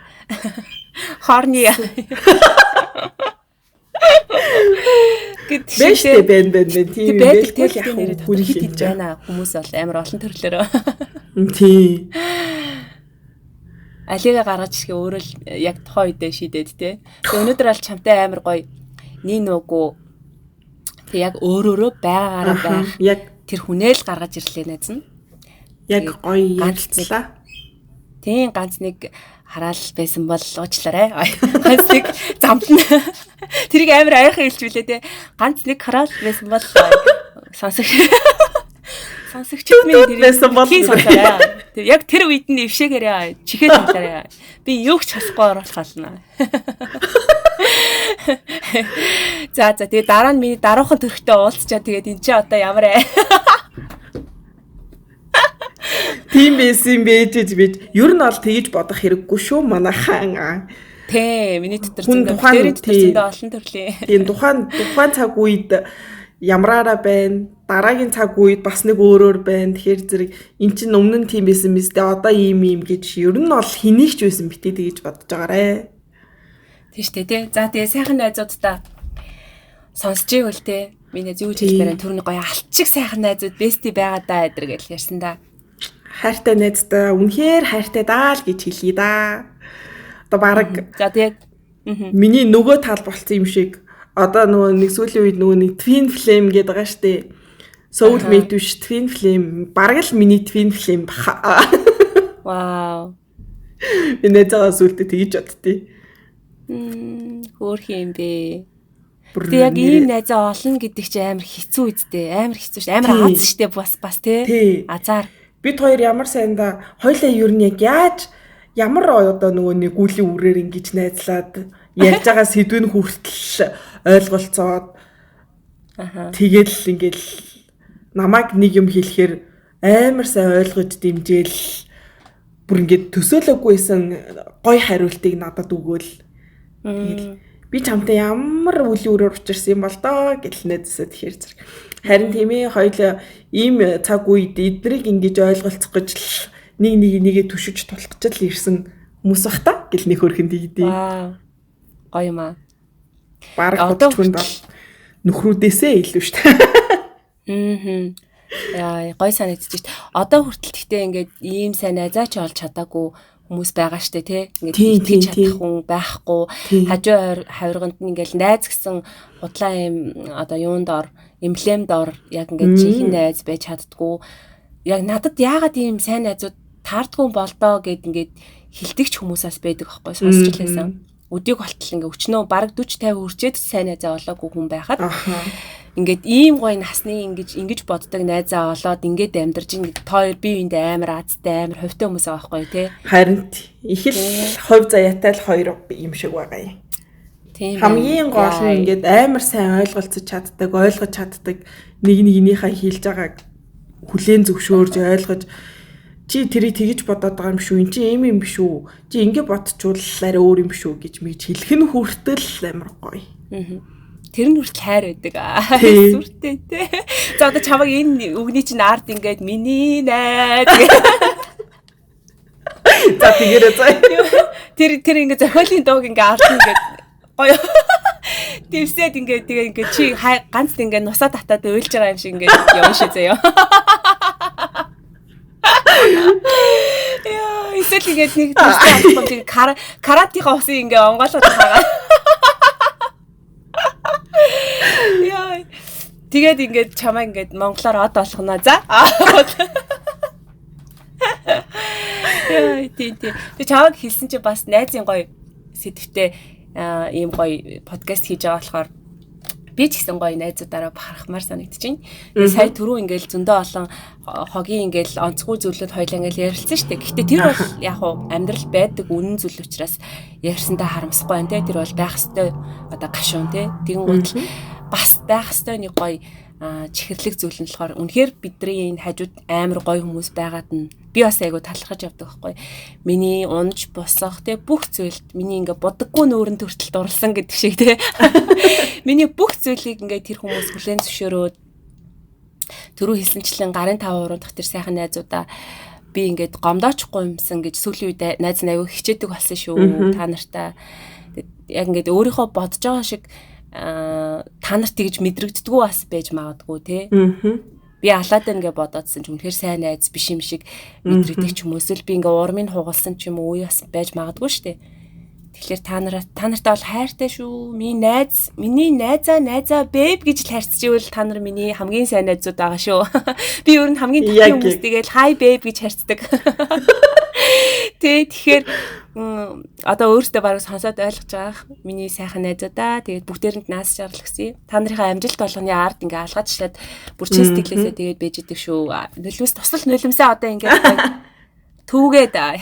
хорны. Бэштэй бэн тийм байдаг тийм нэрэд хит хийж байна. Хүмүүс бол амар олон төрлөөр. Тийм. Алига гаргаж ирэхээ өөрөө л яг тухайн үедээ шийдээд те. Өнөөдөр бол чамтай амар гоё нин нүгүү. Тэг яг өөрөөрөө байгаагаараа байх. Яг тэр хүнээ л гаргаж ирлээ найз нь. Яг гоё ганцлаа. Тийм ганц нэг хараал байсан бол уучлаарай. Ганц нэг замтна. Тэрийг амар айхан хэлчихвүлээ те. Ганц нэг хараал байсан бол сонсогчд минь тэрийг сонсороо. Яг тэр үед нь өвшөөгээрээ чихээ талаараа. Би юу ч хасахгүй оруулах болно. За тэгээ дараа нь миний даруухан төрхтэй уулзчаа тэгээд энэ чи одоо ямар ээ. Тийм байсан байж бид ер нь бол тэгж бодох хэрэггүй шүү манайхан. Тэ миний дотор зөндөө олон төрлийн. Тийм тухайн цаг үед ямраараа байна. Дараагийн цаг үед бас нэг өөрөөр байна. Тэгэхээр зэрэг эн чинь өмнө нь тийм байсан биз дээ. Одоо ийм гэж ер нь бол хэнийг ч байсан битээ тэгж бодож байгаарэ. Тийм шүү дээ тий. За тэгээ сайхан найзуудтай сонсч ивэл тий. Миний зүүж хэлбэрэн түрүүний гоё алчиг сайхан найзууд бести байгаа даа эдэр гэж ярьсан да. Хайртай найзтай үнэхээр хайртай даа л гэж хэлье да. Одоо баг за тэгээ миний нөгөө тал болцсон юм шиг одоо нөгөө нэг сүүлийн үед нөгөө нэг twin flame гэдэг байгаа штэ. Soulmate биш twin flame бараг л миний twin flame баха. Вау. Энэ заа сүлдө тэгж бодтыг. Хөөх юм бэ. Тэг яг ийм найзаа олно гэдэг чи амар хэцүү үсттэй. Амар хэцүү ш. Амар аз штэ бас тий. Азар. Бид хоёр ямар сайнда хоёлаа ер нь яг яаж ямар одоо нөгөө нэг гүлийн үрээр ингэж найзлаад ярьж байгаа сэдвэн хүртэл ойлголцоод тэгэл ингээл намайг нэг юм хэлэхээр амар сайн ойлгож дэмжээл бүр ингээд төсөөлөггүйсэн гой хариултыг надад өгөөл. Тэгэл би чамтай ямар үлийн үрээр учирсан юм бол доо гэдэл найзсаа тэгэхээр зэрэг. Харин тийм ээ хоёул ийм цаг үед эднийг ингэж ойлголцох гэж нэгээ түшиж тулах гэж л ирсэн хүмүүс бах та гэл нэг хөрхөнд ийдээ. Гоё юм аа. Бараг бодчихвол нөхрүүдээсээ илүү шүү дээ. Яа, гой санагдчих шүү дээ. Одоо хүртэл гэхдээ ингээд ийм сайн найзаач олж чадаагүй хүмүүс байгаа штэ тий. Ингээд итгэж чадах хүн байхгүй. Хажуу хавирганд нь ингээд найз гэсэн худлаа юм одоо юунд ор, эмблемд ор яг ингээд чихэн найз байж чаддгүй. Яг надад яагаад ийм сайн найзууд таардгүй болдоо гэд ингээд хилдэгч хүмүүсээс байдаг байхгүй сонсч лээсэн. Өдийг болтол ингээ өчнөө бараг 40 50 хүрчээд сайн найзаа олоогүй хүн байхад ингээд ийм гоё насны ингэж боддог найзаа олоод ингээд амьдарч ингээд тоор бие биендээ амар азтай амар ховтой хүмүүс байгаа байхгүй тий. Харин их л хувь заяатай л хоёр юм шиг байгаа юм. Тийм. Хамгийн гол нь ингээд амар сайн ойлголцож чаддаг, ойлгож чаддаг нэг нэгнийхээ хэлж байгааг хүлээн зөвшөөрж ойлгож чи тэрийг тэгж бодоод байгаа юм шүү. Энд чи ийм юм биш үү? Чи ингэ бодчихвол өөр юм шүү гэж мэгж хэлэх нь хүртэл амар гоё. Тэр нь хүртэл хайр байдаг. Сүртэй те. За одоо чамаг энэ үгний чинь арт ингээд миний найз. За тэгээрээ заа. Тэр ингээд зохиолын дууг ингээд арт ингээд гоё. Тэвсэд ингээд тэгээ ингээд чи ганц ингээд нусаа татаад уйлж байгаа юм шиг ингээд явна шээ заяа. Яа, эсвэл ингээд нэг төстэй авах юм каратига усын ингээ онгоолгоод байгаа. Яа. Тэгээд ингээд чамаа ингээд монголоор од болгоно за. Яа, тийм. Тэг чамаг хэлсэн чи бас найзын гоё сэдвтэ ийм гоё подкаст хийж байгаа болохоор би ч гэсэн гоё найзуудаараа бахархмаар санагдчихээн. Тэгээ сая түрүү ингээл зөндөө олон хогийн ингээл онцгүй зүйлүүд хоёлаа ингээл ярилцсан шүү дээ. Гэхдээ тэр бол яг хуу амьдрал байдаг үнэн зүйл учраас ярьсандаа харамсахгүй байна те. Тэр бол байх ёстой одоо гашуун те. Тэгэн гол бас байх ёстой нэг гоё чихэрлэг зүйл нь болохоор үнэхээр бидний энэ хажууд амар гоё хүмүүс байгаад нь би бас айгу талархаж явдаг байхгүй. Миний унж босох те бүх зүйлд миний ингээ бодоггүй нүүрэн төртөл дурлсан гэдэг шиг те. Миний бүх зүйлийг ингээ тэр хүмүүс хүлээн зөвшөөрөөд түрүү хэлсэнчлэн гарын 5% дахь тэр сайхан найзуудаа би ингээд гомдоочихгүй юмсан гэж сүүлийн үед найз нь айгу хичээдэг болсон шүү та нартай. Яг ингээд өөрийнхөө бодож байгаа шиг та нарт тэгж мэдрэгддэггүй бас байж магадгүй те. Би алаад ингээ бодоодсэн ч үнэхээр сайн найз биш юм шиг мэдрэгдэх ч юм уу эсвэл би ингээ урмыг хугалсан ч юм уу бас байж магадгүй штэ. Тэгэхээр та нартай бол хайртай шүү. Миний найзаа бэб гэж л харьцчихвэл та нар миний хамгийн сайн найзууд байгаа шүү. Би өөр нь хамгийн тахын хүмүүс тэгэл хай бэб гэж харьцдаг. Тэгэхээр одоо өөртөө бараг сонсоод ойлгож байгаа. Миний сайхан найзуудаа тэгээд бүгдээрэнд наас шаарлах гэсэн. Та нарын амжилт болгоны арт ингээ алгаачлаад бүр чин сэтгэлээсээ тэгээд байж идэг шүү. Нөлөөс тусал нулимсаа одоо ингээ түүгээд та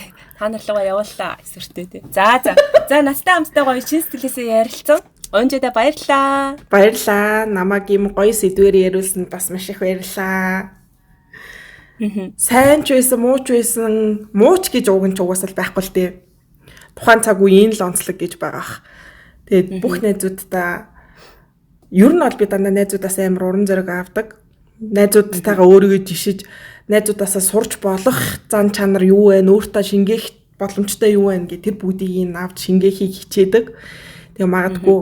нар руугаа явууллаа эсвэртэй тий. За настай хамттай гоё чин сэтгэлээсээ ярилцсан. Өнжидэ баярлаа. Баярлаа. Намайг ийм гоё сэдвээр яриулсанд бас маш их баярлаа. Сайн ч байсан, муу ч байсан, мууч гэж ууг нь ч угаасаа байхгүй л дээ. Тухайн цаг үеийн л онцлог гэж байгаах. Тэгээд бүх найзуудтай ер нь бол би дандаа найзуудаас амар уран зориг авдаг. Найзуудтайгаа өөрийгөө жишиж, найзуудаасаа сурч болох зан чанар юу вэ? Өөртөө шингээх боломжтой юу вэ гэх тэр бүгдийг авч шингээхийг хичээдэг. Тэгээ магадгүй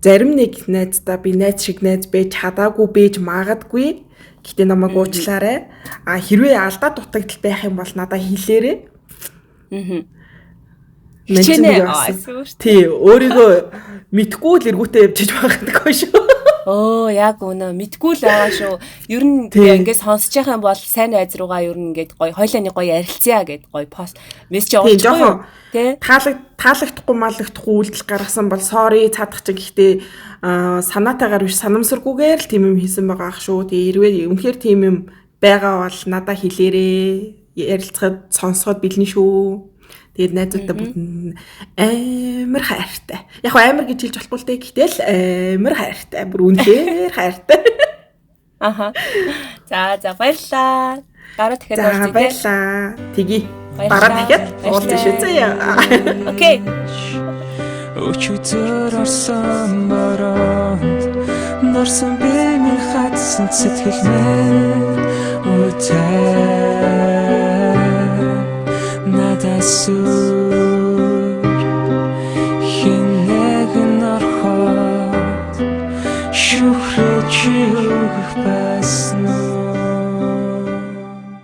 зарим нэг найздаа би найз шиг найз байж чадаагүй байж магадгүй. Гэтэ намайг уучлаарай. Хэрвээ алдаа дутагдал байх юм бол надад хэлээрэй. Тий, өөрийгөө мэдгүй л эргүүтээ явж магадгүй шүү. Яг үнэ мэдгүй л байгаа шүү. Ер нь ингээд сонсож байгаа юм бол сайн найз руугаа ер нь ингээд гоё хойлооны гоё ярилцъя гэд гоё пост мессеж явуулчихгүй тий. Таалагдахгүй малагдахгүй үйлдэл гаргасан бол sorry цаадах чинь гэхдээ санаатайгаар биш санамсаргүйгээр л тийм юм хийсэн байгаа ах шүү. Тэгээ хэрвээ үнэхээр тийм юм байгаа бол надад хэлээрээ ярилцахад сонсоход бэлэн шүү. Тэгээд найзуудтай бүгд амар хайртай. Яг амар гэж хэлж болохгүй л дээ. Гэтэл амар хайртай. Бүр үнэхээр хайртай. За баярлаа. Дараа дахиад уулзъя. Баярлаа. Тэгье. Дараа дахиад уулзъя шүү заяа. Окей. Өчигдөр орсон бороонд норсон бэмий хатсан сэтгэл минь үтэй надаас